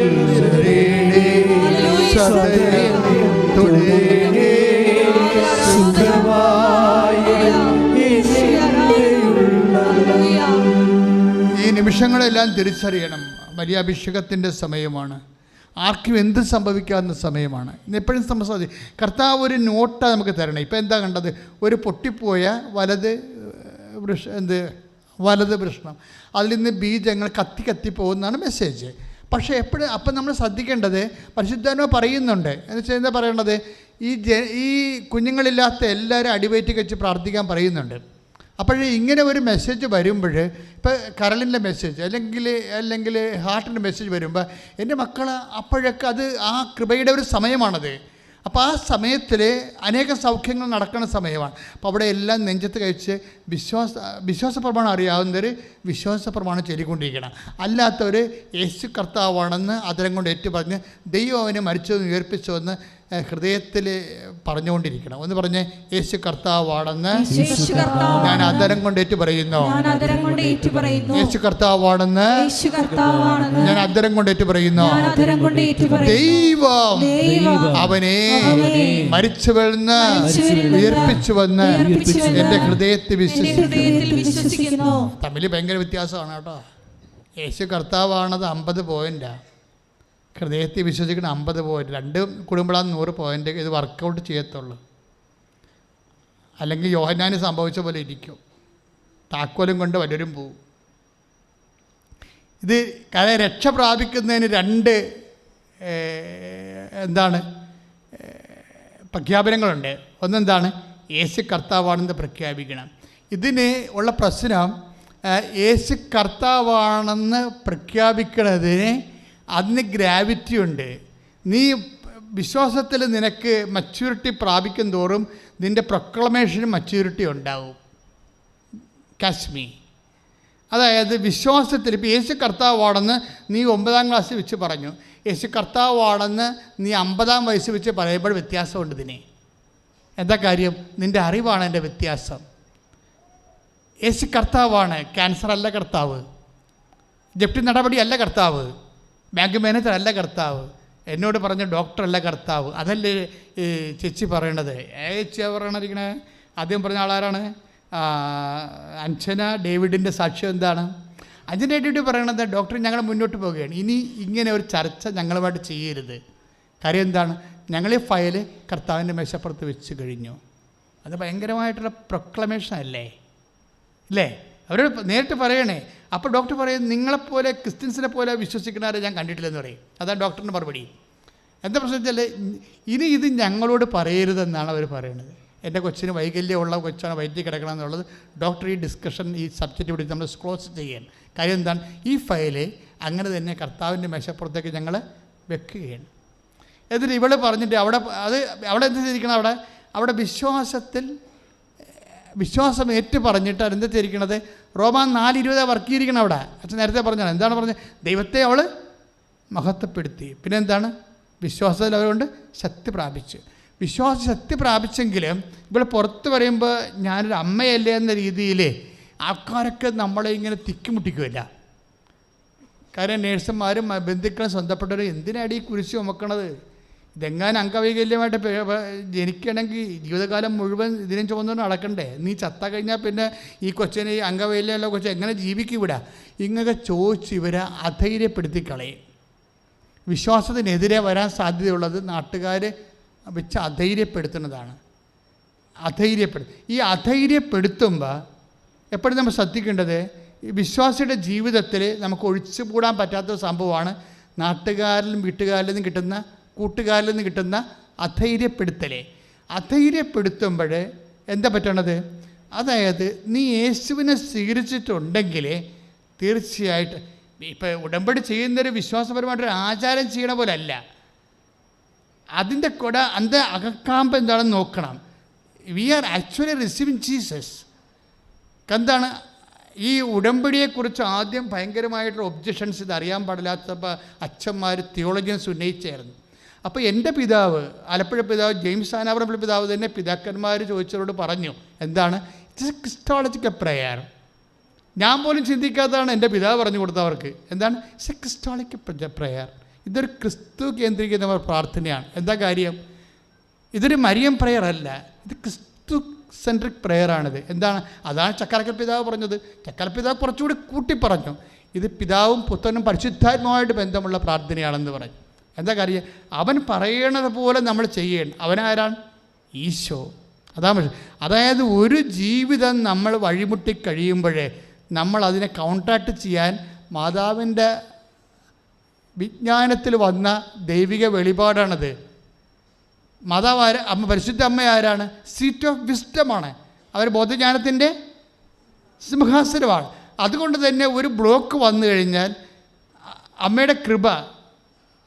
Speaker 4: ഈ നിമിഷങ്ങളെല്ലാം തിരിച്ചറിയണം. വലിയ അഭിഷേകത്തിൻ്റെ സമയമാണ്. ആർക്കും എന്ത് സംഭവിക്കാവുന്ന സമയമാണ്. എപ്പോഴും സംഭവിച്ചത് കർത്താവ് ഒരു നോട്ട നമുക്ക് തരണം. ഇപ്പം എന്താ കണ്ടത്? ഒരു പൊട്ടിപ്പോയ വലത് വൃഷ്ണം, അതിൽ നിന്ന് ബീജങ്ങൾ കത്തി പോകുന്നതാണ് മെസ്സേജ്. പക്ഷേ അപ്പം നമ്മൾ ശ്രദ്ധിക്കേണ്ടത്, പരിശുദ്ധാത്മാവ് പറയുന്നുണ്ട്. എന്ന് വെച്ചാൽ എന്താ പറയേണ്ടത്? ഈ കുഞ്ഞുങ്ങളില്ലാത്ത എല്ലാവരും അടിവയറ്റി വെച്ച് പ്രാർത്ഥിക്കാൻ പറയുന്നുണ്ട്. അപ്പോൾ ഇങ്ങനെ ഒരു മെസ്സേജ് വരുമ്പോൾ, ഇപ്പോൾ കരളിൻ്റെ മെസ്സേജ് അല്ലെങ്കിൽ ഹാർട്ടിൻ്റെ മെസ്സേജ് വരുമ്പോൾ, എൻ്റെ മക്കൾ അപ്പോഴൊക്കെ അത് ആ കൃപയുടെ ഒരു സമയമാണത്. അപ്പോൾ ആ സമയത്തിൽ അനേകം സൗഖ്യങ്ങൾ നടക്കുന്ന സമയമാണ്. അപ്പോൾ അവിടെ എല്ലാം നെഞ്ചത്ത് കഴിച്ച് വിശ്വാസ പ്രമാണം അറിയാവുന്നവർ വിശ്വാസ പ്രമാണം ചൊല്ലിക്കൊണ്ടിരിക്കണം. അല്ലാത്തവർ യേശു കർത്താവാണെന്ന് അതരം കൊണ്ട് ഏറ്റുപറഞ്ഞ് ദൈവം അവനെ മരിച്ചതെന്ന് ഉയർപ്പിച്ചുവെന്ന് ഹൃദയത്തിൽ പറഞ്ഞുകൊണ്ടിരിക്കണം. ഒന്ന് പറഞ്ഞ്, യേശു കർത്താവാണെന്ന് ഞാൻ അതരം കൊണ്ട് ഏറ്റു പറയുന്നു. യേശു കർത്താവാണെന്ന് ഞാൻ അതരം കൊണ്ട് ഏറ്റു പറയുന്നു. ദൈവം അവനെ മരിച്ചുവെന്ന് ഉയർപ്പിച്ചുവെന്ന് എൻ്റെ ഹൃദയത്തിൽ വിശ്വസിക്കുന്നു. തമ്മിൽ ഭയങ്കര വ്യത്യാസമാണ് കേട്ടോ. യേശു കർത്താവാണത് 50 പോയിൻ്റാണ്. ഹൃദയത്തിൽ വിശ്വസിക്കണം 50 പോയിൻ്റ്. 2 കുടുംബങ്ങളാണ് 100 പോയിൻ്റ്. ഇത് വർക്കൗട്ട് ചെയ്യത്തുള്ളൂ. അല്ലെങ്കിൽ യോഹന്നാന് സംഭവിച്ച പോലെ ഇരിക്കും. താക്കോലും കൊണ്ട് വല്ലവരും പോവും. ഇത് രക്ഷ പ്രാപിക്കുന്നതിന് 2 പ്രഖ്യാപനങ്ങളുണ്ട്. ഒന്നെന്താണ്? യേശു കർത്താവാണെന്ന് പ്രഖ്യാപിക്കണം. ഇതിന് ഉള്ള പ്രശ്നം, യേശു കർത്താവാണെന്ന് പ്രഖ്യാപിക്കുന്നതിന് അതിന് ഗ്രാവിറ്റി ഉണ്ട്. നീ വിശ്വാസത്തിൽ നിനക്ക് മച്യൂരിറ്റി പ്രാപിക്കും തോറും നിൻ്റെ പ്രൊക്ലമേഷന് മച്യൂരിറ്റി ഉണ്ടാവും. കാശ്മി, അതായത് വിശ്വാസത്തിൽ ഇപ്പോൾ യേശു കർത്താവാണെന്ന് നീ 9ാം ക്ലാസ്സിൽ വെച്ച് പറഞ്ഞു, യേശു കർത്താവാണെന്ന് നീ 50ാം വയസ്സ് വെച്ച് പറയുമ്പോൾ വ്യത്യാസമുണ്ട്. ഇതിനെ എന്താ കാര്യം? നിൻ്റെ അറിവാണ് എൻ്റെ വ്യത്യാസം. യേശു കർത്താവാണ്, ക്യാൻസർ അല്ല കർത്താവ്, ജപ്തി നടപടി അല്ല കർത്താവ്, ബാങ്ക് മാനേജർ അല്ല കർത്താവ്, എന്നോട് പറഞ്ഞ ഡോക്ടറല്ല കർത്താവ്. അതല്ലേ ചേച്ചി പറയണത്? ചേച്ചിയാണ് പറയണിരിക്കണേ. ആദ്യം പറഞ്ഞ ആളാരാണ്? അഞ്ജന ഡേവിഡിൻ്റെ സാക്ഷ്യം എന്താണ്? അഞ്ജന ഡേവിഡ് പറയണത്, ഡോക്ടർ ഞങ്ങൾ മുന്നോട്ട് പോവുകയാണ്, ഇനി ഇങ്ങനെ ഒരു ചർച്ച ഞങ്ങളുമായിട്ട് ചെയ്യരുത്. കാര്യം എന്താണ്? ഞങ്ങൾ ഈ ഫയല് കർത്താവിൻ്റെ മേശപ്പുറത്ത് വെച്ച് കഴിഞ്ഞു. അത് ഭയങ്കരമായിട്ടുള്ള പ്രൊക്ലമേഷൻ അല്ലേ? അവരോട് നേരിട്ട് പറയണേ. അപ്പോൾ ഡോക്ടർ പറയും, നിങ്ങളെപ്പോലെ ക്രിസ്ത്യൻസിനെ പോലെ വിശ്വസിക്കുന്നവരെ ഞാൻ കണ്ടിട്ടില്ലെന്ന് പറയും. അതാണ് ഡോക്ടറിൻ്റെ മറുപടി. എന്താ പ്രശ്നം വെച്ചാൽ, ഇനി ഇത് ഞങ്ങളോട് പറയരുതെന്നാണ് അവർ പറയുന്നത്. എൻ്റെ കൊച്ചിന് വൈകല്യമുള്ള കൊച്ചാണ് വയറ്റിൽ കിടക്കണം എന്നുള്ളത് ഡോക്ടർ ഈ ഡിസ്കഷൻ, ഈ സബ്ജക്റ്റ് പിടിച്ച് നമ്മൾ ക്ലോസ് ചെയ്യാൻ. കാര്യം എന്താണ്? ഈ ഫയല് അങ്ങനെ തന്നെ കർത്താവിൻ്റെ മേശപ്പുറത്തേക്ക് ഞങ്ങൾ വെക്കുകയാണ്. എന്നിട്ട് ഇവൾ പറഞ്ഞിട്ട് അവിടെ എന്ത് ചെയ്തിരിക്കണം? അവിടെ വിശ്വാസം ഏറ്റു പറഞ്ഞിട്ട് അതെന്താ ചെയ്തിരിക്കണത്? റോമാ 4:20 വർക്ക് ചെയ്തിരിക്കണം. അവിടെ അച്ഛൻ നേരത്തെ പറഞ്ഞാണ്. എന്താണ് പറഞ്ഞത്? ദൈവത്തെ അവൾ മഹത്വപ്പെടുത്തി. പിന്നെ എന്താണ്? വിശ്വാസത്തിൽ അവരുകൊണ്ട് ശക്തി പ്രാപിച്ചു. ശക്തി പ്രാപിച്ചെങ്കിലും ഇവിടെ പുറത്ത് പറയുമ്പോൾ ഞാനൊരു അമ്മയല്ലേ എന്ന രീതിയിൽ ആൾക്കാരൊക്കെ നമ്മളെ ഇങ്ങനെ തിക്കിമുട്ടിക്കുമല്ല. കാര്യം നേഴ്സുമാരും ബന്ധുക്കളും സ്വന്തപ്പെട്ടവരും എന്തിനാണ് ഈ കുരിശ് ചുമക്കണത്? ഇതെങ്ങാനും അംഗവൈകല്യമായിട്ട് ജനിക്കണമെങ്കിൽ ജീവിതകാലം മുഴുവൻ ഇതിനും ചുമന്നുകൊണ്ട് നടക്കണ്ടേ? നീ ചത്ത കഴിഞ്ഞാൽ പിന്നെ ഈ കൊച്ചിനെ, ഈ അംഗവൈകല്യമുള്ള കൊച്ചു എങ്ങനെ ജീവിക്കും ഇവിടെ? ഇങ്ങനെ ചോദിച്ച് ഇവരെ അധൈര്യപ്പെടുത്തി കളയും. വിശ്വാസത്തിനെതിരെ വരാൻ സാധ്യതയുള്ളത് നാട്ടുകാർ വെച്ച് അധൈര്യപ്പെടുത്തുന്നതാണ്. ഈ അധൈര്യപ്പെടുത്തുമ്പോൾ എപ്പോഴും നമ്മൾ ശ്രദ്ധിക്കേണ്ടത്, ഈ വിശ്വാസിയുടെ ജീവിതത്തിൽ നമുക്ക് ഒഴിച്ചുകൂടാൻ പറ്റാത്ത സംഭവമാണ് നാട്ടുകാരിലും വീട്ടുകാരിൽ നിന്നും കിട്ടുന്ന, കൂട്ടുകാരിൽ നിന്ന് കിട്ടുന്ന അധൈര്യപ്പെടുത്തുമ്പോൾ എന്താ പറ്റണത്? അതായത് നീ യേശുവിനെ സ്വീകരിച്ചിട്ടുണ്ടെങ്കിൽ തീർച്ചയായിട്ടും ഇപ്പോൾ ഉടമ്പടി ചെയ്യുന്നൊരു വിശ്വാസപരമായിട്ടൊരു ആചാരം ചെയ്യണ പോലെ അല്ല. അതിൻ്റെ അകക്കാമ്പ് എന്താണെന്ന് നോക്കണം. We are actually receiving Jesus. എന്താണ് ഈ ഉടമ്പടിയെക്കുറിച്ച് ആദ്യം ഭയങ്കരമായിട്ടുള്ള ഒബ്ജക്ഷൻസ്, ഇത് അറിയാൻ പാടില്ലാത്തപ്പോൾ അച്ഛന്മാർ തിയോളജിയൻസ് ഉന്നയിച്ചായിരുന്നു. അപ്പോൾ എൻ്റെ പിതാവ്, ആലപ്പുഴ പിതാവ് ജെയിംസ് ആനാവറമ്പള്ളി പിതാവ് തന്നെ പിതാക്കന്മാർ ചോദിച്ചവരോട് പറഞ്ഞു, എന്താണ് ഇറ്റ്സ് എ ക്രിസ്റ്റോളജിക്കൽ പ്രെയർ. ഞാൻ പോലും ചിന്തിക്കാത്തതാണ് എൻ്റെ പിതാവ് പറഞ്ഞു കൊടുത്തവർക്ക്. എന്താണ് ഇറ്റ്സ് എ ക്രിസ്റ്റോളജിക്കൽ പ്രെയർ. ഇതൊരു ക്രിസ്തു കേന്ദ്രീകൃത പ്രാർത്ഥനയാണ്. എന്താ കാര്യം? ഇതൊരു മരിയം പ്രെയർ അല്ല, ഇത് ക്രിസ്തു സെൻട്രിക് പ്രെയറാണിത്. എന്താണ്? അതാണ് ചക്കാലക്കൽ പിതാവ് പറഞ്ഞത്. ചക്കാലക്കൽ പിതാവ് കുറച്ചുകൂടി കൂട്ടി പറഞ്ഞു, ഇത് പിതാവും പുത്രനും പരിശുദ്ധാത്മാവുമായിട്ട് ബന്ധമുള്ള പ്രാർത്ഥനയാണെന്ന് പറഞ്ഞു. എന്താ കാര്യം? അവൻ പറയണത് പോലെ നമ്മൾ ചെയ്യണം. അവനാരാണ്? ഈശോ. അതായത് ഒരു ജീവിതം നമ്മൾ വഴിമുട്ടി കഴിയുമ്പോഴേ നമ്മൾ അതിനെ കൗൺട്രാക്ട് ചെയ്യാൻ മാതാവിൻ്റെ വിജ്ഞാനത്തിൽ വന്ന ദൈവിക വെളിപാടാണത്. മാതാവ് പരിശുദ്ധ അമ്മ ആരാണ്? സീറ്റ് ഓഫ് വിസ്ഡമാണ്. അവർ ബോധജ്ഞാനത്തിൻ്റെ സിംഹാസനമാണ്. അതുകൊണ്ട് തന്നെ ഒരു ബ്ലോക്ക് വന്നു കഴിഞ്ഞാൽ അമ്മയുടെ കൃപ,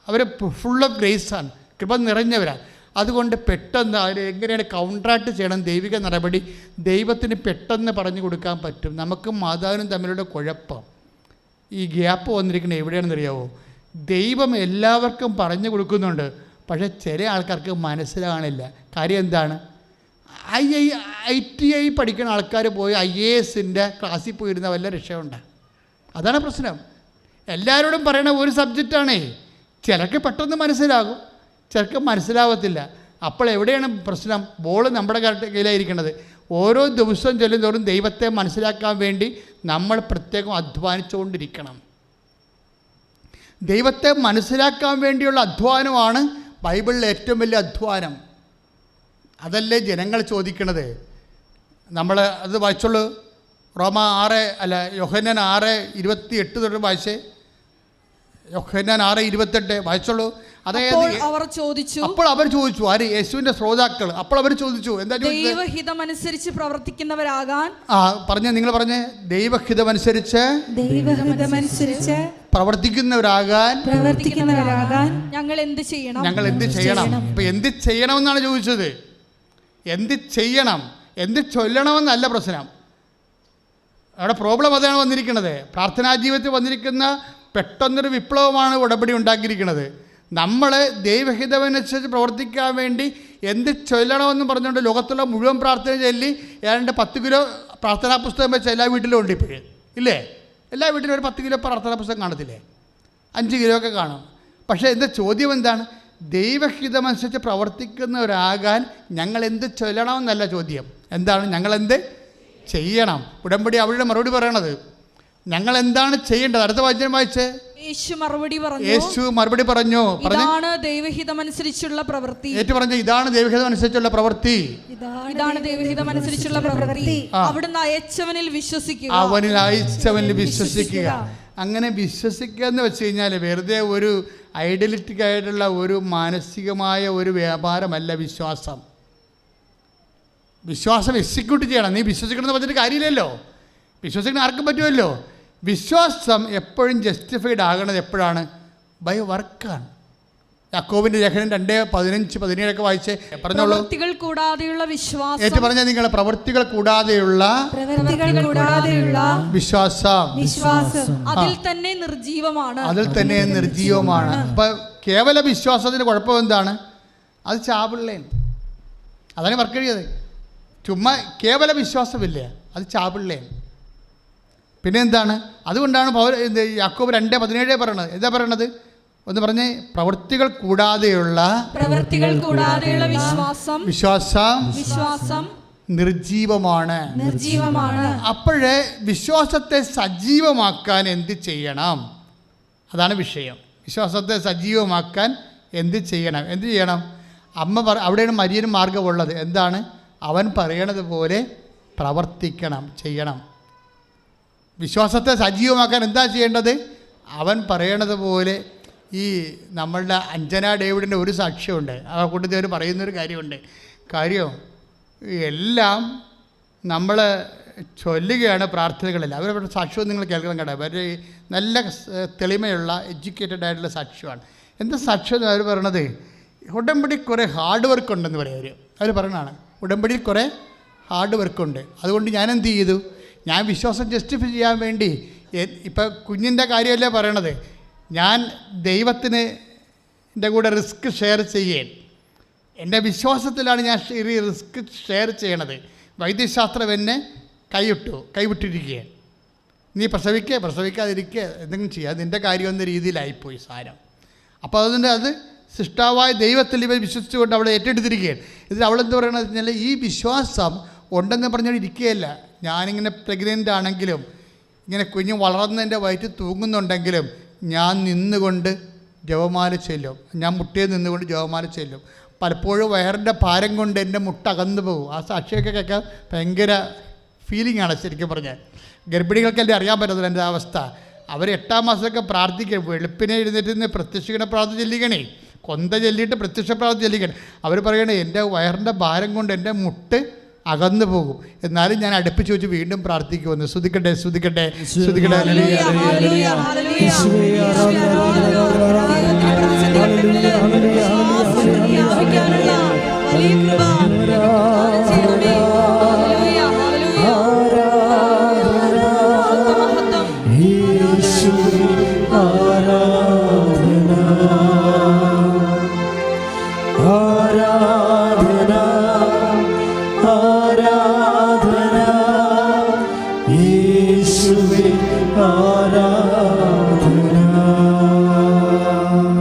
Speaker 4: അവർ ഫുൾ ഓഫ് ഗ്രേസാണ്, കൃപ നിറഞ്ഞവരാണ്. അതുകൊണ്ട് പെട്ടെന്ന് അവർ എങ്ങനെയാണ് കൗൺട്രാക്ട് ചെയ്യണം ദൈവിക നടപടി ദൈവത്തിന് പെട്ടെന്ന് പറഞ്ഞു കൊടുക്കാൻ പറ്റും. നമുക്കും മാതാവിനും തമ്മിലുള്ള കുഴപ്പം, ഈ ഗ്യാപ്പ് വന്നിരിക്കുന്നത് എവിടെയാണെന്നറിയാവോ? ദൈവം എല്ലാവർക്കും പറഞ്ഞു കൊടുക്കുന്നുണ്ട്, പക്ഷേ ചില ആൾക്കാർക്ക് മനസ്സിലാകണില്ല. കാര്യം എന്താണ്? ITI പഠിക്കുന്ന ആൾക്കാർ പോയി IASൻ്റെ ക്ലാസ്സിൽ പോയിരുന്ന വല്ല രക്ഷയുണ്ട്. അതാണ് പ്രശ്നം. എല്ലാവരോടും പറയണ ഒരു സബ്ജക്റ്റാണേ. ചിലർക്ക് പെട്ടെന്ന് മനസ്സിലാകും, ചിലർക്ക് മനസ്സിലാവത്തില്ല. അപ്പോൾ എവിടെയാണ് പ്രശ്നം? ബോൾ നമ്മുടെ കയ്യിലായിരിക്കണത്. ഓരോ ദിവസവും ചെല്ലുന്തോറും ദൈവത്തെ മനസ്സിലാക്കാൻ വേണ്ടി നമ്മൾ പ്രത്യേകം അധ്വാനിച്ചുകൊണ്ടിരിക്കണം. ദൈവത്തെ മനസ്സിലാക്കാൻ വേണ്ടിയുള്ള അധ്വാനമാണ് ബൈബിളിലെ ഏറ്റവും വലിയ അധ്വാനം. അതല്ലേ ജനങ്ങൾ ചോദിക്കണത്. നമ്മൾ അത് വായിച്ചുള്ളൂ. യോഹന്നാൻ 6:28 തൊട്ട് വായിച്ചേ. യോഹന്നാൻ 6:28 വായിച്ചോളൂ. അതായത് അപ്പോൾ അവർ ചോദിച്ചു, ആര്? യേശുവിന്റെ ശ്രോതാക്കൾ. അപ്പോൾ അവർ ചോദിച്ചു, എന്താ ചോദിച്ചത്?
Speaker 2: ദൈവഹിതമനുസരിച്ച് പ്രവർത്തിക്കുന്നവരാകാൻ.
Speaker 4: നിങ്ങൾ പറഞ്ഞേ, ദൈവഹിതമനുസരിച്ച് പ്രവർത്തിക്കുന്നവരാകാൻ
Speaker 2: ഞങ്ങൾ എന്ത് ചെയ്യണം?
Speaker 4: ഇപ്പൊ എന്ത് ചെയ്യണമെന്നാണ് ചോദിച്ചത്. എന്ത് ചെയ്യണം, എന്ത് ചൊല്ലണമെന്നല്ല പ്രശ്നം. അവിടെ പ്രോബ്ലം അതാണ് വന്നിരിക്കുന്നത്. പ്രാർത്ഥനാ ജീവിതത്തിൽ വന്നിരിക്കുന്ന പെട്ടെന്നൊരു വിപ്ലവമാണ് ഉടമ്പടി ഉണ്ടാക്കിയിരിക്കുന്നത്. നമ്മൾ ദൈവഹിതമനുസരിച്ച് പ്രവർത്തിക്കാൻ വേണ്ടി എന്ത് ചൊല്ലണമെന്ന് പറഞ്ഞുകൊണ്ട് ലോകത്തുള്ള മുഴുവൻ പ്രാർത്ഥന ചൊല്ലി ഏതാണ്ട് 10 കിലോ പ്രാർത്ഥനാ പുസ്തകം വെച്ച് എല്ലാ വീട്ടിലും ഉണ്ട് ഇപ്പോഴേ, ഇല്ലേ? എല്ലാ വീട്ടിലും ഒരു 10 കിലോ പ്രാർത്ഥനാ പുസ്തകം കാണത്തില്ലേ? 5 കിലോ ഒക്കെ കാണും. പക്ഷേ എൻ്റെ ചോദ്യം എന്താണ്? ദൈവഹിതമനുസരിച്ച് പ്രവർത്തിക്കുന്നവരാകാൻ ഞങ്ങൾ എന്ത് ചൊല്ലണമെന്നല്ല ചോദ്യം. എന്താണ് ഞങ്ങളെന്ത് ചെയ്യണം? ഉടമ്പടി അവരുടെ മറുപടി പറയണത് ഞങ്ങൾ എന്താണ് ചെയ്യേണ്ടത്. അടുത്ത വാക്യം വായിച്ചേ.
Speaker 2: യേശു
Speaker 4: മറുപടി പറഞ്ഞു,
Speaker 2: ഇതാണ് ദൈവഹിതമനുസരിച്ചുള്ള പ്രവൃത്തി.
Speaker 4: ഏറ്റു പറഞ്ഞു, ഇതാണ് ദൈവഹിതമനുസരിച്ചുള്ള പ്രവൃത്തി.
Speaker 2: ഇതാണ് ദൈവഹിതമനുസരിച്ചുള്ള പ്രവൃത്തി. അവിടുന്ന് അയച്ചവനിൽ വിശ്വസിക്കുക.
Speaker 4: അവനിൽ അയച്ചവനിൽ വിശ്വസിക്കുക. അങ്ങനെ വിശ്വസിക്കുക എന്ന് വെച്ച് കഴിഞ്ഞാൽ വെറുതെ ഒരു ഐഡലിറ്റിക് ആയിട്ടുള്ള ഒരു മാനസികമായ ഒരു വ്യാപാരമല്ല വിശ്വാസം. വിശ്വാസം എക്സിക്യൂട്ട് ചെയ്യണം. നീ വിശ്വസിക്കണമെന്ന് പറഞ്ഞിട്ട് കാര്യമില്ലല്ലോ. വിശ്വസിക്കണം ആർക്കും പറ്റുമല്ലോ. വിശ്വാസം എപ്പോഴും ജസ്റ്റിഫൈഡ് ആകണത് എപ്പോഴാണ്? ബൈ വർക്കാണ്. യാക്കോബിന്റെ ലേഖനം 2:15-17 വായിച്ചേ. പറഞ്ഞോളൂ. ഏറ്റു പറഞ്ഞാൽ നിങ്ങളെ പ്രവൃത്തികൾ കൂടാതെയുള്ള വിശ്വാസം
Speaker 2: അതിൽ തന്നെ
Speaker 4: നിർജീവമാണ്. അപ്പൊ കേവല വിശ്വാസത്തിന്റെ കുഴപ്പം എന്താണ്? അത് ചാപിള്ളേ. അതാണ് വർക്ക് കഴിയത്. ചുമ്മാ കേവല വിശ്വാസമില്ലേ, അത് ചാപിള്ളേ. പിന്നെ എന്താണ്? അതുകൊണ്ടാണ് യാക്കോബ് 2:17 പറയണത്. എന്താ പറയണത്? ഒന്ന് പറഞ്ഞേ. പ്രവൃത്തികൾ കൂടാതെയുള്ള വിശ്വാസം നിർജീവമാണ്. അപ്പോഴേ വിശ്വാസത്തെ സജീവമാക്കാൻ എന്ത് ചെയ്യണം? അതാണ് വിഷയം. വിശ്വാസത്തെ സജീവമാക്കാൻ എന്ത് ചെയ്യണം? അവിടെയാണ് മരിയന് മാർഗമുള്ളത്. എന്താണ്? അവൻ പറയണത് പോലെ പ്രവർത്തിക്കണം, ചെയ്യണം. വിശ്വാസത്തെ സജീവമാക്കാൻ എന്താ ചെയ്യേണ്ടത്? അവൻ പറയണത് പോലെ. ഈ നമ്മളുടെ അഞ്ജന ഡേവിഡിൻ്റെ ഒരു സാക്ഷ്യമുണ്ട്. ആ കൂട്ടത്തിൽ പറയുന്നൊരു കാര്യമുണ്ട്. എല്ലാം നമ്മൾ ചൊല്ലുകയാണ് പ്രാർത്ഥനകളിൽ. അവരുടെ സാക്ഷ്യവും നിങ്ങൾ കേൾക്കണം കേട്ടോ. അവരുടെ നല്ല തെളിമയുള്ള എഡ്യൂക്കേറ്റഡ് ആയിട്ടുള്ള സാക്ഷ്യമാണ്. എന്താ സാക്ഷ്യം എന്ന് അവർ പറയണത്? ഉടമ്പടി കുറേ ഹാർഡ് വർക്ക് ഉണ്ടെന്ന് പറയും അവർ പറയണതാണ്. ഉടമ്പടിയിൽ കുറേ ഹാർഡ് വർക്കുണ്ട്. അതുകൊണ്ട് ഞാൻ എന്ത് ചെയ്തു? ഞാൻ വിശ്വാസം ജസ്റ്റിഫൈ ചെയ്യാൻ വേണ്ടി ഇപ്പം കുഞ്ഞിൻ്റെ കാര്യമല്ലേ പറയണത്. ഞാൻ ദൈവത്തിന് എൻ്റെ കൂടെ റിസ്ക് ഷെയർ ചെയ്യേ. എൻ്റെ വിശ്വാസത്തിലാണ് ഞാൻ ഈ റിസ്ക് ഷെയർ ചെയ്യണത്. വൈദ്യശാസ്ത്രം എന്നെ കൈവിട്ടിരിക്കുകയാണ്. നീ പ്രസവിക്കാതിരിക്കുക, എന്തെങ്കിലും ചെയ്യുക, നിൻ്റെ കാര്യം എന്ന രീതിയിലായിപ്പോയി സാരം. അപ്പോൾ അതുകൊണ്ട് അത് സൃഷ്ടാവായ ദൈവത്തിൽ ഇവർ വിശ്വസിച്ചുകൊണ്ട് അവളെ ഏറ്റെടുത്തിരിക്കുകയാണ്. ഇതിൽ അവളെന്ത് പറയണമെന്ന് വെച്ചാൽ ഈ വിശ്വാസം ഉണ്ടെന്ന് പറഞ്ഞാൽ ഇരിക്കുകയല്ല. ഞാനിങ്ങനെ പ്രഗ്നൻ്റ് ആണെങ്കിലും ഇങ്ങനെ കുഞ്ഞ് വളർന്നതിൻ്റെ വയറ്റിൽ തൂങ്ങുന്നുണ്ടെങ്കിലും ഞാൻ നിന്നുകൊണ്ട് ജപമാല ചെല്ലും. ഞാൻ മുട്ടയിൽ നിന്നുകൊണ്ട് ജപമാല ചെല്ലും. പലപ്പോഴും വയറിൻ്റെ ഭാരം കൊണ്ട് എൻ്റെ മുട്ട അകന്നു പോകും. ആ സാക്ഷിയൊക്കെ കേൾക്കാൻ ഭയങ്കര ഫീലിംഗാണ് ശരിക്കും പറഞ്ഞാൽ. ഗർഭിണികൾക്കല്ലേ അറിയാൻ പറ്റത്തില്ല എൻ്റെ അവസ്ഥ. അവർ 8-ാം മാസമൊക്കെ പ്രാർത്ഥിക്കും. വെളുപ്പിനെ എഴുന്നേറ്റ് പ്രത്യക്ഷീണ പ്രാർത്ഥന ചെല്ലിക്കണേ, കൊന്ത ചൊല്ലിയിട്ട് പ്രത്യക്ഷ പ്രാർത്ഥന ചെല്ലിക്കണം. അവർ പറയണേ എൻ്റെ വയറിൻ്റെ ഭാരം കൊണ്ട് എൻ്റെ മുട്ട് അകന്നു പോകും. എന്നാലും ഞാൻ അടുപ്പിച്ച് വെച്ച് വീണ്ടും പ്രാർത്ഥിക്കുമെന്ന്. ശ്രുതിക്കട്ടെ.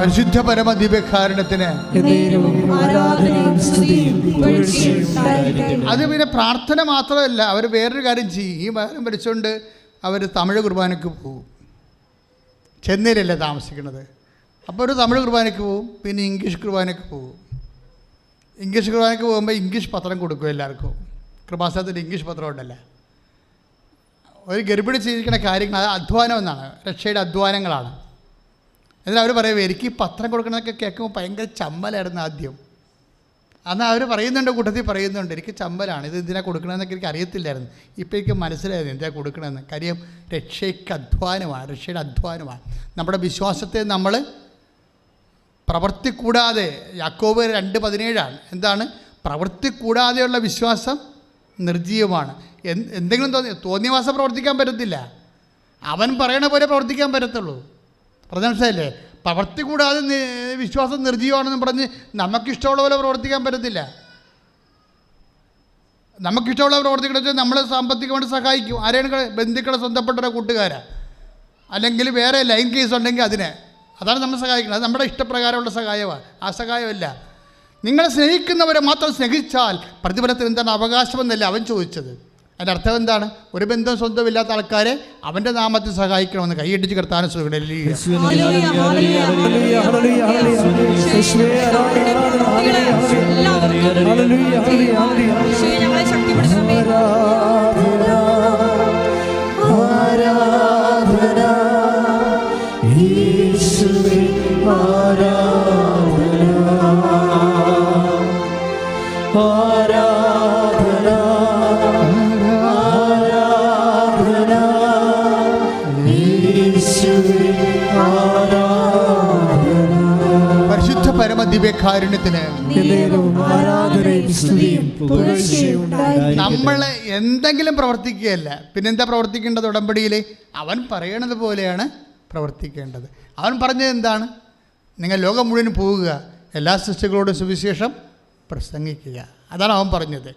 Speaker 4: പരിശുദ്ധ പരമദിവ്യകാരുണ്യത്തിന് അത് പിന്നെ പ്രാർത്ഥന മാത്രമല്ല. അവർ വേറൊരു കാര്യം ചെയ്യും. ഈ വാരം പഠിച്ചുകൊണ്ട് അവർ തമിഴ് കുർബാനയ്ക്ക് പോകും. ചെന്നൈയിലല്ലേ താമസിക്കുന്നത്. അപ്പോൾ ഒരു തമിഴ് കുർബാനയ്ക്ക് പോകും, പിന്നെ ഇംഗ്ലീഷ് കുർബാനയ്ക്ക് പോകും. ഇംഗ്ലീഷ് കുർബാനയ്ക്ക് പോകുമ്പോൾ ഇംഗ്ലീഷ് പത്രം കൊടുക്കും എല്ലാവർക്കും. കൃപാസനത്തിൻ്റെ ഇംഗ്ലീഷ് പത്രം ഉണ്ടല്ലോ. ഒരു ഗർഭിണി ചെയ്തിരിക്കുന്ന കാര്യങ്ങൾ അത് അധ്വാനം എന്നാണ്, രക്ഷയുടെ അധ്വാനങ്ങളാണ്. എന്നിട്ട് അവർ പറയുക എനിക്ക് ഈ പത്രം കൊടുക്കണമെന്നൊക്കെ കേൾക്കുമ്പോൾ ഭയങ്കര ചമ്മലായിരുന്നു ആദ്യം. അന്ന് അവർ പറയുന്നുണ്ട്, കൂട്ടത്തിൽ പറയുന്നുണ്ട്, എനിക്ക് ചമ്മലാണ്, ഇത് എന്തിനാണ് കൊടുക്കണമെന്നൊക്കെ എനിക്ക് അറിയത്തില്ലായിരുന്നു. ഇപ്പോൾ എനിക്ക് മനസ്സിലായിരുന്നു എന്തിനാണ് കൊടുക്കണമെന്ന്. കാര്യം രക്ഷയ്ക്ക് അധ്വാനമാണ്, രക്ഷയുടെ അധ്വാനമാണ്. നമ്മുടെ വിശ്വാസത്തെ നമ്മൾ പ്രവൃത്തി കൂടാതെ, യാക്കോബ് 2:17 എന്താണ്? പ്രവൃത്തി കൂടാതെയുള്ള വിശ്വാസം നിർജ്ജീവമാണ്. എന്തെങ്കിലും തോന്നിയ മാസം പ്രവർത്തിക്കാൻ പറ്റത്തില്ല, അവൻ പറയണ പോലെ പ്രവർത്തിക്കാൻ പറ്റത്തുള്ളൂ. മനസ്സിലായില്ലേ? പ്രവൃത്തി കൂടാതെ വിശ്വാസം നിർജ്ജീവമാണെന്ന് പറഞ്ഞ് നമുക്കിഷ്ടമുള്ള പോലെ പ്രവർത്തിക്കാൻ പറ്റത്തില്ല. നമുക്കിഷ്ടമുള്ള പ്രവർത്തിക്കണമെന്ന് വെച്ചാൽ നമ്മൾ സാമ്പത്തികമായിട്ട് സഹായിക്കും. ആരെയാണ്? ബന്ധുക്കളെ, സ്വന്തപ്പെട്ട കൂട്ടുകാരാ, അല്ലെങ്കിൽ വേറെ ലൈൻ കേസ് ഉണ്ടെങ്കിൽ അതിനെ, അതാണ് നമ്മൾ സഹായിക്കുന്നത്. അത് നമ്മുടെ ഇഷ്ടപ്രകാരമുള്ള സഹായമാണ്. ആ സഹായമല്ല. നിങ്ങളെ സ്നേഹിക്കുന്നവരെ മാത്രം സ്നേഹിച്ചാൽ പ്രതിഫലത്തിന് എന്താണ് അവകാശമെന്നല്ല അവൻ ചോദിച്ചത്. അതിൻ്റെ അർത്ഥം എന്താണ്? ഒരു ബന്ധം സ്വന്തമില്ലാത്ത ആൾക്കാരെ അവൻ്റെ നാമത്തിൽ സഹായിക്കണമെന്ന് കൈയടിച്ച് കർത്താവിനെ പരിശുദ്ധ പരമദിവ്യകാരുണ്യത്തിന് നമ്മൾ എന്തെങ്കിലും പ്രവർത്തിക്കുകയല്ല, പിന്നെന്താ പ്രവർത്തിക്കേണ്ടത്? ഉടമ്പടിയിൽ അവൻ പറയണത് പോലെയാണ് പ്രവർത്തിക്കേണ്ടത്. അവൻ പറഞ്ഞത് എന്താണ്? നിങ്ങൾ ലോകം മുഴുവൻ പോവുക, എല്ലാ സൃഷ്ടികളോടും സുവിശേഷം പ്രസംഗിക്കുക. അതാണ് അവൻ പറഞ്ഞത്.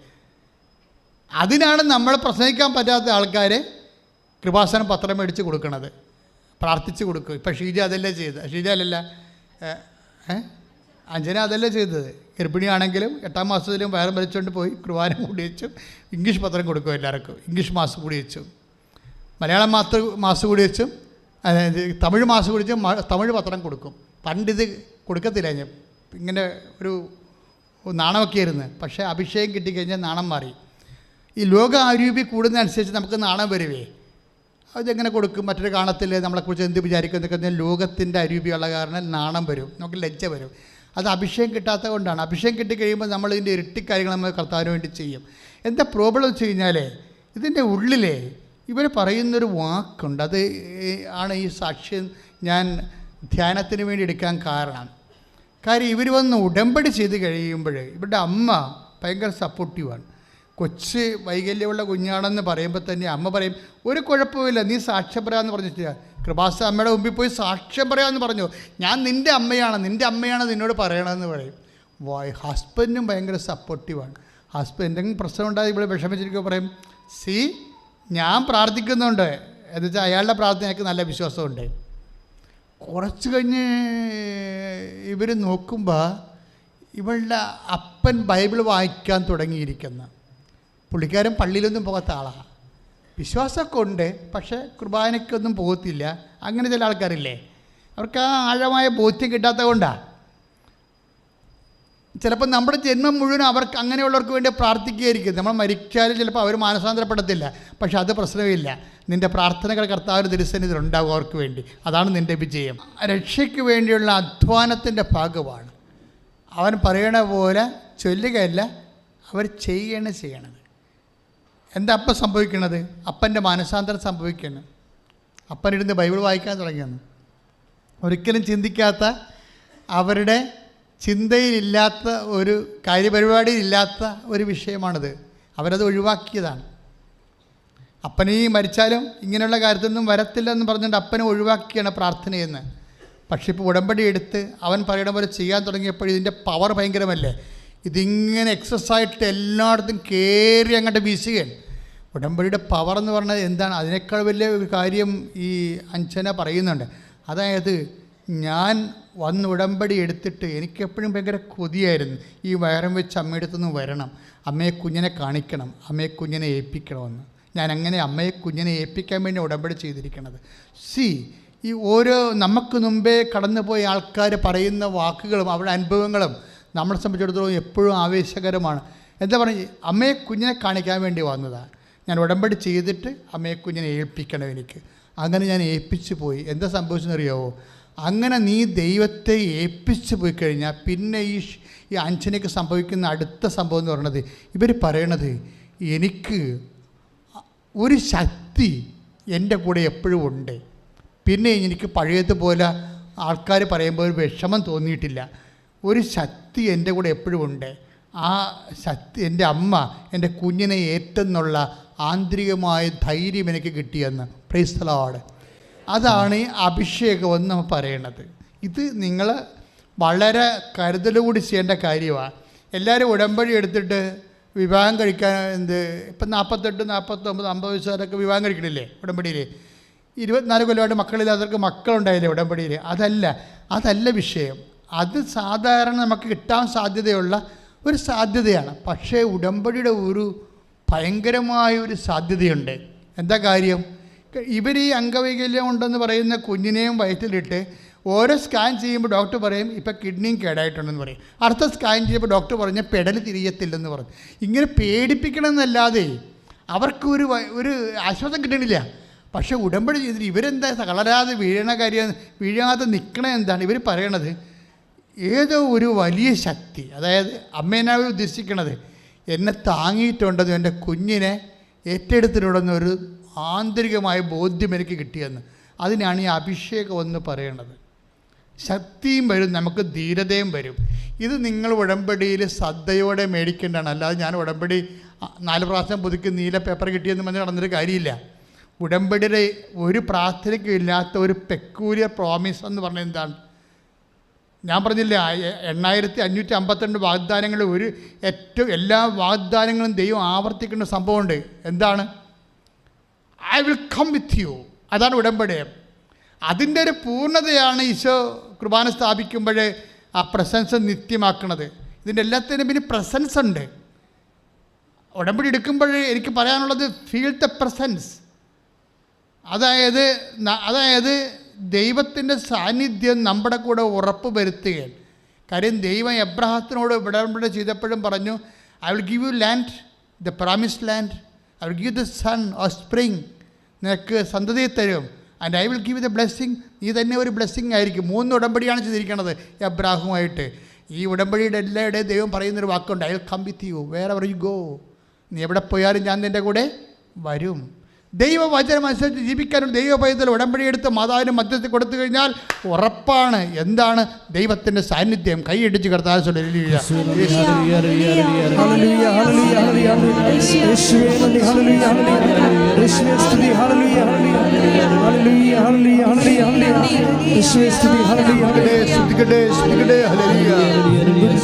Speaker 4: അതിനാണ് നമ്മൾ പ്രസംഗിക്കാൻ പറ്റാത്ത ആൾക്കാരെ കൃപാസനം പത്രം മേടിച്ച് കൊടുക്കണത്, പ്രാർത്ഥിച്ച് കൊടുക്കും. ഇപ്പം ഷീജ അതല്ലേ ചെയ്തത്? ഷീജ അല്ലല്ല, അഞ്ജന അതല്ലേ ചെയ്തത്. ഗർഭിണിയാണെങ്കിലും 8ാം മാസത്തിലും വയറും വലിച്ചുകൊണ്ട് പോയി കുർബാന കൂടി വെച്ചു, ഇംഗ്ലീഷ് പത്രം കൊടുക്കും എല്ലാവർക്കും. ഇംഗ്ലീഷ് മാസം കൂടി വെച്ചു, മലയാളം മാസം കൂടി വെച്ചും, അതായത് തമിഴ് മാസം കൂടി വെച്ചും തമിഴ് പത്രം കൊടുക്കും. പണ്ടിത് കൊടുക്കത്തില്ല, ഞാൻ ഇങ്ങനെ ഒരു നാണമൊക്കെ ആയിരുന്നു. പക്ഷേ അഭിഷേകം കിട്ടിക്കഴിഞ്ഞാൽ നാണം മാറി. ഈ ലോക ആരൂപി കൂടുന്നതനുസരിച്ച് നമുക്ക് നാണം വരുവേ. അതെങ്ങനെ കൊടുക്കും? മറ്റൊരു കാണത്തില്ലേ, നമ്മളെക്കുറിച്ച് എന്ത് വിചാരിക്കും എന്നൊക്കെ. ലോകത്തിൻ്റെ അരൂപിയുള്ള കാരണം നാണം വരും, നമുക്ക് ലജ്ജ വരും. അത് അഭിഷേകം കിട്ടാത്തത് കൊണ്ടാണ്. അഭിഷേകം കിട്ടിക്കഴിയുമ്പോൾ നമ്മൾ ഇതിൻ്റെ ഇരട്ടി കാര്യങ്ങൾ നമ്മൾ കർത്താവിന് വേണ്ടി ചെയ്യും. എന്താ പ്രോബ്ലം വെച്ച് കഴിഞ്ഞാൽ, ഇതിൻ്റെ ഉള്ളിലേ ഇവർ പറയുന്നൊരു വാക്കുണ്ട്. അത് ആണ് ഈ സാക്ഷ്യം ഞാൻ ധ്യാനത്തിന് വേണ്ടി എടുക്കാൻ കാരണം. കാര്യം ഇവർ വന്ന് ഉടമ്പടി ചെയ്ത് കഴിയുമ്പോൾ ഇവരുടെ അമ്മ ഭയങ്കര സപ്പോർട്ടീവാണ്. കൊച്ച് വൈകല്യമുള്ള കുഞ്ഞാണെന്ന് പറയുമ്പോൾ തന്നെ അമ്മ പറയും, ഒരു കുഴപ്പമില്ല, നീ സാക്ഷ്യം പറയാമെന്ന് പറഞ്ഞിട്ട് കൃപാസ അമ്മയുടെ മുമ്പിൽ പോയി സാക്ഷ്യം പറയാമെന്ന് പറഞ്ഞു. ഞാൻ നിൻ്റെ അമ്മയാണ് നിന്നോട് പറയണമെന്ന് പറയും. ഹസ്ബൻഡും ഭയങ്കര സപ്പോർട്ടീവാണ്. ഹസ്ബൻഡ് എന്തെങ്കിലും പ്രശ്നം ഉണ്ടായി ഇവിടെ വിഷമിച്ചിരിക്കുമ്പോൾ പറയും, ഞാൻ പ്രാർത്ഥിക്കുന്നുണ്ട് എന്ന് വെച്ചാൽ അയാളുടെ പ്രാർത്ഥനയ്ക്ക് നല്ല വിശ്വാസമുണ്ട്. കുറച്ച് കഴിഞ്ഞ് ഇവർ നോക്കുമ്പോൾ ഇവളുടെ അപ്പൻ ബൈബിൾ വായിക്കാൻ തുടങ്ങിയിരിക്കുന്ന പുള്ളിക്കാരൻ പള്ളിയിലൊന്നും പോകാത്ത ആളാണ്. വിശ്വാസമൊക്കെ ഉണ്ട്, പക്ഷേ കുർബാനയ്ക്കൊന്നും പോകത്തില്ല. അങ്ങനെ ചില ആൾക്കാരില്ലേ, അവർക്ക് ആ ആഴമായ ബോധ്യം കിട്ടാത്തത് കൊണ്ടാണ്. ചിലപ്പോൾ നമ്മുടെ ജന്മം മുഴുവൻ അവർക്ക് അങ്ങനെയുള്ളവർക്ക് വേണ്ടി പ്രാർത്ഥിക്കുകയായിരിക്കും. നമ്മൾ മരിച്ചാലും ചിലപ്പോൾ അവർ മാനസാന്തരപ്പെടത്തില്ല. പക്ഷെ അത് പ്രശ്നമില്ല, നിൻ്റെ പ്രാർത്ഥനകൾ കർത്താവിൻ്റെ തിരുസന്നിധിയിൽ ഉണ്ടാകും അവർക്ക് വേണ്ടി. അതാണ് നിൻ്റെ വിജയം. രക്ഷയ്ക്ക് വേണ്ടിയുള്ള അധ്വാനത്തിൻ്റെ ഭാഗമാണ്. അവൻ പറയണ പോലെ ചൊല്ലുകയല്ല, അവർ ചെയ്യണത്. എന്താ അപ്പം സംഭവിക്കണത്? അപ്പൻ്റെ മാനസാന്തരം സംഭവിക്കണം. അപ്പനിരുന്ന് ബൈബിൾ വായിക്കാൻ തുടങ്ങിയെന്ന് ഒരിക്കലും ചിന്തിക്കാത്ത, അവരുടെ ചിന്തയിലില്ലാത്ത ഒരു കാര്യപരിപാടിയില്ലാത്ത ഒരു വിഷയമാണിത്. അവരത് ഒഴിവാക്കിയതാണ്. അപ്പനീ മരിച്ചാലും ഇങ്ങനെയുള്ള കാര്യത്തിലൊന്നും വരത്തില്ലെന്ന് പറഞ്ഞുകൊണ്ട് അപ്പനെ ഒഴിവാക്കിയാണ് പ്രാർത്ഥനയെന്ന്. പക്ഷെ ഇപ്പോൾ ഉടമ്പടി എടുത്ത് അവൻ പറയണ പോലെ ചെയ്യാൻ തുടങ്ങിയപ്പോൾ ഇതിൻ്റെ പവർ ഭയങ്കരമല്ലേ. ഇതിങ്ങനെ എക്സസൈസായിട്ട് എല്ലായിടത്തും കയറി അങ്ങോട്ട് വീശുകയാണ്. ഉടമ്പടിയുടെ പവർ എന്ന് പറഞ്ഞാൽ എന്താണ്? അതിനേക്കാൾ വലിയ ഒരു കാര്യം ഈ അഞ്ജന പറയുന്നുണ്ട്. അതായത് ഞാൻ വന്ന് ഉടമ്പടി എടുത്തിട്ട് എനിക്കെപ്പോഴും ഭയങ്കര കൊതിയായിരുന്നു, ഈ വയറും വെച്ച് അമ്മയുടെ അടുത്തുനിന്ന് വരണം, അമ്മയെ കുഞ്ഞിനെ കാണിക്കണം, അമ്മയെ കുഞ്ഞിനെ ഏൽപ്പിക്കണമെന്ന്. ഞാൻ അങ്ങനെ അമ്മയെ കുഞ്ഞിനെ ഏൽപ്പിക്കാൻ വേണ്ടി ഉടമ്പടി ചെയ്തിരിക്കണത്. ഈ ഓരോ നമുക്ക് മുമ്പേ കടന്നുപോയ ആൾക്കാർ പറയുന്ന വാക്കുകളും അവരുടെ അനുഭവങ്ങളും നമ്മളെ സംബന്ധിച്ചിടത്തോളം എപ്പോഴും ആവേശകരമാണ്. എന്താ പറയുക, അമ്മയെ കുഞ്ഞിനെ കാണിക്കാൻ വേണ്ടി വന്നതാണ്. ഞാൻ ഉടമ്പടി ചെയ്തിട്ട് അമ്മയെ കുഞ്ഞിനെ ഏൽപ്പിക്കണം എനിക്ക്. അങ്ങനെ ഞാൻ ഏൽപ്പിച്ചു പോയി. എന്താ സംഭവിച്ചെന്നറിയാവോ? അങ്ങനെ നീ ദൈവത്തെ ഏൽപ്പിച്ച് പോയി കഴിഞ്ഞാൽ പിന്നെ ഈ അഞ്ചനയ്ക്ക് സംഭവിക്കുന്ന അടുത്ത സംഭവം എന്ന് പറയുന്നത്, ഇവർ പറയണത് എനിക്ക് ഒരു ശക്തി എൻ്റെ കൂടെ എപ്പോഴും ഉണ്ട്. പിന്നെ എനിക്ക് പഴയതുപോലെ ആൾക്കാർ പറയുമ്പോൾ ഒരു വിഷമം തോന്നിയിട്ടില്ല. ഒരു ശക്തി എൻ്റെ കൂടെ എപ്പോഴും ഉണ്ട്. ആ ശക്തി എൻ്റെ അമ്മ എൻ്റെ കുഞ്ഞിനെ ഏറ്റെന്നുള്ള ആന്തരികമായ ധൈര്യം എനിക്ക് കിട്ടിയെന്ന്. Price the Lord. അതാണ് ഈ അഭിഷേകമെന്ന് നമ്മൾ പറയണത്. ഇത് നിങ്ങൾ വളരെ കരുതലോടുകൂടി ചെയ്യേണ്ട കാര്യമാണ്. എല്ലാവരും ഉടമ്പടി എടുത്തിട്ട് വിവാഹം കഴിക്കാൻ ഇപ്പം 48, 49, 50 വയസ്സുകാരൊക്കെ വിവാഹം കഴിക്കണില്ലേ ഉടമ്പടിയിൽ? 24 കൊല്ലമായിട്ട് മക്കളില്ലാത്തവർക്ക് മക്കളുണ്ടായില്ലേ ഉടമ്പടിയിൽ? അതല്ല വിഷയം. അത് സാധാരണ നമുക്ക് കിട്ടാൻ സാധ്യതയുള്ള ഒരു സാധ്യതയാണ്. പക്ഷേ ഉടമ്പടിയുടെ ഒരു ഭയങ്കരമായ ഒരു സാധ്യതയുണ്ട്. എന്താ കാര്യം? ഇവർ ഈ അംഗവൈകല്യം ഉണ്ടെന്ന് പറയുന്ന കുഞ്ഞിനെയും വയറ്റിലിട്ട് ഓരോ സ്കാൻ ചെയ്യുമ്പോൾ ഡോക്ടർ പറയും ഇപ്പം കിഡ്നിയും കേടായിട്ടുണ്ടെന്ന് പറയും. അടുത്ത സ്കാൻ ചെയ്യുമ്പോൾ ഡോക്ടർ പറഞ്ഞ പെടൽ തിരിയത്തില്ലെന്ന് പറഞ്ഞു. ഇങ്ങനെ പേടിപ്പിക്കണമെന്നല്ലാതെ അവർക്ക് ഒരു ആശ്വാസം കിട്ടണില്ല. പക്ഷേ ഉടമ്പടി ചെയ്തിട്ട് ഇവരെന്താ തളരാതെ വീഴാതെ നിൽക്കണ എന്താണ് ഇവർ പറയണത്? ഏതോ ഒരു വലിയ ശക്തി, അതായത് അമ്മേനാവ് ഉദ്ദേശിക്കണത് എന്നെ താങ്ങിയിട്ടുണ്ടെന്നും എൻ്റെ കുഞ്ഞിനെ ഏറ്റെടുത്തിട്ടുണ്ടെന്നൊരു ആന്തരികമായ ബോധ്യം എനിക്ക് കിട്ടിയെന്ന്. അതിനാണ് ഈ അഭിഷേകം എന്ന് പറയണത്. ശക്തിയും വരും, നമുക്ക് ധീരതയും വരും. ഇത് നിങ്ങൾ ഉടമ്പടിയിൽ ശ്രദ്ധയോടെ മേടിക്കേണ്ടതാണ്. അല്ലാതെ ഞാൻ ഉടമ്പടി 4 പ്രാവശ്യം പുതുക്കി നീല പേപ്പർ കിട്ടിയെന്ന് പറഞ്ഞ് നടന്നൊരു കാര്യമില്ല. ഉടമ്പടിയുടെ ഒരു പ്രാർത്ഥനയ്ക്കും ഇല്ലാത്ത ഒരു പെക്കൂലിയർ പ്രോമിസ് എന്ന് പറഞ്ഞാൽ എന്താണ്? ഞാൻ പറഞ്ഞില്ല 8552 വാഗ്ദാനങ്ങൾ, എല്ലാ വാഗ്ദാനങ്ങളും ദൈവം ആവർത്തിക്കുന്ന സംഭവമുണ്ട്. എന്താണ്? I will come with you. അതാണ് ഉടമ്പടി. അതിൻ്റെ ഒരു പൂർണ്ണതയാണ് ഈശോ കുർബാന സ്ഥാപിക്കുമ്പോൾ ആ പ്രസൻസ് നിത്യമാക്കുന്നത്. ഇതിൻ്റെ എല്ലാത്തിനും പിന്നെ പ്രസൻസ് ഉണ്ട്. ഉടമ്പടി എടുക്കുമ്പോൾ എനിക്ക് പറയാനുള്ളത് ഫീൽ ദ പ്രസൻസ്. അതായത് ദൈവത്തിൻ്റെ സാന്നിധ്യം നമ്മുടെ കൂടെ ഉറപ്പ് വരുത്തുകയാണ്. കാര്യം ദൈവം എബ്രഹാത്തിനോട് ഉടമ്പടി ചെയ്തപ്പോഴും പറഞ്ഞു, I will give you land, the promised land, I will give the son or spring, നിനക്ക് സന്തതിയെ തരും, and I will give the blessing. നീ തന്നെ ഒരു ബ്ലെസ്സിങ് ആയിരിക്കും. 3 ഉടമ്പടിയാണ് ചെയ്തിരിക്കുന്നത് എബ്രാഹുമായിട്ട്. ഈ ഉടമ്പടിയുടെ എല്ലാവരുടെയും ദൈവം പറയുന്നൊരു വാക്കുണ്ട്, I will come with you wherever you go. നീ എവിടെ പോയാലും ഞാൻ നിൻ്റെ കൂടെ വരും. ദൈവവചനം അനുസരിച്ച് ജീവിക്കാനും ദൈവഭയത്തിൽ ഉടമ്പടിയെടുത്ത് മാതാവിന് മധ്യത്തിൽ കൊടുത്തു കഴിഞ്ഞാൽ ഉറപ്പാണ് എന്താണ് ദൈവത്തിൻ്റെ സാന്നിധ്യം. കൈയടിച്ച് കർത്താവ്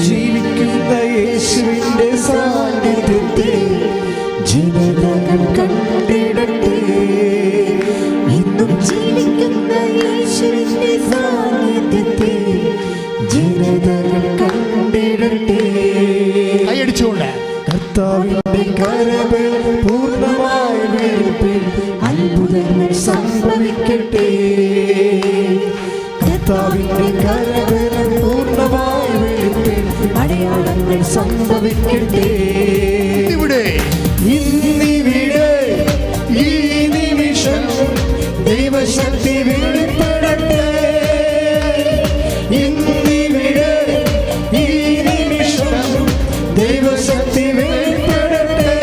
Speaker 1: ജീവിക്കുന്ന യേശുവിന്റെ സാന്നിധ്യത്തെ ജനതകൾ കണ്ടിടട്ടെ. ഇന്നും ജീവിക്കുന്ന യേശുവിന്റെ സാന്നിധ്യത്തെ ജനതകൾ കണ്ടിടട്ടെ.
Speaker 4: കൈയടിച്ചുകൊണ്ട്
Speaker 1: കർത്താവിന്റെ കരങ്ങൾ പൂർണ്ണമായി വെളിപ്പിൽ അത്ഭുതങ്ങൾ സംഭവിക്കട്ടെ. കർത്താവിന്റെ കരങ്ങൾ പൂർണ്ണമായി വെളിപ്പിൽ അടയാളങ്ങൾ സംഭവിക്കട്ടെ.
Speaker 4: ഇവിടെ
Speaker 1: ഈ നിമിഷം ദൈവശക്തി വെളിപ്പെടട്ടെ. ഇന്നിവിടെ ഈ നിമിഷം ദൈവശക്തി വെളിപ്പെടട്ടെ.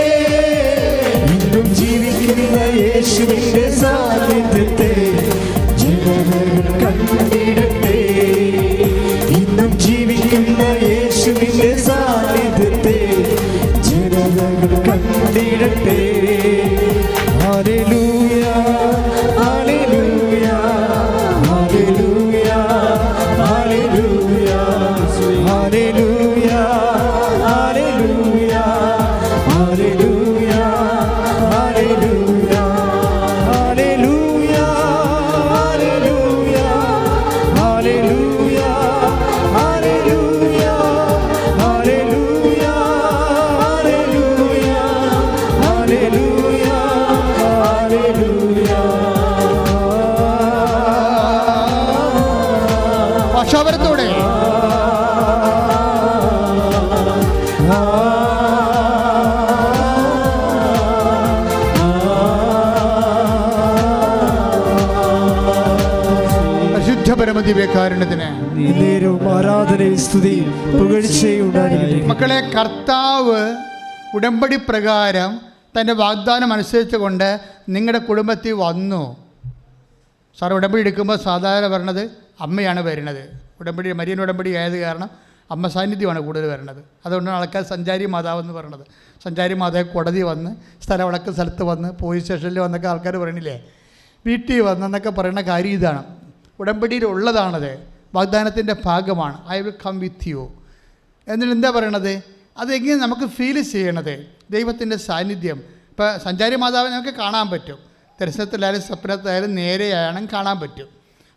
Speaker 1: ഇന്നും ജീവിക്കുന്ന യേശുവിന്റെ സാന്നിധ്യത്തെ ജനതകൾ കണ്ടിടട്ടെ. ഇന്നും ജീവിക്കുന്ന യേശുവിന്റെ സാന്നിധ്യത്തെ ജനതകൾ കണ്ടിടട്ടെ. Hallelujah, hallelujah, hallelujah, hallelujah, hallelujah, hallelujah, hallelujah, hallelujah, hallelujah, hallelujah, hallelujah, hallelujah, hallelujah, hallelujah,
Speaker 4: പരമദിവ്യകാരുണ്യത്തിന്
Speaker 1: നേരവും ആരാധനയും സ്തുതിയും പുകഴ്ചയും ഉണ്ടായിരിക്കട്ടെ.
Speaker 4: മക്കളെ, കർത്താവ് ഉടമ്പടി പ്രകാരം തൻ്റെ വാഗ്ദാനം അനുസരിച്ച് കൊണ്ട് നിങ്ങളുടെ കുടുംബത്തിൽ വന്നു. സാർ ഉടമ്പടി എടുക്കുമ്പോൾ സാധാരണ വരണത് അമ്മയാണ് വരുന്നത്. ഉടമ്പടി മരിയൻ ഉടമ്പടി ആയത് കാരണം അമ്മ സാന്നിധ്യമാണ് കൂടുതൽ വരുന്നത്. അതുകൊണ്ടാണ് ആൾക്കാർ സഞ്ചാരി മാതാവ് എന്ന് പറയുന്നത്. സഞ്ചാരി മാതാവ് കോടതി വന്ന്, സ്ഥലവടക്ക സ്ഥലത്ത് വന്ന്, പോലീസ് സ്റ്റേഷനിൽ വന്നൊക്കെ ആൾക്കാർ പറയണില്ലേ, വീട്ടിൽ വന്നെന്നൊക്കെ പറയുന്ന കാര്യം ഇതാണ്. ഉടമ്പടിയിലുള്ളതാണത്, വാഗ്ദാനത്തിൻ്റെ ഭാഗമാണ്. I will come with you എന്നിട്ട് എന്താ പറയണത്? അതെങ്ങനെ നമുക്ക് ഫീൽ ചെയ്യണത്? ദൈവത്തിൻ്റെ സാന്നിധ്യം. ഇപ്പോൾ സഞ്ചാരി മാതാവിനെ നമുക്ക് കാണാൻ പറ്റും, ദർശനത്തിലായാലും സ്വപ്നത്തിലായാലും നേരെയാണെങ്കിലും കാണാൻ പറ്റും.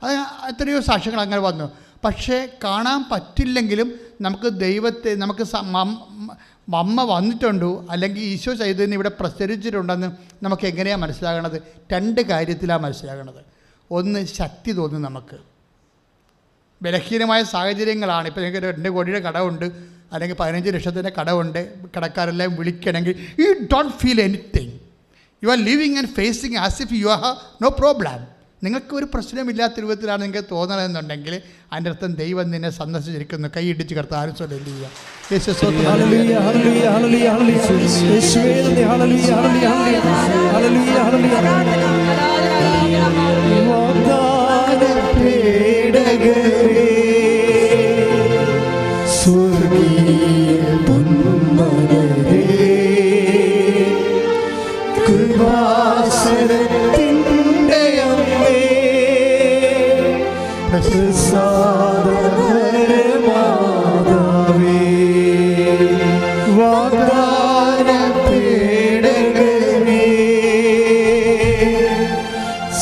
Speaker 4: അത് എത്രയോ സാക്ഷ്യങ്ങൾ അങ്ങനെ വന്നു. പക്ഷേ കാണാൻ പറ്റില്ലെങ്കിലും നമുക്ക് ദൈവത്തെ, നമുക്ക് അമ്മ വന്നിട്ടുണ്ടോ അല്ലെങ്കിൽ ഈശോ ചെയ്തതിന് ഇവിടെ പ്രസരിച്ചിട്ടുണ്ടെന്ന് നമുക്ക് എങ്ങനെയാണ് മനസ്സിലാകണത്? രണ്ട് കാര്യത്തിലാണ് മനസ്സിലാകണത്. ഒന്ന്, ശക്തി തോന്നും നമുക്ക്. ബലഹീനമായ സാഹചര്യങ്ങളാണ്. ഇപ്പോൾ നിങ്ങൾക്ക് 2 കോടിയുടെ കടമുണ്ട്, അല്ലെങ്കിൽ 15 ലക്ഷത്തിൻ്റെ കടമുണ്ട്, കടക്കാരെല്ലാം വിളിക്കണമെങ്കിൽ you don't feel anything. You are living and facing as if you have no problem. നിങ്ങൾക്ക് ഒരു പ്രശ്നമില്ലാത്ത രൂപത്തിലാണ് നിങ്ങൾക്ക് തോന്നണമെന്നുണ്ടെങ്കിൽ അതിൻ്റെ അർത്ഥം ദൈവം നിന്നെ സന്ദർശിച്ചിരിക്കുന്നു. കൈയിടിച്ച് കർത്താവ്
Speaker 1: ഹല്ലേലൂയ ഹല്ലേലൂയ ഹല്ലേലൂയ യേശുവേ നന്ദി. ഹല്ലേലൂയ ഹല്ലേലൂയ ഹല്ലേലൂയ ഹല്ലേലൂയ വാഗ്ദാന പേടകരേ സ്വർഗീയ പൊന്മലരേ കൃപാസനത്തിൻ്റെ അമ്മേ പ്രസാദമാതാവേ വാഗ്ദാന പേടകരേ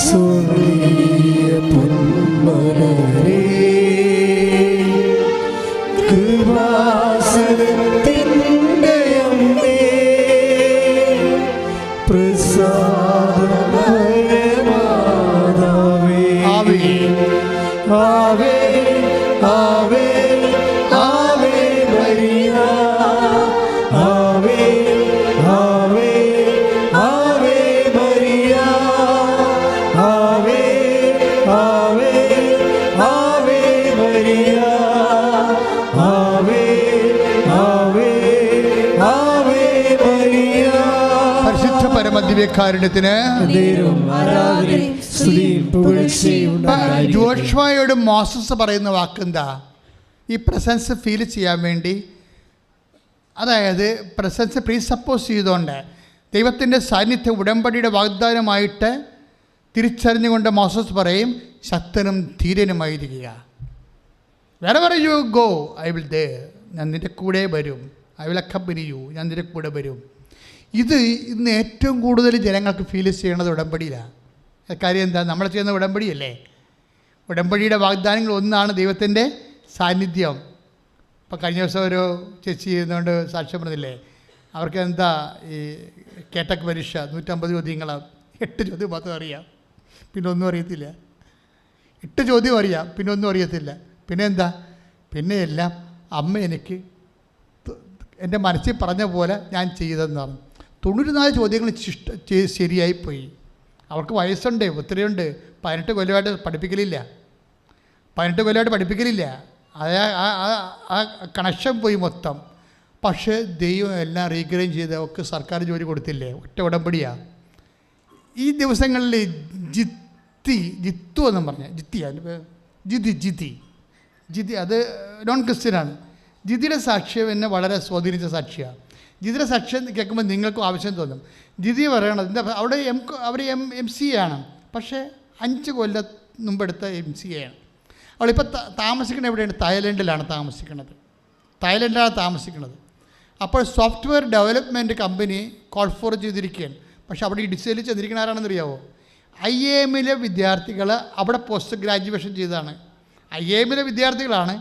Speaker 1: സ്വർഗീയ പൊന്മലരേ കൃപാസനത്തിൻ്റെ അമ്മേ പ്രസാദമാതാവേ ആവേ ആവേ ആവേ മരിയ ആവേ ആവേ ആവേ മരിയ ആവേ ആവേ ആവേ മരിയ ആവേ ആവേ ആവേ മരിയ.
Speaker 4: പരിശുദ്ധ പരമദിവ്യകാരുണ്യത്തിന് ജോഷ്വായോട് മോസസ് പറയുന്ന വാക്കെന്താ? ഈ പ്രസൻസ് ഫീൽ ചെയ്യാൻ വേണ്ടി, അതായത് പ്രസൻസ് പ്രീസപ്പോസ് ചെയ്തുകൊണ്ട് ദൈവത്തിൻ്റെ സാന്നിധ്യം ഉടമ്പടിയുടെ വാഗ്ദാനമായിട്ട് തിരിച്ചറിഞ്ഞുകൊണ്ട് മോസസ് പറയും, ശക്തനും ധീരനുമായിരിക്കുക. wherever you go I will there. ഞാൻ നിൻ്റെ കൂടെ വരും. I will accompany you. ഞാൻ നിൻ്റെ കൂടെ വരും. ഇത് ഇന്ന് ഏറ്റവും കൂടുതൽ ജനങ്ങൾക്ക് ഫീൽ ചെയ്യണത് ഉടമ്പടിയിലാണ്. കാര്യം എന്താ? നമ്മൾ ചെയ്യുന്ന ഉടമ്പടിയല്ലേ. ഉടമ്പടിയുടെ വാഗ്ദാനങ്ങൾ ഒന്നാണ് ദൈവത്തിൻ്റെ സാന്നിധ്യം. ഇപ്പം കഴിഞ്ഞ ദിവസം ഒരു ചേച്ചി ചെയ്യുന്നതുകൊണ്ട് സാക്ഷ്യം പറഞ്ഞില്ലേ, അവർക്ക് എന്താ ഈ കേട്ടക് പരീക്ഷ 150 ചോദ്യങ്ങളാണ്. 8 ചോദ്യം മാത്രം അറിയാം, പിന്നെ ഒന്നും അറിയത്തില്ല. 8 ചോദ്യം അറിയാം, പിന്നെ ഒന്നും അറിയത്തില്ല. പിന്നെ എന്താ? പിന്നെ എല്ലാം അമ്മ എനിക്ക് എൻ്റെ മനസ്സിൽ പറഞ്ഞ പോലെ ഞാൻ ചെയ്തതെന്നാണ്. 94 ചോദ്യങ്ങൾ ശരിയായിപ്പോയി. അവർക്ക് വയസ്സുണ്ട്, ഒത്തിരിയുണ്ട്. 18 കൊല്ലമായിട്ട് പഠിപ്പിക്കലില്ല. 18 കൊല്ലമായിട്ട് പഠിപ്പിക്കലില്ല. ആ കണക്ഷൻ പോയി മൊത്തം. പക്ഷേ ദൈവം എല്ലാം റീഗ്രൈൻ ചെയ്ത് അവർക്ക് സർക്കാർ ജോലി കൊടുത്തില്ലേ? ഒറ്റ ഉടമ്പടിയാണ്. ഈ ദിവസങ്ങളിൽ ജിത്തു എന്നും പറഞ്ഞ ജിതി അത് നോൺ ക്രിസ്ത്യനാണ്. ജിതിയുടെ സാക്ഷ്യം എന്നെ വളരെ സ്വാധീനിച്ച സാക്ഷിയാണ്. ജിതിയുടെ സാക്ഷ്യം കേൾക്കുമ്പോൾ നിങ്ങൾക്കും ആവശ്യം തോന്നും. ജിതി പറയണത് എന്താ? അവിടെ അവർ MCA ആണ്, പക്ഷേ 5 കൊല്ലം മുമ്പെടുത്ത MCA ആണ്. അവളിപ്പോൾ താമസിക്കുന്നത് എവിടെയാണ്? തായ്ലൻഡിലാണ് താമസിക്കുന്നത്. അപ്പോൾ software development company call for ചെയ്തിരിക്കുകയാണ്. പക്ഷേ അവിടെ ഈ ഡിസൈനിൽ ചെന്നിരിക്കുന്ന ആരാണെന്നറിയാവോ? IIM വിദ്യാർത്ഥികൾ അവിടെ പോസ്റ്റ് ഗ്രാജുവേഷൻ ചെയ്തതാണ്. IIM വിദ്യാർത്ഥികളാണ്.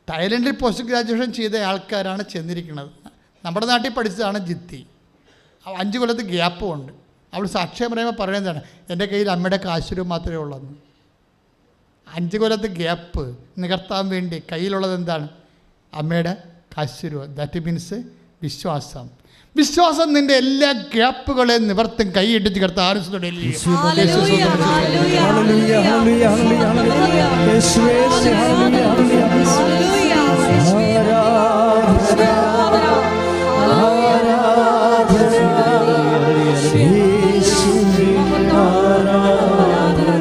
Speaker 4: തായ്ലൻഡിൽ പോസ്റ്റ് ഗ്രാജുവേഷൻ ചെയ്ത ആൾക്കാരാണ് ചെന്നിരിക്കുന്നത്. നമ്മുടെ നാട്ടിൽ പഠിച്ചതാണ് ജിത്തി. 5 കൊല്ലത്ത് ഗ്യാപ്പും ഉണ്ട്. അവൾ സാക്ഷ്യം പറയുമ്പോൾ പറയുന്നതാണ്, എൻ്റെ കയ്യിൽ അമ്മയുടെ കാശുരൂപ മാത്രമേ ഉള്ളൂ. 5 കൊല്ലത്ത് ഗ്യാപ്പ് നികർത്താൻ വേണ്ടി കയ്യിലുള്ളത് എന്താണ്? അമ്മയുടെ കാശുരൂപ. ദാറ്റ് മീൻസ് വിശ്വാസം. വിശ്വാസം നിന്റെ എല്ലാ ഗ്യാപ്പുകളെയും നിവർത്തും കൈയിടിച്ച് കിടത്ത
Speaker 2: hallelujah, hallelujah, hallelujah,
Speaker 1: hallelujah, hallelujah, hallelujah. യേശുവേ, ഹല്ലേലൂയ, ഹല്ലേലൂയ.
Speaker 2: ഹല്ലേലൂയ, യേശുവേ,
Speaker 1: ആരാധന, ആരാധന, യേശുവേ, ആരാധന,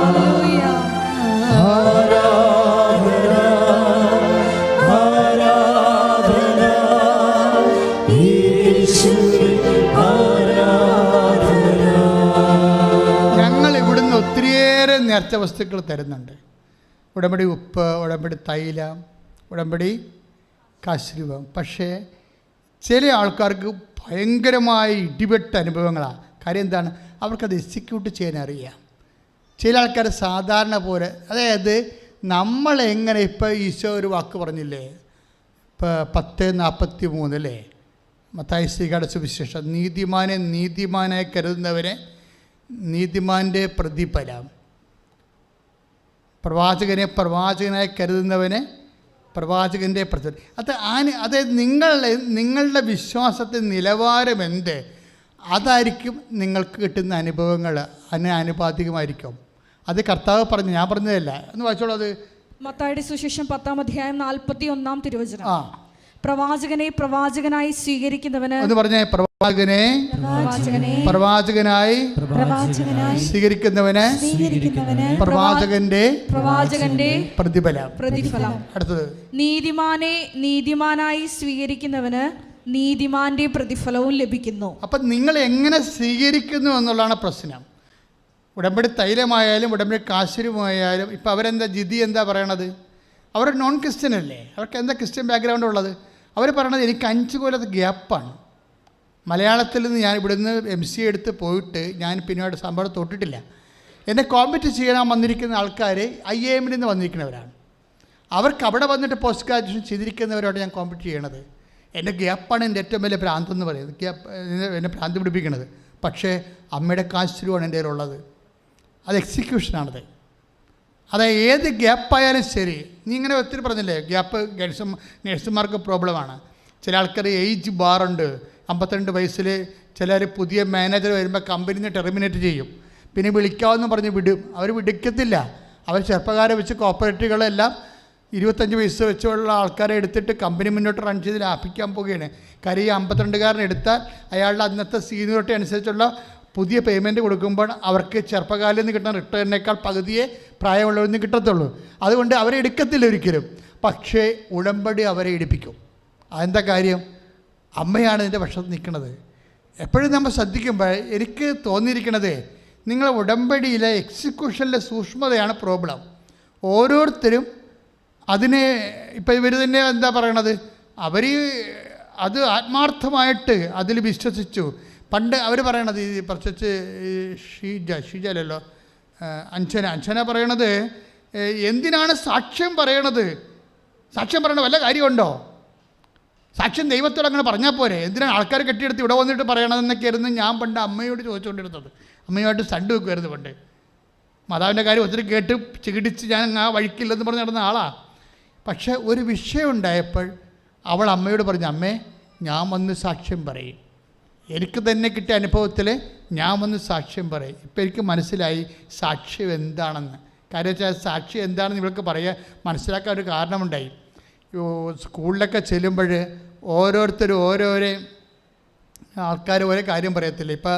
Speaker 2: ഹല്ലേലൂയ.
Speaker 1: ആരാധന, ആരാധന, യേശുവേ, ആരാധന.
Speaker 4: ഞങ്ങൾ ഇവിടുന്ന് ഒത്തിരിയേറെ നേർച്ച വസ്തുക്കൾ തരുന്നുണ്ട്. ഉടമ്പടി ഉപ്പ്, ഉടമ്പടി തൈലം, ഉടമ്പടി കാശ്രൂപം. പക്ഷേ ചില ആൾക്കാർക്ക് ഭയങ്കരമായ ഇടിവെട്ട അനുഭവങ്ങളാണ്. കാര്യം എന്താണ്? അവർക്കത് എക്സിക്യൂട്ട് ചെയ്യാൻ അറിയാം. ചില ആൾക്കാർ സാധാരണ പോലെ, അതായത് നമ്മളെങ്ങനെ ഇപ്പോൾ ഈശോ ഒരു വാക്ക് പറഞ്ഞില്ലേ, ഇപ്പോൾ 10:43 അല്ലേ, മത്തായി ശ്രീകയുടെ സുവിശേഷം, നീതിമാനെ നീതിമാനായി കരുതുന്നവരെ നീതിമാൻ്റെ പ്രതിഫലം, പ്രവാചകനെ പ്രവാചകനായി കരുതുന്നവനെ പ്രവാചകൻ്റെ പ്രതിഫലം. അതായത് നിങ്ങളുടെ വിശ്വാസത്തിൻ്റെ നിലവാരം എന്ത്, അതായിരിക്കും നിങ്ങൾക്ക് കിട്ടുന്ന അനുഭവങ്ങൾ അതിന് ആനുപാതികമായിരിക്കും. അത് കർത്താവ് പറഞ്ഞു, ഞാൻ പറഞ്ഞതല്ല. എന്ന് വായിച്ചോളൂ. അത്
Speaker 2: മത്തായിയുടെ സുവിശേഷം 10:41 തിരുവചനം. പ്രവാചകനെ പ്രവാചകനായി സ്വീകരിക്കുന്നവന്
Speaker 4: എന്ന് പറഞ്ഞേ, പ്രവാചകനെ പ്രവാചകനായി സ്വീകരിക്കുന്നവന് പ്രവാചകന്റെ പ്രതിഫലം. അടുത്തത്,
Speaker 2: നീതിമാനെ നീതിമാനായി സ്വീകരിക്കുന്നവന് നീതിമാന്റെ പ്രതിഫലവും ലഭിക്കുന്നു.
Speaker 4: അപ്പം നിങ്ങൾ എങ്ങനെ സ്വീകരിക്കുന്നു എന്നുള്ളതാണ് പ്രശ്നം. ഉടമ്പടി തൈലമായാലും ഉടമ്പടി കാശ്വരമായാലും ഇപ്പം അവരെന്താ ജിതി എന്താ പറയണത്? അവർ നോൺ ക്രിസ്ത്യൻ അല്ലേ, അവർക്ക് എന്താ ക്രിസ്ത്യൻ ബാക്ക്ഗ്രൗണ്ട് ഉള്ളത്? അവർ പറയണത് എനിക്ക് 5 കൊല്ലത്തെ ഗ്യാപ്പാണ്. മലയാളത്തിൽ നിന്ന് ഞാൻ ഇവിടുന്ന് MCA എടുത്ത് പോയിട്ട് ഞാൻ പിന്നീട് സംഭവം തൊട്ടിട്ടില്ല. എന്നെ കോമ്പറ്റ് ചെയ്യാൻ വന്നിരിക്കുന്ന ആൾക്കാർ IIM നിന്ന് വന്നിരിക്കുന്നവരാണ്. അവർക്ക് അവിടെ വന്നിട്ട് പോസ്റ്റ് ഗ്രാജുവേഷൻ ചെയ്തിരിക്കുന്നവരോട് ഞാൻ കോമ്പറ്റ് ചെയ്യണത്. എൻ്റെ ഗ്യാപ്പാണ് എൻ്റെ ഏറ്റവും വലിയ ഭ്രാന്തെന്ന് പറയുന്നത്. ഗ്യാപ്പ് എന്നെ ഭ്രാന്ത് പിടിപ്പിക്കണത്. പക്ഷേ അമ്മയുടെ കാശ്വരമാണ് എൻ്റെ കയ്യിലുള്ളത്. അത് എക്സിക്യൂഷനാണത്. അതായത് ഏത് ഗ്യാപ്പായാലും ശരി. നീ ഇങ്ങനെ ഒത്തിരി പറഞ്ഞില്ലേ, ഗ്യാപ്പ് നഴ്സുമാർക്ക് പ്രോബ്ലമാണ്. ചില ആൾക്കാർ ഏജ് ബാറുണ്ട്. 52 വയസ്സിൽ ചിലർ പുതിയ മാനേജർ വരുമ്പോൾ കമ്പനിയിൽ നിന്ന് ടെർമിനേറ്റ് ചെയ്യും. പിന്നെ വിളിക്കാമെന്ന് പറഞ്ഞ് വിടും. അവർ വിളിക്കത്തില്ല. അവർ ചെറുപ്പക്കാരെ വെച്ച് കോപ്പറേറ്റീവുകളെല്ലാം 25 വയസ്സ് വെച്ചുള്ള ആൾക്കാരെ എടുത്തിട്ട് കമ്പനി മുന്നോട്ട് റൺ ചെയ്ത് ലാഭിക്കാൻ പോവുകയാണ്. കാര്യം ഈ 52കാരൻ എടുത്താൽ അയാളുടെ അന്നത്തെ സീനിയോറിറ്റി അനുസരിച്ചുള്ള പുതിയ പേയ്മെൻറ്റ് കൊടുക്കുമ്പോൾ അവർക്ക് ചെറുപ്പക്കാരിൽ നിന്ന് കിട്ടുന്ന റിട്ടേണിനേക്കാൾ പകുതിയെ പ്രായമുള്ളവരിൽ നിന്ന് കിട്ടത്തുള്ളൂ. അതുകൊണ്ട് അവരെ എടുക്കത്തില്ല ഒരിക്കലും. പക്ഷേ ഉടമ്പടി അവരെ എടുപ്പിക്കും. അതെന്താ കാര്യം? അമ്മയാണ് ഇതിൻ്റെ പക്ഷത്ത് നിൽക്കുന്നത്. എപ്പോഴും നമ്മൾ ശ്രദ്ധിക്കുമ്പോൾ എനിക്ക് തോന്നിയിരിക്കണത്, നിങ്ങൾ ഉടമ്പടിയിലെ എക്സിക്യൂഷനിലെ സൂക്ഷ്മതയാണ് പ്രോബ്ലം. ഓരോരുത്തരും അതിനെ ഇപ്പം ഇവർ തന്നെ എന്താ പറയണത്, അവർ അത് ആത്മാർത്ഥമായിട്ട് അതിൽ വിശ്വസിച്ചു. പണ്ട് അവർ പറയണത്, ഈ പ്രത്യേകിച്ച് ഷീജ അല്ലല്ലോ, അഞ്ജന പറയണത്, എന്തിനാണ് സാക്ഷ്യം പറയണത്? സാക്ഷ്യം പറയണ വല്ല കാര്യമുണ്ടോ? സാക്ഷ്യം ദൈവത്തോട് അങ്ങനെ പറഞ്ഞാൽ പോരെ? എന്തിനാണ് ആൾക്കാർ കെട്ടിയെടുത്ത് ഇവിടെ വന്നിട്ട് പറയണതെന്നൊക്കെയായിരുന്നു ഞാൻ പണ്ട് അമ്മയോട് ചോദിച്ചുകൊണ്ടിരുന്നത്. അമ്മയുമായിട്ട് സണ്ട് വെക്കുമായിരുന്നു പണ്ട്. മാതാവിൻ്റെ കാര്യം ഒത്തിരി കേട്ട് ചികിടിച്ച് ഞാൻ ആ വഴിക്കില്ലെന്ന് പറഞ്ഞ് നടന്ന ആളാണ്. പക്ഷേ ഒരു വിഷയം ഉണ്ടായപ്പോൾ അവൾ അമ്മയോട് പറഞ്ഞു, അമ്മേ ഞാൻ വന്ന് സാക്ഷ്യം പറയും. എനിക്ക് തന്നെ കിട്ടിയ അനുഭവത്തിൽ ഞാൻ വന്ന് സാക്ഷ്യം പറയും. ഇപ്പം എനിക്ക് മനസ്സിലായി സാക്ഷ്യം എന്താണെന്ന്. കാര്യം വെച്ചാൽ സാക്ഷ്യം എന്താണെന്ന് ഇവൾക്ക് പറയാൻ മനസ്സിലാക്കാൻ ഒരു കാരണമുണ്ടായി. സ്കൂളിലൊക്കെ ചെല്ലുമ്പോൾ ഓരോരുത്തരും ഓരോരോ ആൾക്കാർ ഓരോ കാര്യം പറയത്തില്ല. ഇപ്പം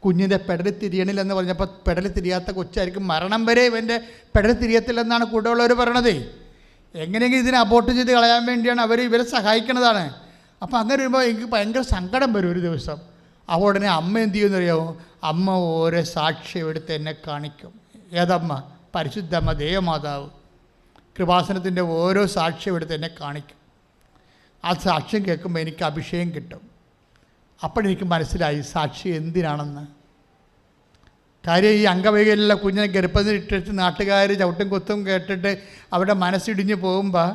Speaker 4: കുഞ്ഞിൻ്റെ പെടൽ തിരിയണില്ലെന്ന് പറഞ്ഞപ്പോൾ പെടൽ തിരിയാത്ത കൊച്ചായിരിക്കും മരണം വരെ ഇവൻ്റെ പെടൽ തിരിയത്തില്ലെന്നാണ് കൂടെയുള്ളവർ പറയണതേ. എങ്ങനെയെങ്കിലും ഇതിനെ അബോർട്ട് ചെയ്ത് കളയാൻ വേണ്ടിയാണ് അവർ ഇവരെ സഹായിക്കുന്നതാണ്. അപ്പോൾ അങ്ങനെ വരുമ്പോൾ എനിക്ക് ഭയങ്കര സങ്കടം വരും ഒരു ദിവസം. അപ്പോൾ ഉടനെ അമ്മ എന്ത് ചെയ്യുമെന്ന് അറിയാമോ? അമ്മ ഓരോ സാക്ഷ്യം എടുത്ത് എന്നെ കാണിക്കും. ഏതമ്മ? പരിശുദ്ധമ്മ ദേവമാതാവ് കൃപാസനത്തിൻ്റെ ഓരോ സാക്ഷ്യം എടുത്ത് എന്നെ കാണിക്കും. ആ സാക്ഷ്യം കേൾക്കുമ്പോൾ എനിക്ക് അഭിഷേകം കിട്ടും. അപ്പോഴെനിക്ക് മനസ്സിലായി സാക്ഷ്യം എന്തിനാണെന്ന്. കാര്യം ഈ അംഗവൈകല്യമുള്ള കുഞ്ഞിനെ ഗർഭത്തിലിട്ടിട്ട് നാട്ടുകാർ ചവിട്ടും കുത്തും കേട്ടിട്ട് അവരുടെ മനസ്സിടിഞ്ഞ് പോകുമ്പോൾ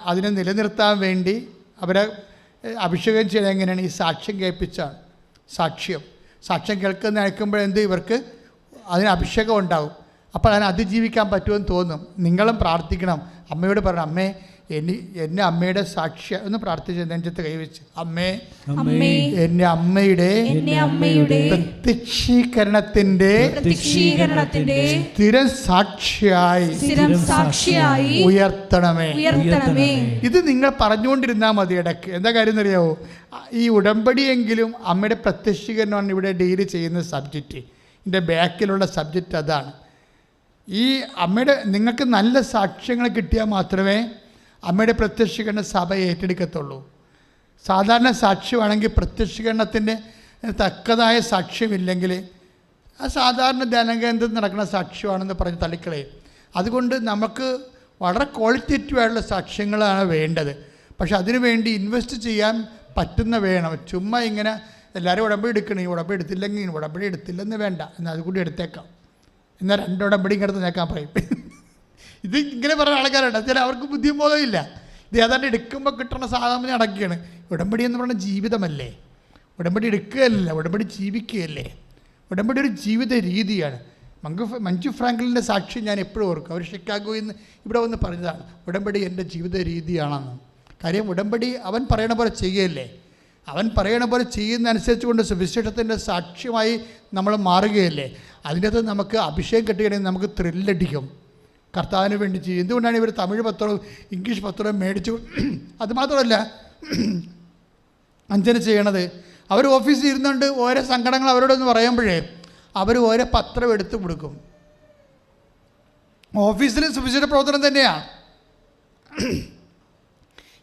Speaker 4: അതിനെ നിലനിർത്താൻ വേണ്ടി അവരെ അഭിഷേകം ചെയ്ത് എങ്ങനെയാണ്? ഈ സാക്ഷ്യം കേൾപ്പിച്ചാണ്. സാക്ഷ്യം കേൾക്കുന്ന അയക്കുമ്പോഴെന്ത് ഇവർക്ക് അതിന് അഭിഷേകം ഉണ്ടാവും. അപ്പോൾ അതിനെ അതിജീവിക്കാൻ പറ്റുമെന്ന് തോന്നും. നിങ്ങളും പ്രാർത്ഥിക്കണം. അമ്മയോട് പറയണം, അമ്മേ എന്നെ അമ്മയുടെ സാക്ഷ്യ ഒന്ന് പ്രാർത്ഥിച്ച് നെഞ്ചത്ത് കൈവച്ച്, അമ്മേ
Speaker 2: അമ്മേ
Speaker 4: എന്നെ അമ്മയുടെ പ്രത്യക്ഷീകരണത്തിന്റെ സ്ഥിരം സാക്ഷിയായി ഉയർത്തണമേ. ഇത് നിങ്ങൾ പറഞ്ഞുകൊണ്ടിരുന്നാൽ മതി. ഇടയ്ക്ക് എന്താ കാര്യം എന്നറിയാവോ? ഈ ഉടമ്പടിയെങ്കിലും അമ്മയുടെ പ്രത്യക്ഷീകരണമാണ് ഇവിടെ ഡെയിലി ചെയ്യുന്ന സബ്ജക്റ്റ്. ഇതിൻ്റെ ബാക്കിലുള്ള സബ്ജക്റ്റ് അതാണ്. ഈ അമ്മയുടെ നിങ്ങൾക്ക് നല്ല സാക്ഷ്യങ്ങൾ കിട്ടിയാൽ മാത്രമേ അമ്മയുടെ പ്രത്യക്ഷീകരണ സഭ ഏറ്റെടുക്കത്തുള്ളൂ. സാധാരണ സാക്ഷ്യമാണെങ്കിൽ പ്രത്യക്ഷീകരണത്തിൻ്റെ തക്കതായ സാക്ഷ്യമില്ലെങ്കിൽ ആ സാധാരണ ധ്യാനകേന്ദ്രത്തിൽ നടക്കുന്ന സാക്ഷ്യമാണെന്ന് പറഞ്ഞ് തള്ളിക്കളയും. അതുകൊണ്ട് നമുക്ക് വളരെ ക്വാളിറ്റേറ്റീവായിട്ടുള്ള സാക്ഷ്യങ്ങളാണ് വേണ്ടത്. പക്ഷെ അതിനുവേണ്ടി ഇൻവെസ്റ്റ് ചെയ്യാൻ പറ്റുന്ന വേണം. ചുമ്മാ ഇങ്ങനെ എല്ലാവരും ഉടമ്പടി എടുക്കണം, ഈ ഉടമ്പടി എടുത്തില്ലെങ്കിൽ ഉടമ്പടി എടുത്തില്ലെന്ന് വേണ്ട, എന്നാൽ അതുകൂടി എടുത്തേക്കാം, എന്നാൽ 2 ഉടമ്പടി ഇങ്ങടുത്ത് നേക്കാൻ പറയും. ഇത് ഇങ്ങനെ പറയുന്ന ആൾക്കാരുണ്ട്. ചില അവർക്ക് ബുദ്ധിബോധമില്ല. ഇത് ഏതാണ്ട് എടുക്കുമ്പോൾ കിട്ടുന്ന സാധാരണ അടക്കുകയാണ്. ഉടമ്പടി എന്ന് പറയുന്ന ജീവിതമല്ലേ, ഉടമ്പടി എടുക്കുകയല്ല, ഉടമ്പടി ജീവിക്കുകയല്ലേ. ഉടമ്പടി ഒരു ജീവിത രീതിയാണ്. മഞ്ജു ഫ്രാങ്കലിൻ്റെ സാക്ഷി ഞാൻ എപ്പോഴും ഓർക്കും. അവർ ഷിക്കാഗോയിൽ നിന്ന് ഇവിടെ വന്ന് പറഞ്ഞതാണ്, ഉടമ്പടി എൻ്റെ ജീവിത രീതിയാണെന്ന്. കാര്യം ഉടമ്പടി അവൻ പറയണ പോലെ ചെയ്യുകയല്ലേ. അവൻ പറയണ പോലെ ചെയ്യുന്നതനുസരിച്ച് കൊണ്ട് സുവിശേഷത്തിൻ്റെ സാക്ഷ്യമായി നമ്മൾ മാറുകയല്ലേ. അതിൻ്റെ അകത്ത് നമുക്ക് അഭിഷേകം കിട്ടുകയാണെങ്കിൽ നമുക്ക് ത്രില്ലടിക്കും. കർത്താവിന് വേണ്ടി ചെയ്യും. എന്തുകൊണ്ടാണ് ഇവർ തമിഴ് പത്രവും ഇംഗ്ലീഷ് പത്രവും മേടിച്ചു? അതുമാത്രമല്ല അഞ്ജന ചെയ്യണത്, അവർ ഓഫീസിൽ ഇരുന്നുകൊണ്ട് ഓരോ സങ്കടങ്ങൾ അവരോടൊന്ന് പറയുമ്പോഴേ അവർ ഓരോ പത്രം എടുത്ത് കൊടുക്കും. ഓഫീസിലും സുവിശേഷ പ്രവർത്തനം തന്നെയാണ്.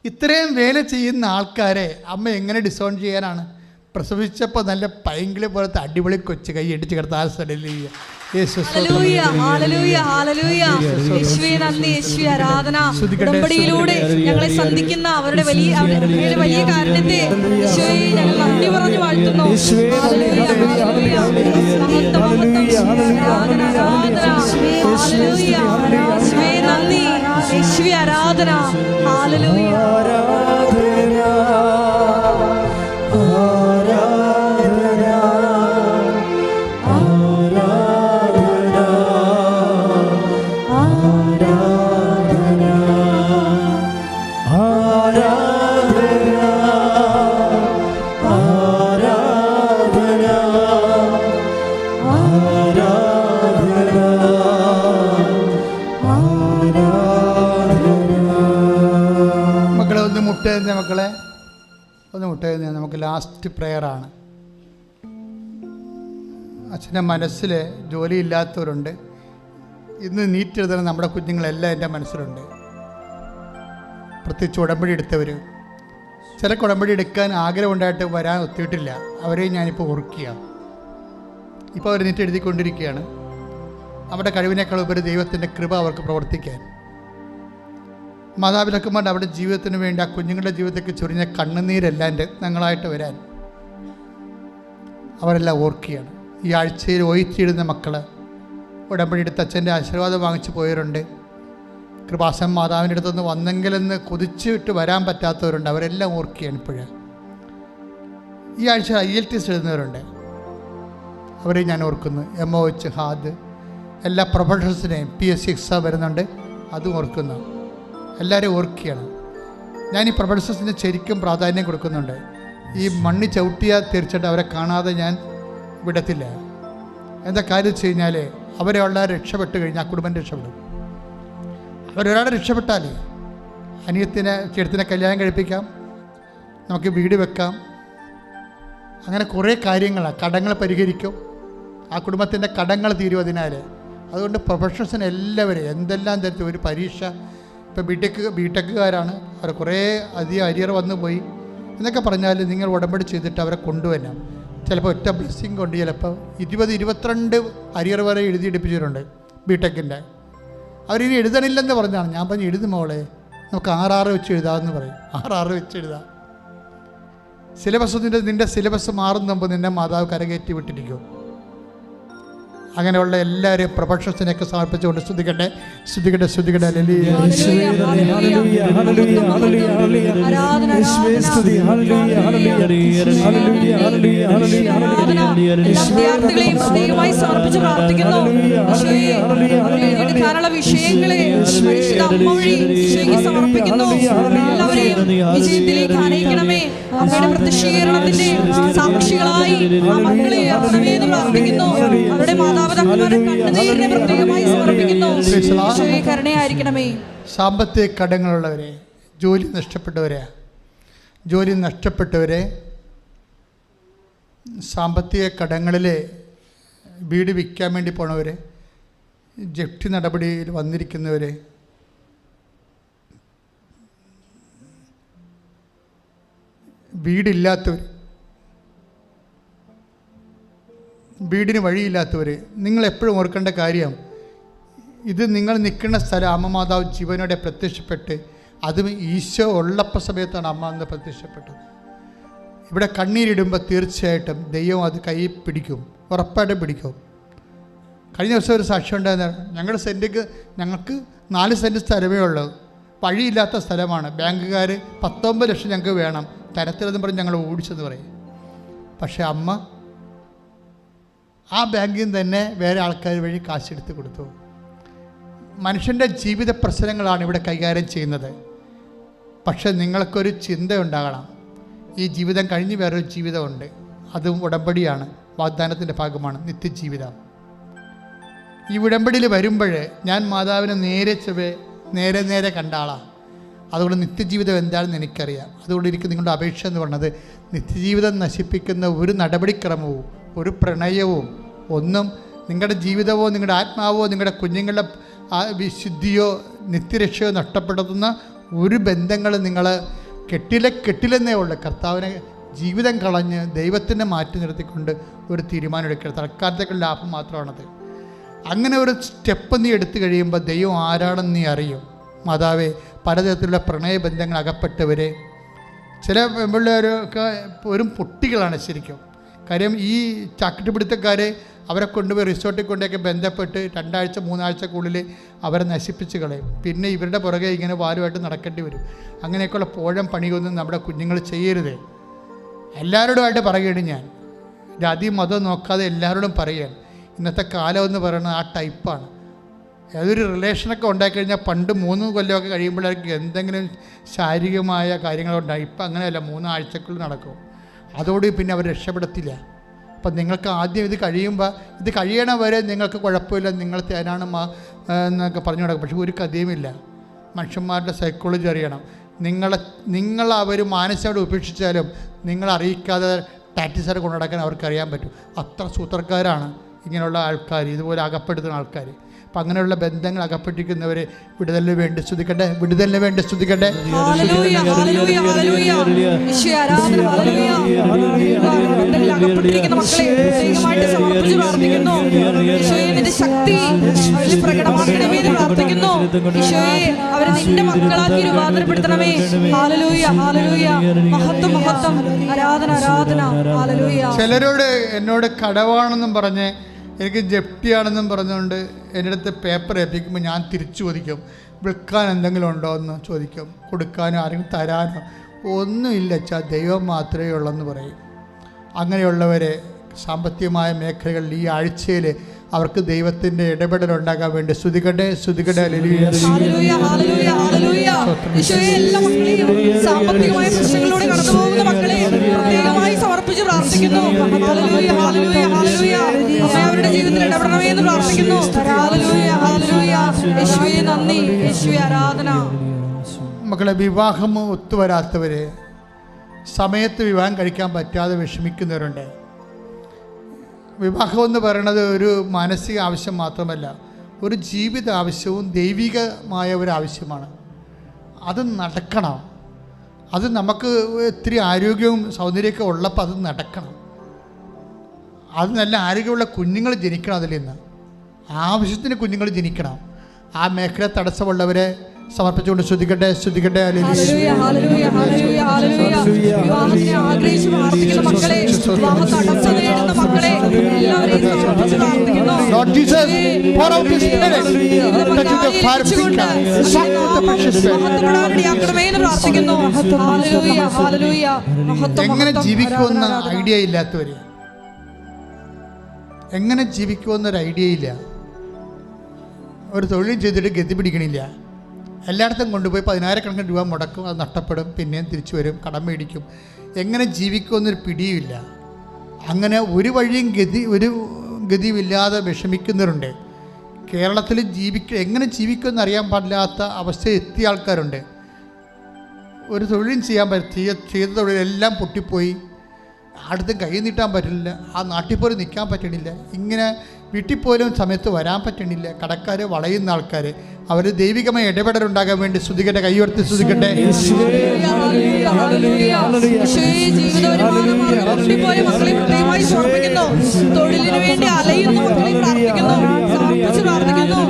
Speaker 4: ഇത്രയും വേല ചെയ്യുന്ന ആൾക്കാരെ അമ്മ എങ്ങനെ ഡിസോൺ ചെയ്യാനാണ്? പ്രസവിച്ചപ്പോൾ നല്ല പൈങ്കിളി പോലത്തെ അടിപൊളി കൊച്ചു കൈ ഇടിച്ച് കിടത്ത ആ സ്ഥലത്തിൽ
Speaker 2: ഉടമ്പടിയിലൂടെ ഞങ്ങളെ സന്ധിക്കുന്ന അവരുടെ വലിയ കാരണത്തെ ഞങ്ങൾ നന്ദി പറഞ്ഞു വാഴ്ത്തുന്നു. നന്ദി യേശുവേ, ആരാധന. ഹല്ലേലൂയ.
Speaker 4: മക്കളെ ഒന്ന് മുട്ടയുന്ന നമുക്ക് ലാസ്റ്റ് പ്രെയറാണ്. അച്ഛൻ്റെ മനസ്സിൽ ജോലിയില്ലാത്തവരുണ്ട്. ഇന്ന് നീറ്റ് എഴുതുന്ന നമ്മുടെ കുഞ്ഞുങ്ങളെല്ലാം എൻ്റെ മനസ്സിലുണ്ട്. പ്രത്യേകിച്ച് ഉടമ്പടി എടുത്തവർ, ചില ഉടമ്പടി എടുക്കാൻ ആഗ്രഹമുണ്ടായിട്ട് വരാൻ ഒത്തിയിട്ടില്ല. അവരെയും ഞാനിപ്പോൾ ഓർക്കുക. ഇപ്പോൾ അവർ നീറ്റ് എഴുതിക്കൊണ്ടിരിക്കുകയാണ്. അവരുടെ കഴിവിനേക്കാൾ ഉപരി ദൈവത്തിൻ്റെ കൃപ അവർക്ക് പ്രവർത്തിക്കാൻ. മാതാപിതാക്കന്മാരുടെ അവരുടെ ജീവിതത്തിന് വേണ്ടി ആ കുഞ്ഞുങ്ങളുടെ ജീവിതത്തേക്ക് ചൊരിഞ്ഞ കണ്ണുനീരെല്ലാം രത്നങ്ങളായിട്ട് വരാൻ അവരെല്ലാം ഓർക്കുകയാണ്. ഈ ആഴ്ചയിൽ ഒഴിച്ചിടുന്ന മക്കൾ, ഉടമ്പടി എടുത്ത് അച്ഛൻ്റെ ആശീർവാദം വാങ്ങിച്ചു പോയവരുണ്ട്. കൃപാസൻ മാതാവിൻ്റെ അടുത്തുനിന്ന് വന്നെങ്കിലെന്ന് കൊതിച്ചിട്ട് വരാൻ പറ്റാത്തവരുണ്ട്. അവരെല്ലാം ഓർക്കുകയാണ് ഇപ്പോഴ്. ഈ ആഴ്ച IELTS എഴുതുന്നവരുണ്ട്, അവരെ ഞാൻ ഓർക്കുന്നു. MOH, ഹാദ്, എല്ലാ പ്രൊഫഷണൽസിനെയും PSC എക്സാം വരുന്നുണ്ട്, അതും ഓർക്കുന്നു. എല്ലാവരെയും ഓർക്കുകയാണ്. ഞാൻ ഈ പ്രൊഫഷണൽസിന് ശരിക്കും പ്രാധാന്യം കൊടുക്കുന്നുണ്ട്. ഈ മണ്ണി ചവിട്ടിയാൽ തീർച്ചയായിട്ടും അവരെ കാണാതെ ഞാൻ വിടത്തില്ല. എന്താ കാര്യം വെച്ച് കഴിഞ്ഞാൽ അവരെ ഉള്ള രക്ഷപ്പെട്ട് കഴിഞ്ഞാൽ ആ കുടുംബം രക്ഷപ്പെടും. അവരൊരാളെ രക്ഷപ്പെട്ടാൽ ചേട്ടത്തിനെ കല്യാണം കഴിപ്പിക്കാം, നമുക്ക് വീട് വെക്കാം, അങ്ങനെ കുറേ കാര്യങ്ങളാണ്. കടങ്ങൾ പരിഹരിക്കും, ആ കുടുംബത്തിൻ്റെ കടങ്ങൾ തീരും അതിനാൽ. അതുകൊണ്ട് പ്രൊഫഷണൽസിന് എല്ലാവരും എന്തെല്ലാം തരത്തിൽ ഒരു പരീക്ഷ, ഇപ്പോൾ ബിടെക്കുകാരാണ്, അവർ കുറേ അധികം അരിയർ വന്നു പോയി എന്നൊക്കെ പറഞ്ഞാൽ നിങ്ങൾ ഉടമ്പടി ചെയ്തിട്ട് അവരെ കൊണ്ടുവരണം. ചിലപ്പോൾ ഒറ്റ ബ്ലെസ്സിങ് കൊണ്ട് ചിലപ്പോൾ 20-22 അരിയർ വരെ എഴുതിയെടുപ്പിച്ചിട്ടുണ്ട് ബിടെക്കിൻ്റെ. അവരിനി എഴുതണില്ലെന്ന് പറഞ്ഞാണ്. ഞാൻ പറഞ്ഞു എഴുതും മോളെ, നമുക്ക് 6 വെച്ച് എഴുതാമെന്ന് പറയും. 6 വെച്ച് എഴുതാം. സിലബസ് നിൻ്റെ സിലബസ് മാറുന്ന മുമ്പ് നിന്നെ മാതാവ് കരകയറ്റി വിട്ടിരിക്കും. അങ്ങനെയുള്ള എല്ലാവരെയും പ്രൊഫഷണൽസിനെയൊക്കെ സമർപ്പിച്ചുകൊണ്ട് സ്തുതിക്കട്ടെ.
Speaker 2: ആരാധന
Speaker 1: യേശുവേ സ്തുതി. Hallelujah hallelujah hallelujah hallelujah hallelujah.
Speaker 2: വിദ്യാർത്ഥികളെയും പ്രത്യേകമായി സമർപ്പിച്ച് പ്രാർത്ഥിക്കുന്നു. എടുക്കാനുള്ള വിഷയങ്ങളെ പരിശുദ്ധ അമ്മ വഴി ഈശോയ്ക്ക് സമർപ്പിക്കുന്നു. എല്ലാവരെയും വിജയത്തിലേക്ക് ആനയിക്കണമേ. അമ്മയുടെ പ്രത്യക്ഷീകരണത്തിന്റെ സാക്ഷികളായി ആ മക്കളെ ആക്കണമേ എന്ന് പ്രാർത്ഥിക്കുന്നു. അവരുടെ മാതാപിതാക്കളുടെ കണ്ണുനീരിനെ പ്രത്യേകമായി സമർപ്പിക്കുന്നു. ഈശോയെ കരുണയായിരിക്കണമേ.
Speaker 4: സാമ്പത്തിക കടങ്ങളുള്ളവരെ, ജോലി നഷ്ടപ്പെട്ടവരെ, സാമ്പത്തിക കടങ്ങളിൽ വീട് വിൽക്കാൻ വേണ്ടി പോണവർ, ജപ്തി നടപടിയിൽ വന്നിരിക്കുന്നവർ, വീടില്ലാത്തവർ, വീടിന് വഴിയില്ലാത്തവർ, നിങ്ങൾ എപ്പോഴും ഓർക്കേണ്ട കാര്യം, ഇത് നിങ്ങൾ നിൽക്കുന്ന സ്ഥലം അമ്മ മാതാവ് ജീവനോടെ പ്രത്യക്ഷപ്പെട്ട്, അതും ഈശോ ഉള്ളപ്പ സമയത്താണ് അമ്മ അന്ന് പ്രത്യക്ഷപ്പെട്ടത്. ഇവിടെ കണ്ണീരിടുമ്പോൾ തീർച്ചയായിട്ടും ദൈവം അത് കൈ പിടിക്കും, ഉറപ്പായിട്ടും പിടിക്കും. കഴിഞ്ഞ ദിവസം ഒരു സാക്ഷ്യം ഉണ്ടായിരുന്നു. ഞങ്ങൾക്ക് 4 സെൻറ്റ് സ്ഥലമേ ഉള്ളൂ, വഴിയില്ലാത്ത സ്ഥലമാണ്. ബാങ്കുകാർ 19 ലക്ഷം ഞങ്ങൾക്ക് വേണം, തരത്തിലെന്ന് പറഞ്ഞ് ഞങ്ങൾ ഓടിച്ചെന്ന് പറയും. പക്ഷേ അമ്മ ആ ബാങ്കിൽ നിന്ന് തന്നെ വേറെ ആൾക്കാർ വഴി കാശെടുത്ത് കൊടുത്തു. മനുഷ്യൻ്റെ ജീവിത പ്രശ്നങ്ങളാണ് ഇവിടെ കൈകാര്യം ചെയ്യുന്നത്. പക്ഷെ നിങ്ങൾക്കൊരു ചിന്ത ഉണ്ടാകണം, ഈ ജീവിതം കഴിഞ്ഞ് വേറൊരു ജീവിതമുണ്ട്. അതും ഉടമ്പടിയാണ്, വാഗ്ദാനത്തിൻ്റെ ഭാഗമാണ്, നിത്യജീവിതം. ഈ ഉടമ്പടിയിൽ വരുമ്പോൾ ഞാൻ മാതാവിനെ നേരെ കണ്ട ആളാണ്. അതുകൊണ്ട് നിത്യജീവിതം എന്താണെന്ന് എനിക്കറിയാം. അതുകൊണ്ട് എനിക്ക് നിങ്ങളുടെ അപേക്ഷ എന്ന് പറഞ്ഞത്, നിത്യജീവിതം നശിപ്പിക്കുന്ന ഒരു നടപടിക്രമവും ഒരു പ്രണയവും ഒന്നും നിങ്ങളുടെ ജീവിതമോ നിങ്ങളുടെ ആത്മാവോ നിങ്ങളുടെ കുഞ്ഞുങ്ങളുടെ വിശുദ്ധിയോ നിത്യരക്ഷയോ നഷ്ടപ്പെടുത്തുന്ന ഒരു ബന്ധങ്ങൾ നിങ്ങൾ കെട്ടിലെന്നേ ഉള്ളൂ. കർത്താവിനെ ജീവിതം കളഞ്ഞ് ദൈവത്തിനെ മാറ്റി നിർത്തിക്കൊണ്ട് ഒരു തീരുമാനം എടുക്കുക. തൽക്കാലത്തേക്കുള്ള ലാഭം മാത്രമാണത്. അങ്ങനെ ഒരു സ്റ്റെപ്പ് നീ എടുത്തു കഴിയുമ്പോൾ ദൈവം ആരാണെന്ന് നീ അറിയും. മാതാവേ, പലതരത്തിലുള്ള പ്രണയബന്ധങ്ങൾ അകപ്പെട്ടവരെ, ചില പെൺപിള്ളേരൊക്കെ വെറും പൊട്ടികളാണ് ശരിക്കും. കാര്യം ഈ ചാക്കിട്ടുപിടുത്തക്കാരെ അവരെ കൊണ്ടുപോയി റിസോർട്ടിൽ കൊണ്ടൊക്കെ ബന്ധപ്പെട്ട് 2 ആഴ്ച 3 ആഴ്ചക്കുള്ളിൽ അവരെ നശിപ്പിച്ച് കളയും. പിന്നെ ഇവരുടെ പുറകെ ഇങ്ങനെ വാലുമായിട്ട് നടക്കേണ്ടി വരും. അങ്ങനെയൊക്കെയുള്ള പോഴം പണിയൊന്നും നമ്മുടെ കുഞ്ഞുങ്ങൾ ചെയ്യരുത്. എല്ലാവരോടുമായിട്ട് പറയുകയാണ് ഞാൻ, ജാതി മതം നോക്കാതെ എല്ലാവരോടും പറയുകയാണ്. ഇന്നത്തെ കാലം എന്ന് പറയുന്നത് ആ ടൈപ്പാണ്. ഏതൊരു റിലേഷനൊക്കെ ഉണ്ടായിക്കഴിഞ്ഞാൽ പണ്ട് 3 കൊല്ലമൊക്കെ കഴിയുമ്പോഴേക്കും എന്തെങ്കിലും ശാരീരികമായ കാര്യങ്ങളുണ്ടായി. ഇപ്പം അങ്ങനെയല്ല, 3 ആഴ്ചക്കുള്ളിൽ നടക്കും. അതോട് പിന്നെ അവർ രക്ഷപ്പെടത്തില്ല. അപ്പം നിങ്ങൾക്ക് ആദ്യം ഇത് കഴിയുമ്പോൾ, ഇത് കഴിയണ വരെ നിങ്ങൾക്ക് കുഴപ്പമില്ല, നിങ്ങൾ തേനാണ് എന്നൊക്കെ പറഞ്ഞു നടക്കും. പക്ഷെ ഒരു കഥയുമില്ല. മനുഷ്യന്മാരുടെ സൈക്കോളജി അറിയണം. നിങ്ങൾ അവർ മാനസികമായിട്ട് ഉപേക്ഷിച്ചാലും നിങ്ങൾ അറിയിക്കാതെ ടാറ്റിസർ കൊണ്ടു നടക്കാൻ അവർക്കറിയാൻ പറ്റും. അത്ര സൂത്രക്കാരാണ് ഇങ്ങനെയുള്ള ആൾക്കാർ, ഇതുപോലെ അകപ്പെടുത്തുന്ന ആൾക്കാർ. അപ്പം അങ്ങനെയുള്ള ബന്ധങ്ങൾ അകപ്പെട്ടിരിക്കുന്നവരെ വിടുതലിന് വേണ്ടി സ്തുതിക്കട്ടെ. ചിലരോട് എന്നോട് കടവാണെന്നും പറഞ്ഞ് എനിക്ക് ജപ്തിയാണെന്നും പറഞ്ഞുകൊണ്ട് എൻ്റെ അടുത്ത് പേപ്പർ ഏൽപ്പിക്കുമ്പോൾ ഞാൻ തിരിച്ചു ചോദിക്കും, വിൽക്കാൻ എന്തെങ്കിലും ഉണ്ടോ എന്ന് ചോദിക്കും. കൊടുക്കാനോ ആരെങ്കിലും തരാനോ ഒന്നുമില്ല അച്ഛാ, ദൈവം മാത്രമേ ഉള്ളെന്ന് പറയും. അങ്ങനെയുള്ളവരെ സാമ്പത്തികമായ മേഖലകളിൽ ഈ ആഴ്ചയിൽ അവർക്ക് ദൈവത്തിൻ്റെ ഇടപെടൽ ഉണ്ടാകാൻ വേണ്ടി സ്തുതിക്കട്ടെ.
Speaker 2: സാമ്പത്തികമായ പ്രശ്നങ്ങളിലൂടെ കടന്നു പോകുന്ന മക്കളെ പ്രത്യേകമായി സമർപ്പിച്ച് പ്രാർത്ഥിക്കുന്നു. അവരുടെ ജീവിതത്തിൽ ഇടപെടണമേ എന്ന് പ്രാർത്ഥിക്കുന്നു. യേശുവേ നന്ദി, യേശുവേ ആരാധന.
Speaker 4: മക്കളെ, വിവാഹം ഒത്തുവരാത്തവര്, സമയത്ത് വിവാഹം കഴിക്കാൻ പറ്റാതെ വിഷമിക്കുന്നവരുണ്ട്. വിവാഹം എന്ന് പറയുന്നത് ഒരു മാനസിക ആവശ്യം മാത്രമല്ല, ഒരു ജീവിത ആവശ്യവും ദൈവികമായ ഒരു ആവശ്യമാണ്. അത് നടക്കണം. അത് നമുക്ക് ഇത്തിരി ആരോഗ്യവും സൗന്ദര്യമൊക്കെ ഉള്ളപ്പോൾ അത് നടക്കണം. അത് നല്ല ആരോഗ്യമുള്ള കുഞ്ഞുങ്ങൾ ജനിക്കണം. അതിൽ നിന്ന് ആവശ്യത്തിന് കുഞ്ഞുങ്ങൾ ജനിക്കണം. ആ മേഖല തടസ്സമുള്ളവരെ സമർപ്പിച്ചുകൊണ്ട് ശ്രദ്ധിക്കട്ടെ. Lord Jesus, pour out His Spirit, touch the fire finger, soak with the precious blood. എങ്ങനെ ജീവിക്കുമെന്ന ഐഡിയ ഇല്ലാത്തവര്, എങ്ങനെ ജീവിക്കുമെന്നൊരു ഐഡിയ ഇല്ല, ഒരു തൊഴിൽ ചെയ്തിട്ട് ഗതി പിടിക്കണില്ല, എല്ലായിടത്തും കൊണ്ടുപോയി 10,000 രൂപ മുടക്കും, അത് നഷ്ടപ്പെടും, പിന്നെയും തിരിച്ചു വരും, കടം മേടിക്കും, എങ്ങനെ ജീവിക്കുമെന്നൊരു പിടിയുമില്ല. അങ്ങനെ ഒരു വഴിയും ഗതിയുമില്ലാതെ വിഷമിക്കുന്നവരുണ്ട്. കേരളത്തിൽ എങ്ങനെ ജീവിക്കുമെന്ന് അറിയാൻ പാടില്ലാത്ത അവസ്ഥയിൽ എത്തിയ ആൾക്കാരുണ്ട്. ഒരു തൊഴിലും ചെയ്യാൻ ചെയ്ത തൊഴിലെല്ലാം പൊട്ടിപ്പോയി, അടുത്തും കൈ നീട്ടാൻ പറ്റില്ല, ആ നാട്ടിൽ പോലും നിൽക്കാൻ പറ്റണില്ല, ഇങ്ങനെ വീട്ടിൽ പോലും സമയത്ത് വരാൻ പറ്റണില്ല. കടക്കാർ വളയുന്ന ആൾക്കാർ, അവർ ദൈവികമായ ഇടപെടലുണ്ടാകാൻ വേണ്ടി സ്തുതിക്കട്ടെ, കൈയുയർത്തി സ്തുതിക്കട്ടെ.
Speaker 2: തൊഴിലിനു വേണ്ടി അലയുന്ന മക്കളെ പ്രാർത്ഥിക്കുന്നു, സമർപ്പിച്ച് പ്രാർത്ഥിക്കുന്നു.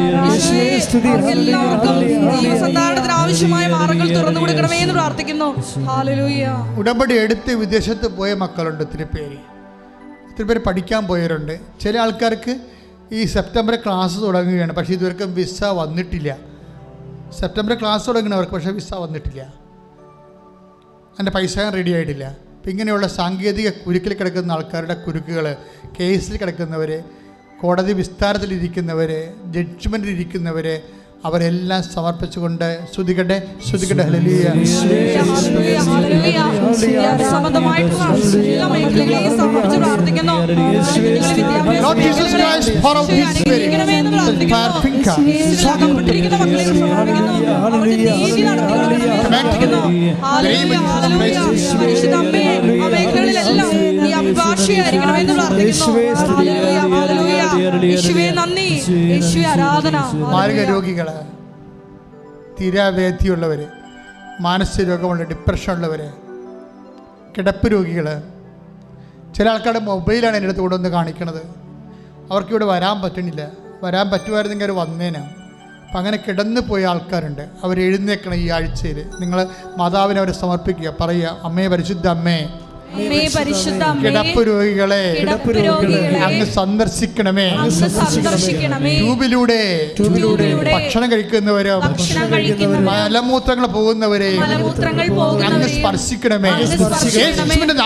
Speaker 2: എല്ലാവർക്കും ജീവസന്ധാരണത്തിന് ആവശ്യമായ മാർഗങ്ങൾ തുറന്നു കൊടുക്കണമേ എന്ന് പ്രാർത്ഥിക്കുന്നു. ഹല്ലേലൂയ.
Speaker 4: ഉടമ്പടി എടുത്ത് വിദേശത്ത് പോയ മക്കളുണ്ട്, ഒത്തിരി പേര് പഠിക്കാൻ പോയവരുണ്ട്. ചില ആൾക്കാർക്ക് ഈ സെപ്റ്റംബർ ക്ലാസ് തുടങ്ങുകയാണ്, പക്ഷേ ഇതുവരെക്കും വിസ വന്നിട്ടില്ല. സെപ്റ്റംബർ ക്ലാസ് തുടങ്ങുന്നവർക്ക് പക്ഷേ വിസ വന്നിട്ടില്ല, അതിൻ്റെ പൈസ റെഡി ആയിട്ടില്ല. അപ്പം ഇങ്ങനെയുള്ള സാങ്കേതിക കുരുക്കിൽ കിടക്കുന്ന ആൾക്കാരുടെ കുരുക്കുകൾ, കേസിൽ കിടക്കുന്നവർ, കോടതി വിസ്താരത്തിലിരിക്കുന്നവർ, ജഡ്ജ്മെൻറ്റിലിരിക്കുന്നവർ, അവരെല്ലാം സമർപ്പിച്ചുകൊണ്ട് സ്തുതിക്കട്ടെ. Hallelujah. Lord Jesus Christ, pour out His Spirit. മാരക രോഗികൾ, തീരാവേദിയുള്ളവർ, മാനസിക രോഗമുള്ള, ഡിപ്രഷനുള്ളവർ, കിടപ്പ് രോഗികൾ, ചില ആൾക്കാരുടെ മൊബൈലാണ് എൻ്റെ അടുത്ത് കൂടെ ഒന്ന് കാണിക്കണത്. അവർക്കിവിടെ വരാൻ പറ്റണില്ല, വരാൻ പറ്റുമായിരുന്നെങ്കിൽ അവർ വന്നേനാണ്. അപ്പം അങ്ങനെ കിടന്നു പോയ ആൾക്കാരുണ്ട്, അവർ എഴുന്നേക്കണം. ഈ ആഴ്ചയിൽ നിങ്ങൾ മാതാവിനെ അവരെ സമർപ്പിക്കുക, പറയുക, അമ്മേ, പരിശുദ്ധ അമ്മേ, കിടപ്പ് രോഗികളെ അങ്ങ് സന്ദർശിക്കണമേ. ട്യൂബിലൂടെ ഭക്ഷണം കഴിക്കുന്നവരും മലമൂത്രങ്ങൾ പോകുന്നവരെ അങ്ങ് സ്പർശിക്കണമേ. യേശുവിന്റെ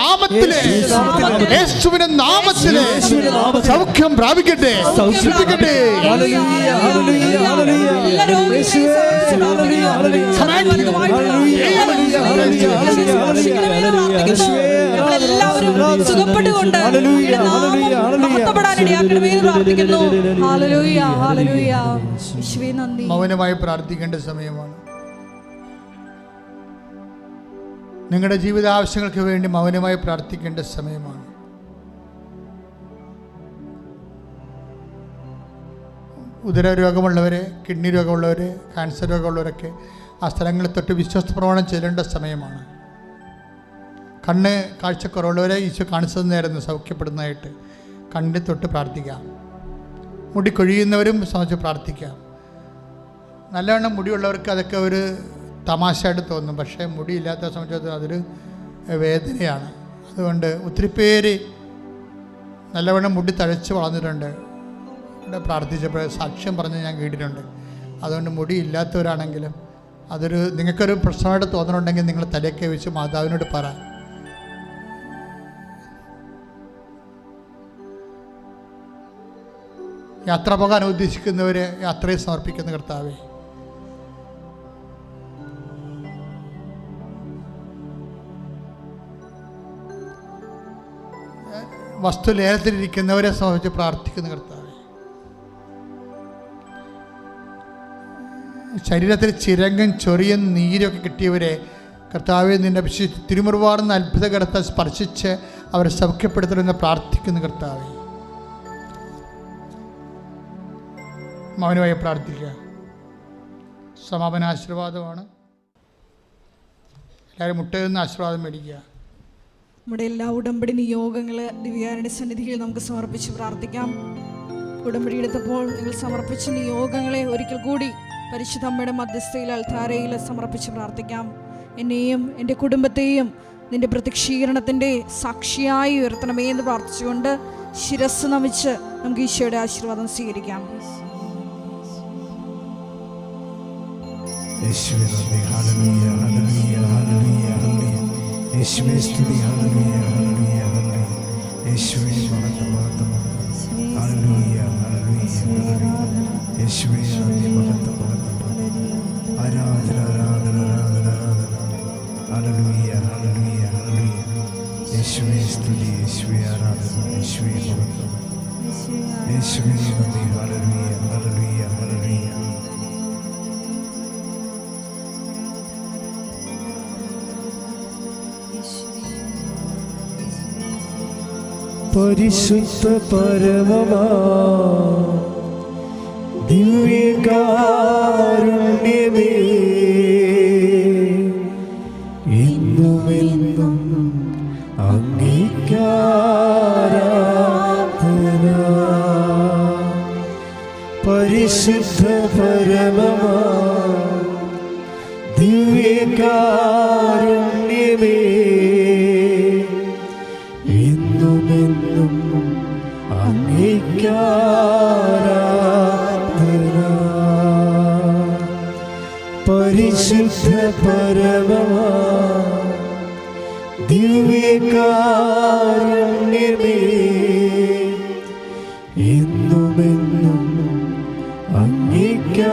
Speaker 4: നാമത്തിലെ സൗഖ്യം പ്രാപിക്കട്ടെ.
Speaker 2: എല്ലാവരും സുഖപ്പെട്ടുകൊണ്ട്
Speaker 4: മൗനമായി പ്രാർത്ഥിക്കേണ്ട സമയമാണ്. നിങ്ങളുടെ ജീവിതാവശ്യങ്ങൾക്ക് വേണ്ടി മൗനമായി പ്രാർത്ഥിക്കേണ്ട സമയമാണ്. ഉദരരോഗമുള്ളവർ, കിഡ്നി രോഗമുള്ളവർ, ക്യാൻസർ രോഗമുള്ളവരൊക്കെ ആ സ്ഥലങ്ങളിൽ തൊട്ട് വിശ്വാസ പ്രമാണം ചെല്ലേണ്ട സമയമാണ്. കണ്ണ് കാഴ്ചക്കുറവുള്ളവരെ ഈശോ കാണിച്ചു തന്നായിരുന്നു സൗഖ്യപ്പെടുന്നതായിട്ട്. കണ്ണിൽ തൊട്ട് പ്രാർത്ഥിക്കാം. മുടി കൊഴിയുന്നവരും സംബന്ധിച്ച് പ്രാർത്ഥിക്കാം. നല്ലവണ്ണം മുടിയുള്ളവർക്ക് അതൊക്കെ ഒരു തമാശയായിട്ട് തോന്നും, പക്ഷേ മുടിയില്ലാത്ത സംബന്ധിച്ച് അതൊരു വേദനയാണ്. അതുകൊണ്ട് ഒത്തിരി പേര് നല്ലവണ്ണം മുടി തഴച്ച് വളർന്നിട്ടുണ്ട്. ഇവിടെ പ്രാർത്ഥിച്ചപ്പോൾ സാക്ഷ്യം പറഞ്ഞ് ഞാൻ കേട്ടിട്ടുണ്ട്. അതുകൊണ്ട് മുടി ഇല്ലാത്തവരാണെങ്കിലും നിങ്ങൾക്കൊരു പ്രശ്നമായിട്ട് തോന്നുന്നുണ്ടെങ്കിൽ നിങ്ങൾ തലയൊക്കെ വെച്ച് മാതാവിനോട് പറ. യാത്ര പോകാൻ ഉദ്ദേശിക്കുന്നവരെ യാത്രയെ സമർപ്പിക്കുന്ന കർത്താവേ, വസ്തു ലേലത്തിലിരിക്കുന്നവരെ സംബന്ധിച്ച് പ്രാർത്ഥിക്കുന്ന കർത്താവേ, ശരീരത്തിൽ ചിരങ്ങും ചൊറിയും നീരൊക്കെ കിട്ടിയവരെ കർത്താവെ നിൻ്റെ തിരുമുറിവാർന്ന അത്ഭുതകരത്തെ സ്പർശിച്ച് അവരെ സൗഖ്യപ്പെടുത്തണമെന്ന് പ്രാർത്ഥിക്കുന്ന കർത്താവെ, മൗനമായി പ്രാർത്ഥിക്കുക. സമാപന ആശീർവാദമാണ്. എല്ലാവരും മുട്ടയിൽ നിന്ന് ആശീർവാദം മേടിക്കുക.
Speaker 2: നമ്മുടെ എല്ലാ ഉടമ്പടി നിയോഗങ്ങൾ ദിവ്യാരുടെ സന്നിധിയിൽ നമുക്ക് സമർപ്പിച്ച് പ്രാർത്ഥിക്കാം. ഉടമ്പടി എടുത്തപ്പോൾ നിങ്ങൾ സമർപ്പിച്ച നിയോഗങ്ങളെ ഒരിക്കൽ കൂടി പരിശുദ്ധ അമ്മയുടെ മധ്യസ്ഥയിൽ അൾത്താരയിൽ സമർപ്പിച്ച് പ്രാർത്ഥിക്കാം. എന്നെയും എൻ്റെ കുടുംബത്തെയും നിൻ്റെ പ്രത്യക്ഷീകരണത്തിൻ്റെ സാക്ഷിയായി ഉയർത്തണമേ എന്ന് പ്രാർത്ഥിച്ചുകൊണ്ട് ശിരസ് നമിച്ച് നമുക്ക് ഈശോയുടെ ആശീർവാദം സ്വീകരിക്കാം.
Speaker 1: യേശുവേ നന്ദി. Hallelujah hallelujah hallelujah hallelujah. യേശുവേ സ്തുതി. Hallelujah hallelujah hallelujah. യേശുവേ മഹത്വം മഹത്വം ഹല്ലേലൂയ ഹല്ലേലൂയ ഹല്ലേലൂയ. യേശുവേ നന്ദി. മഹത്വം മഹത്വം ആരാധന ആരാധന ആരാധന ആരാധന. Hallelujah hallelujah hallelujah. യേശുവേ സ്തുതി. യേശുവേ ആരാധന. യേശുവേ മഹത്വം. യേശുവേ നന്ദി. Hallelujah hallelujah hallelujah. പരിശുദ്ധ പരമമാ ദിവ്യകാരുണ്യമേ, എന്നുമെന്നും അങ്ങേക്കാരാധന. പരിശുദ്ധ പരമമാ ദിവ്യകാരുണ്യമേ, എന്നുമെന്നും അങ്ങേക്കാരാധന. പരിശുദ്ധ പരമമാ ദിവ്യകാരുണ്യമേ, എന്നുമെന്നും അങ്ങേക്കാരാധന.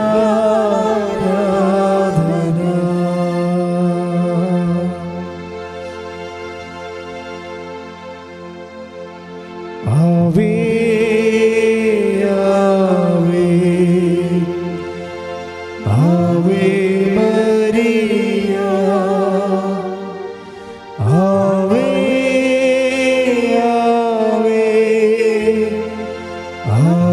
Speaker 1: ആവേ ആവേ ആവേ മരിയ, ആവേ ആവേ ആവേ